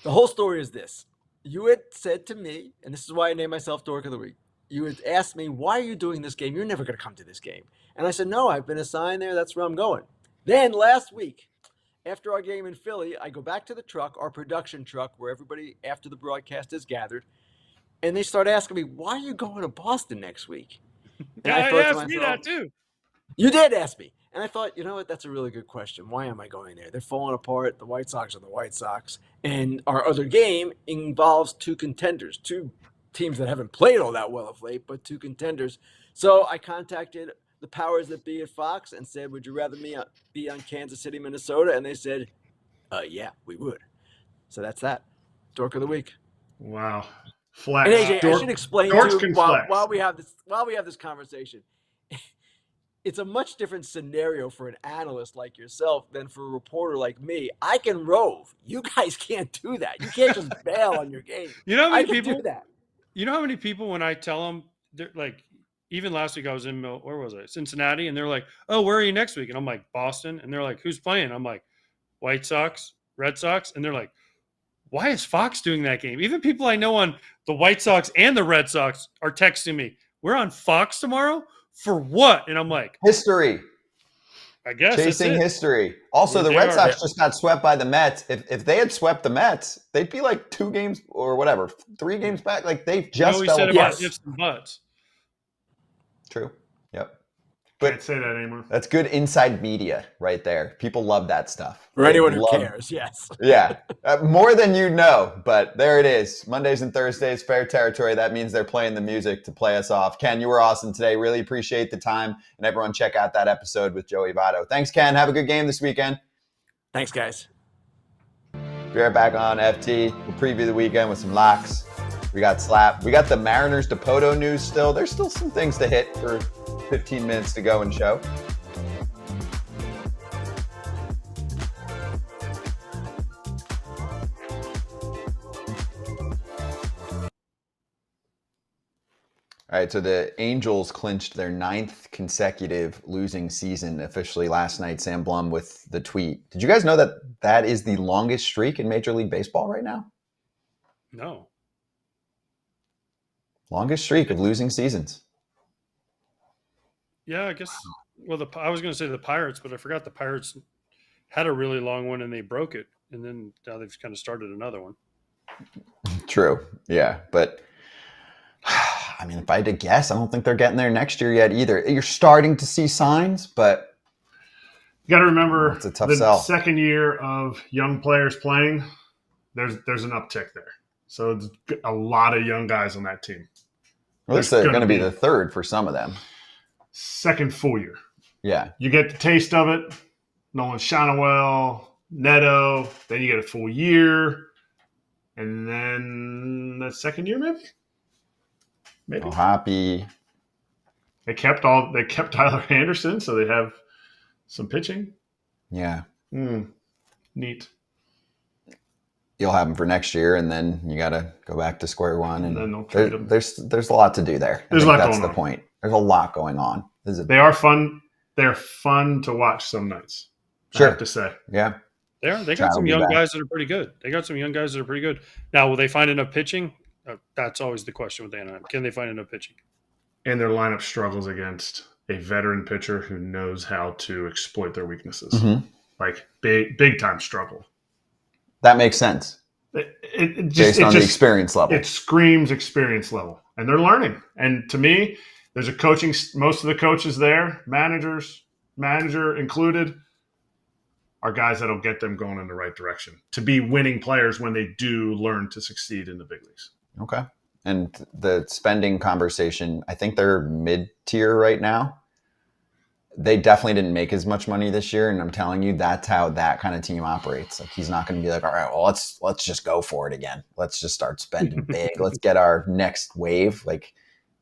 Speaker 8: The whole story is this. You had said to me, and this is why I named myself Dork of the Week. You had asked me, why are you doing this game? You're never going to come to this game. And I said, no, I've been assigned there. That's where I'm going. Then last week, after our game in Philly, I go back to the truck, our production truck, where everybody after the broadcast is gathered. And they start asking me, why are you going to Boston next week? And I thought to
Speaker 2: asked me
Speaker 8: myself,
Speaker 2: that too.
Speaker 8: you did ask me. And I thought, you know what? That's a really good question. Why am I going there? They're falling apart. The White Sox are the White Sox. And our other game involves two contenders, two teams that haven't played all that well of late, but two contenders. So I contacted the powers that be at Fox and said, would you rather me be on Kansas City, Minnesota? And they said, yeah, we would. So that's that. Dork of the Week.
Speaker 3: Wow. Flex.
Speaker 8: And AJ, I should explain
Speaker 3: Dorks
Speaker 8: to
Speaker 3: can
Speaker 8: you
Speaker 3: flex.
Speaker 8: while we have this conversation. It's a much different scenario for an analyst like yourself than for a reporter like me. I can rove. You guys can't do that. You can't just bail on your game.
Speaker 2: You know how
Speaker 8: I
Speaker 2: many
Speaker 8: can
Speaker 2: people
Speaker 8: do that.
Speaker 2: You know how many people, when I tell them, they're like, even last week I was in, where was I? Cincinnati. And they're like, oh, where are you next week? And I'm like, Boston. And they're like, who's playing? I'm like, White Sox, Red Sox. And they're like, why is Fox doing that game? Even people I know on the White Sox and the Red Sox are texting me, we're on Fox tomorrow? For what? And I'm like,
Speaker 1: History.
Speaker 2: I guess
Speaker 1: Chasing
Speaker 2: that's it.
Speaker 1: history. Also, the
Speaker 2: They
Speaker 1: Red
Speaker 2: are.
Speaker 1: Sox just got swept by the Mets. If they had swept the Mets, they'd be like 2 games or whatever, 3 games back. Like they
Speaker 2: You know
Speaker 1: just
Speaker 2: what we
Speaker 1: fell
Speaker 2: said
Speaker 1: apart.
Speaker 2: about ifs and buts.
Speaker 1: True. Yep.
Speaker 3: Can't
Speaker 1: But
Speaker 3: say that anymore.
Speaker 1: that's good inside media right there. People love that stuff.
Speaker 8: For
Speaker 1: They
Speaker 8: anyone who
Speaker 1: love-
Speaker 8: cares, yes.
Speaker 1: Yeah. More than you know, but there it is. Mondays and Thursdays, fair territory. That means they're playing the music to play us off. Ken, you were awesome today. Really appreciate the time. And everyone check out that episode with Joey Votto. Thanks, Ken. Have a good game this weekend.
Speaker 8: Thanks, guys.
Speaker 1: Be right back on FT. We'll preview the weekend with some locks. We got Slap. We got the Mariners DePoto news still. There's still some things to hit for 15 minutes to go in show. All right, so the Angels clinched their 9th consecutive losing season officially last night. Sam Blum with the tweet. Did you guys know that that is the longest streak in Major League Baseball right now?
Speaker 2: No.
Speaker 1: Longest streak of losing seasons.
Speaker 2: Yeah, I guess. Well, I was going to say the Pirates, but I forgot the Pirates had a really long one and they broke it. And then now they've kind of started another one.
Speaker 1: True. Yeah. But I mean, if I had to guess, I don't think they're getting there next year yet either. You're starting to see signs, but
Speaker 3: You got to remember
Speaker 1: it's a tough
Speaker 3: the
Speaker 1: sell.
Speaker 3: second year of young players playing, there's an uptick there. So it's a lot of young guys on that team.
Speaker 1: Well, it's
Speaker 3: There's
Speaker 1: going to
Speaker 3: gonna
Speaker 1: be
Speaker 3: be-
Speaker 1: the third for some of them.
Speaker 3: Second full year.
Speaker 1: Yeah.
Speaker 3: You get the taste of it. Nolan Shanawell, Neto. Then you get a full year. And then the second year, maybe.
Speaker 1: Oh, happy.
Speaker 3: They kept Tyler Anderson, so they have some pitching.
Speaker 1: Yeah.
Speaker 3: Neat.
Speaker 1: You'll have them for next year, and then you got to go back to square one. And
Speaker 3: then they'll trade them.
Speaker 1: there's a lot to do there.
Speaker 3: There's a
Speaker 1: I think
Speaker 3: lot
Speaker 1: that's
Speaker 3: going
Speaker 1: the
Speaker 3: on.
Speaker 1: point. There's a lot going on.
Speaker 3: They are fun. They're fun to watch some nights.
Speaker 1: Sure.
Speaker 3: I have to say.
Speaker 1: Yeah.
Speaker 2: They
Speaker 1: Try
Speaker 2: got
Speaker 1: to
Speaker 2: some
Speaker 1: be
Speaker 2: young
Speaker 1: back.
Speaker 2: guys that are pretty good. Now, will they find enough pitching? That's always the question with Anaheim. Can they find enough pitching?
Speaker 3: And their lineup struggles against a veteran pitcher who knows how to exploit their weaknesses.
Speaker 1: Mhm.
Speaker 3: Like big time struggle.
Speaker 1: That makes sense
Speaker 3: It
Speaker 1: based on the experience level.
Speaker 3: It screams experience level, and they're learning. And to me, there's a coaching. Most of the coaches there, manager included, are guys that'll get them going in the right direction to be winning players when they do learn to succeed in the big leagues.
Speaker 1: Okay. And the spending conversation, I think they're mid-tier right now. They definitely didn't make as much money this year, and I'm telling you, that's how that kind of team operates. Like, he's not going to be like, all right, well, let's just go for it again. Let's just start spending big. Let's get our next wave. Like,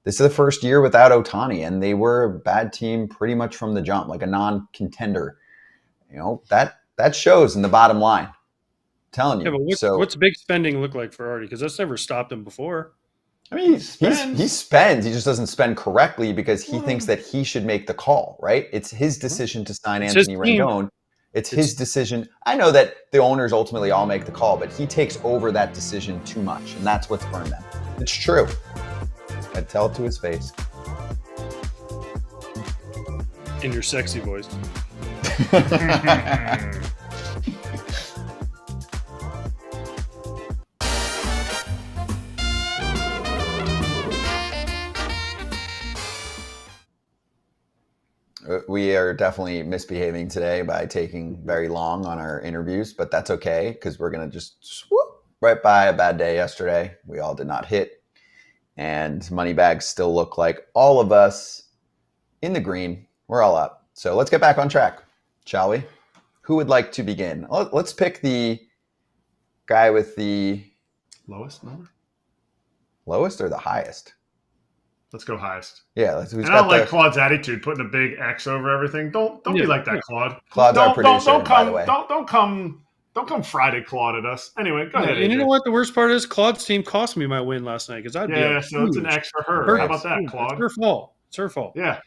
Speaker 1: this is the first year without Ohtani, and they were a bad team pretty much from the jump, like a non-contender. You know, that shows in the bottom line. I'm telling you.
Speaker 2: Yeah, but what's big spending look like for Artie? Because that's never stopped him before.
Speaker 1: I mean, he spends. He just doesn't spend correctly because he thinks that he should make the call, right? It's his decision to sign
Speaker 2: It's his
Speaker 1: Anthony
Speaker 2: team.
Speaker 1: Rendon. It's his decision. I know that the owners ultimately all make the call, but he takes over that decision too much, and that's what's burned them. It's true. I tell it to his face.
Speaker 2: In your sexy voice.
Speaker 1: We are definitely misbehaving today by taking very long on our interviews, but that's okay because we're going to just swoop right by a bad day yesterday. We all did not hit, and money bags still look like all of us in the green. We're all up. So let's get back on track, shall we? Who would like to begin? Let's pick the guy with the
Speaker 3: Lowest number?
Speaker 1: lowest or the highest.
Speaker 3: Let's go highest.
Speaker 1: Yeah,
Speaker 3: And I don't like Claude's attitude, putting a big X over everything. Don't be like that, Claude.
Speaker 1: Claude's our producer,
Speaker 3: don't
Speaker 1: by
Speaker 3: come,
Speaker 1: the way.
Speaker 3: Don't come Friday Claude at us. Anyway, go ahead.
Speaker 2: And you
Speaker 3: AJ.
Speaker 2: know what? The worst part is Claude's team cost me my win last night because I'd be
Speaker 3: So it's an X for her. How about that, Claude?
Speaker 2: It's her fault. It's her fault.
Speaker 3: Yeah.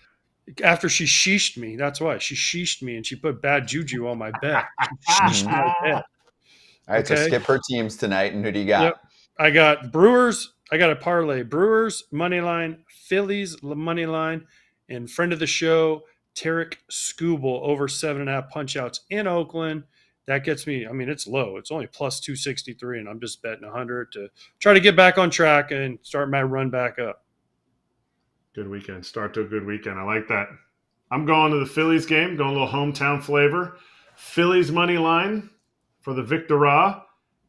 Speaker 2: After she sheeshed me, that's why she sheeshed me and she put bad juju on my bet. She sheeshed my bet.
Speaker 1: All right, so
Speaker 2: Okay.
Speaker 1: skip her teams tonight, and who do you got?
Speaker 2: Yep. I got Brewers. I got a parlay. Brewers money line, Phillies money line, and friend of the show, Tarek Skubal over 7.5 punch outs in Oakland. That gets me. I mean, it's low. It's only plus 263, and I'm just betting 100 to try to get back on track and start my run back up.
Speaker 3: Good weekend. Start to a good weekend. I like that. I'm going to the Phillies game, going a little hometown flavor. Phillies money line for the Victoria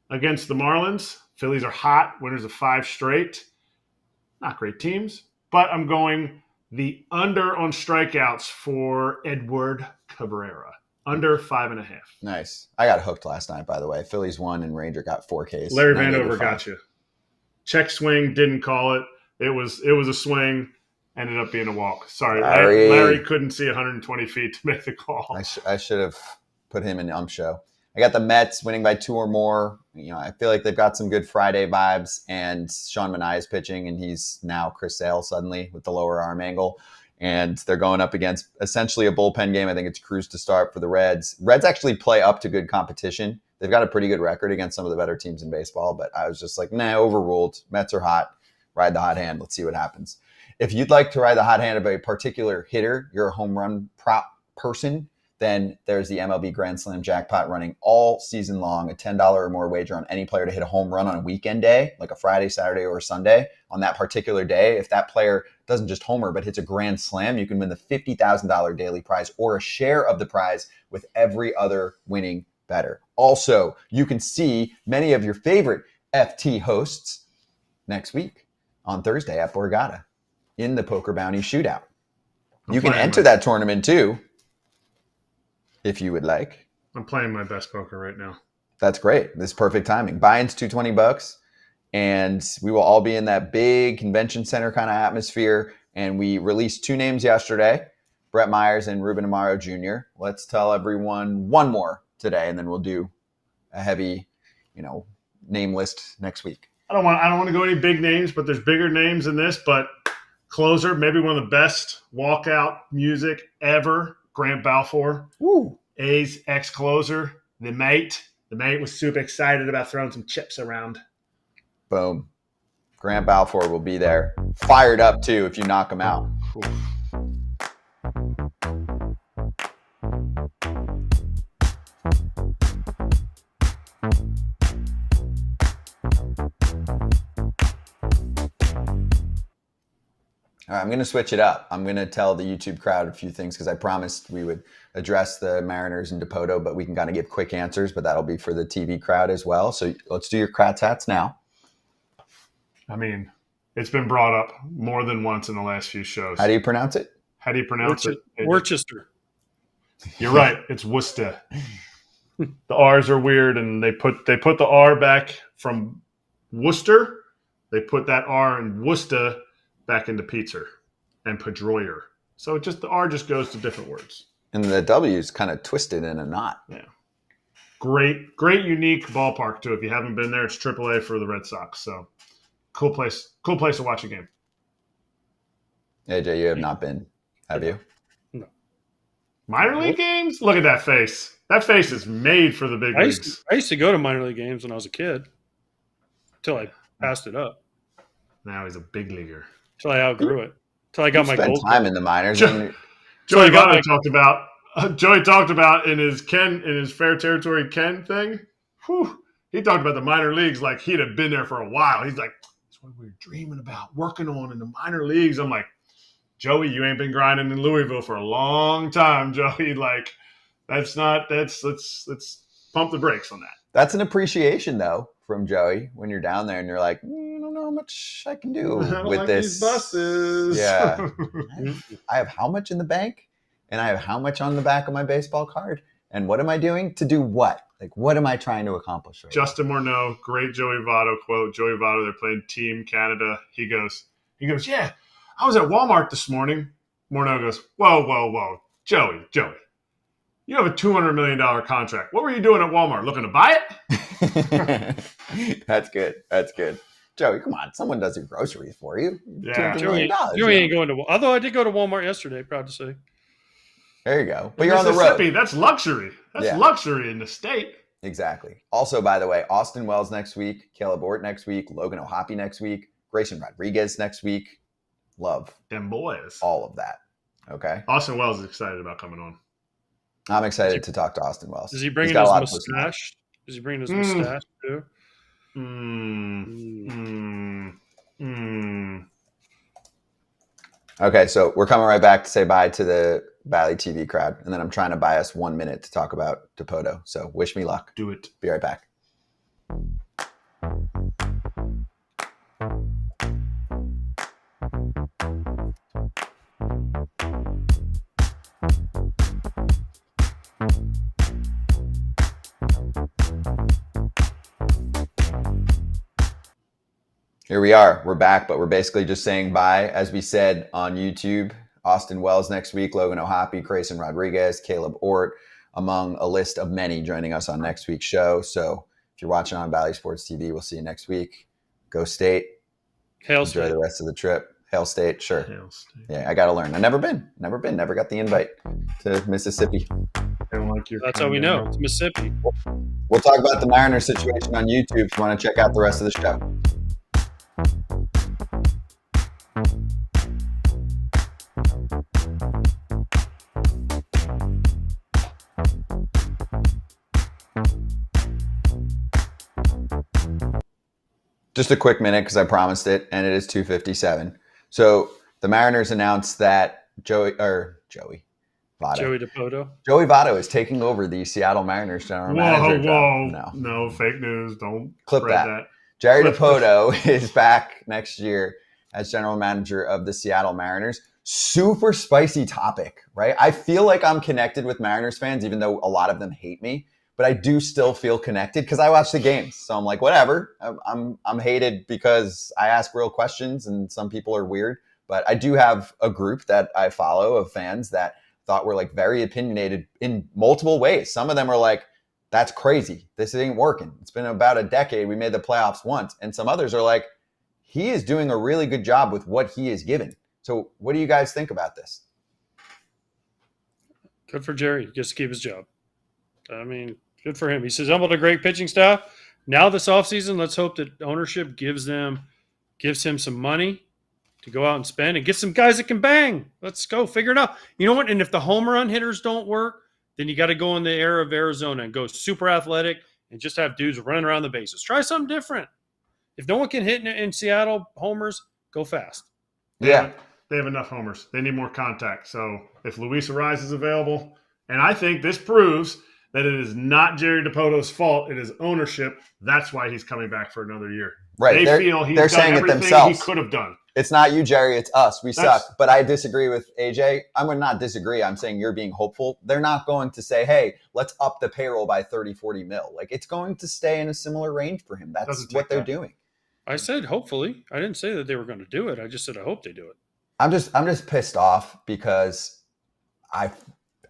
Speaker 3: against the Marlins. Phillies are hot, winners of 5 straight. Not great teams, but I'm going the under on strikeouts for Edward Cabrera. Under 5.5.
Speaker 1: Nice. I got hooked last night, by the way. Phillies won and Ranger got 4 Ks.
Speaker 3: Larry Vandover got you. Check swing, didn't call it. It was a swing, ended up being a walk. Sorry, Larry couldn't see 120 feet to make the call.
Speaker 1: I should have put him in the Ump Show. I got the Mets winning by 2 or more. You know, I feel like they've got some good Friday vibes, and Sean Manaea is pitching, and he's now Chris Sale suddenly with the lower arm angle. And they're going up against essentially a bullpen game. I think it's Cruz to start for the Reds. Reds actually play up to good competition. They've got a pretty good record against some of the better teams in baseball, but I was just like, nah, overruled. Mets are hot. Ride the hot hand. Let's see what happens. If you'd like to ride the hot hand of a particular hitter, you're a home run prop person, then there's the MLB Grand Slam jackpot running all season long, a $10 or more wager on any player to hit a home run on a weekend day, like a Friday, Saturday, or a Sunday. On that particular day, if that player doesn't just homer, but hits a grand slam, you can win the $50,000 daily prize or a share of the prize with every other winning bettor. Also, you can see many of your favorite FT hosts next week on Thursday at Borgata in the Poker Bounty Shootout. You can enter that tournament too, if you would like.
Speaker 3: I'm playing my best poker right now.
Speaker 1: That's great. This is perfect timing. Buy-in's $220, and we will all be in that big convention center kind of atmosphere. And we released 2 names yesterday, Brett Myers and Ruben Amaro Jr. Let's tell everyone one more today, and then we'll do a heavy, name list next week.
Speaker 3: I don't want to go any big names, but there's bigger names in this. But closer, maybe one of the best walkout music ever. Grant Balfour, A's ex-closer, the mate. The mate was super excited about throwing some chips around.
Speaker 1: Boom. Grant Balfour will be there. Fired up, too, if you knock him out. All right, I'm going to switch it up. I'm going to tell the YouTube crowd a few things because I promised we would address the Mariners and Dipoto, but we can kind of give quick answers, but that'll be for the TV crowd as well. So let's do your Kratz hats now.
Speaker 3: I mean, it's been brought up more than once in the last few shows.
Speaker 1: How do you pronounce it?
Speaker 3: How do you pronounce it?
Speaker 2: Worcester.
Speaker 3: You're right. It's Worcester. The R's are weird, and they put the R back from Worcester. They put that R in Worcester back into pizza and Pedroyer. So the R just goes to different words.
Speaker 1: And the W is kind of twisted in a knot.
Speaker 3: Yeah. Great, unique ballpark too. If you haven't been there, it's AAA for the Red Sox. So cool place to watch a game.
Speaker 1: AJ, you have not been, have you?
Speaker 2: No.
Speaker 3: Minor league games? Look at that face. That face is made for the big leagues.
Speaker 2: I used to go to minor league games when I was a kid until I passed it up.
Speaker 3: Now he's a big leaguer.
Speaker 2: Until I outgrew it. Until I got my
Speaker 1: Spend
Speaker 2: gold
Speaker 1: time
Speaker 2: card.
Speaker 1: in the minors.
Speaker 3: Joey talked about in his fair territory Ken thing. Whew, he talked about the minor leagues like he'd have been there for a while. He's like, that's what we were dreaming about, working on in the minor leagues. I'm like, Joey, you ain't been grinding in Louisville for a long time, Joey. Like, let's pump the brakes on that.
Speaker 1: That's an appreciation, though, from Joey when you're down there and you're like, I don't know how much I can do
Speaker 3: I don't
Speaker 1: with
Speaker 3: like
Speaker 1: this.
Speaker 3: these buses.
Speaker 1: Yeah. I have how much in the bank and I have how much on the back of my baseball card. And what am I doing to do what? Like, what am I trying to accomplish right
Speaker 3: Justin Morneau, great Joey Votto quote. Joey Votto, they're playing Team Canada. He goes, yeah, I was at Walmart this morning. Morneau goes, whoa. Joey, you have a $200 million contract. What were you doing at Walmart? Looking to buy
Speaker 1: it? That's good. Joey, come on. Someone does your groceries for you.
Speaker 3: Yeah.
Speaker 2: Joey ain't going to – although I did go to Walmart yesterday, proud to say.
Speaker 1: There you go. But you're on the road.
Speaker 3: That's luxury. That's luxury in the state.
Speaker 1: Exactly. Also, by the way, Austin Wells next week, Caleb Ort next week, Logan O'Hoppe next week, Grayson Rodriguez next week. Love
Speaker 3: them boys.
Speaker 1: All of that. Okay.
Speaker 3: Austin Wells is excited about coming on.
Speaker 1: I'm excited to talk to Austin Wells.
Speaker 2: Is he bringing his mustache? Is he bringing his mustache too?
Speaker 1: Okay, so we're coming right back to say bye to the Valley TV crowd, and then I'm trying to buy us 1 minute to talk about Dipoto. So wish me luck.
Speaker 3: Do it.
Speaker 1: Be right back. Here we are. We're back, but we're basically just saying bye. As we said on YouTube, Austin Wells next week, Logan O'Hoppe, Grayson Rodriguez, Caleb Ort, among a list of many joining us on next week's show. So if you're watching on Valley Sports TV, we'll see you next week. Go State.
Speaker 2: Hail
Speaker 1: Enjoy
Speaker 2: State.
Speaker 1: the rest of the trip. Hail State, sure.
Speaker 3: Hail State.
Speaker 1: Yeah, I got to learn. I've never been. Never got the invite to Mississippi.
Speaker 2: That's how we know. It's Mississippi.
Speaker 1: We'll talk about the Mariners situation on YouTube if you want to check out the rest of the show. Just a quick minute because I promised it, and it is 2:57. So the Mariners announced that Joey Votto is taking over the Seattle Mariners general manager job.
Speaker 3: No fake news. Don't
Speaker 1: clip that. Jerry Dipoto is back next year as general manager of the Seattle Mariners. Super spicy topic, right? I feel like I'm connected with Mariners fans, even though a lot of them hate me. But I do still feel connected because I watch the games. So I'm like, whatever. I'm hated because I ask real questions and some people are weird. But I do have a group that I follow of fans that thought were like very opinionated in multiple ways. Some of them are like, that's crazy. This ain't working. It's been about a decade. We made the playoffs once. And some others are like, he is doing a really good job with what he is given. So what do you guys think about this?
Speaker 2: Good for Jerry. He gets to keep his job. I mean, good for him. He's assembled a great pitching staff. Now this offseason, let's hope that ownership gives him some money to go out and spend and get some guys that can bang. Let's go figure it out. You know what? And if the home run hitters don't work, then you got to go in the era of Arizona and go super athletic and just have dudes running around the bases. Try something different. If no one can hit in Seattle homers, go fast.
Speaker 1: Yeah.
Speaker 3: They have enough homers. They need more contact. So if Luis Arraez is available, and I think this proves that it is not Jerry Dipoto's fault. It is ownership. That's why he's coming back for another year.
Speaker 1: Right.
Speaker 3: They feel he's
Speaker 1: done
Speaker 3: saying
Speaker 1: everything
Speaker 3: it
Speaker 1: themselves.
Speaker 3: He could have done.
Speaker 1: It's not you, Jerry. It's us. We suck. But I disagree with AJ. I'm going to not disagree. I'm saying you're being hopeful. They're not going to say, hey, let's up the payroll by 30, 40 mil. Like, it's going to stay in a similar range for him. That's what they're doing.
Speaker 2: I said hopefully. I didn't say that they were going to do it. I just said I hope they do it.
Speaker 1: I'm just pissed off because I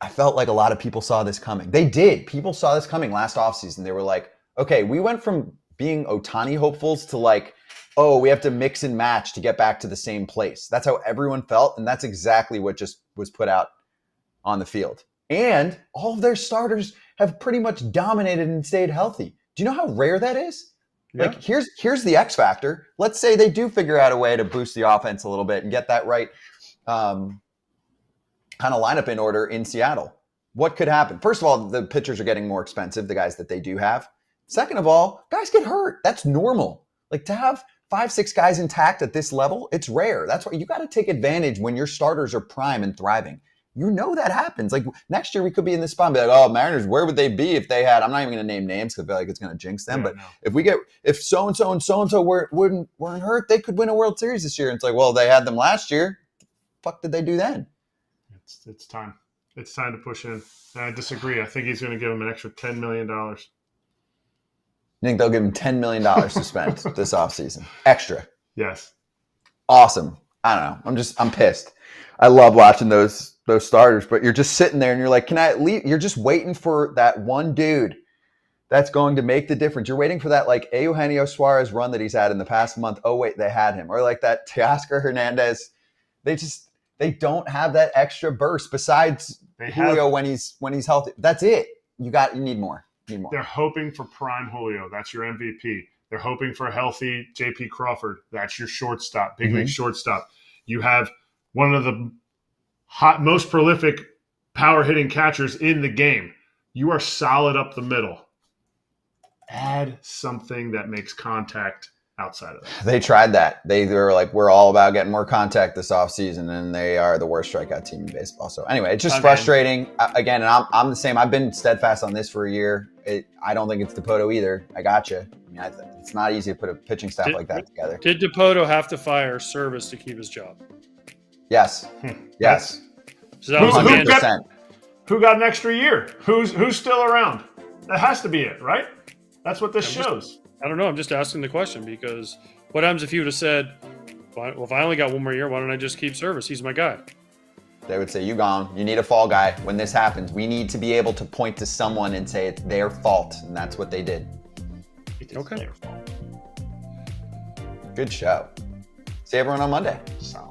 Speaker 1: felt like a lot of people saw this coming. They did. People saw this coming last offseason. They were like, okay, we went from being Ohtani hopefuls to like, oh, we have to mix and match to get back to the same place. That's how everyone felt. And that's exactly what just was put out on the field. And all of their starters have pretty much dominated and stayed healthy. Do you know how rare that is?
Speaker 3: Yeah.
Speaker 1: Like, here's the X factor. Let's say they do figure out a way to boost the offense a little bit and get that right kind of lineup in order in Seattle. What could happen? First of all, the pitchers are getting more expensive, the guys that they do have. Second of all, guys get hurt. That's normal. Like, to have 5-6 guys intact at this level, it's rare. That's why you got to take advantage when your starters are prime and thriving. You know that happens. Like, next year we could be in this spot and be like, oh, Mariners, where would they be if they had, I'm not even going to name names because I feel like it's going to jinx them.
Speaker 3: Yeah,
Speaker 1: but if so-and-so and so-and-so weren't hurt, they could win a World Series this year. And it's like, well, they had them last year. The fuck did they do then?
Speaker 3: It's time. It's time to push in. And I disagree. I think he's going to give him an extra $10 million.
Speaker 1: I think they'll give him $10 million to spend this offseason. Extra.
Speaker 3: Yes.
Speaker 1: Awesome. I don't know. I'm pissed. I love watching those starters, but you're just sitting there and you're like, can I at least, you're just waiting for that one dude that's going to make the difference. You're waiting for that, like, Eugenio Suarez run that he's had in the past month. Oh, wait, they had him. Or like that Teoscar Hernandez. They don't have that extra burst besides Julio when he's healthy. That's it. You need more.
Speaker 3: They're hoping for prime Julio. That's your MVP. They're hoping for a healthy J.P. Crawford. That's your shortstop, big league shortstop. You have one of the most prolific power hitting catchers in the game. You are solid up the middle. Add something that makes contact outside of that.
Speaker 1: They tried that. They were like, we're all about getting more contact this offseason, and they are the worst strikeout team in baseball. So anyway, it's just frustrating. Again, and I'm the same. I've been steadfast on this for a year. I don't think it's Dipoto either. I got you. I mean, it's not easy to put a pitching staff like that together.
Speaker 2: Did Dipoto have to fire Service to keep his job?
Speaker 1: Yes. Yes.
Speaker 2: So that was
Speaker 1: 100%.
Speaker 3: Who got an extra year? Who's still around? That has to be it, right? That's what this shows.
Speaker 2: I don't know. I'm just asking the question because what happens if you would have said, well, if I only got one more year, why don't I just keep Service? He's my guy.
Speaker 1: They would say, you gone. You need a fall guy. When this happens, we need to be able to point to someone and say it's their fault. And that's what they did.
Speaker 3: It is
Speaker 2: Okay.
Speaker 3: their fault.
Speaker 1: Good show. See everyone on Monday.
Speaker 3: Solid.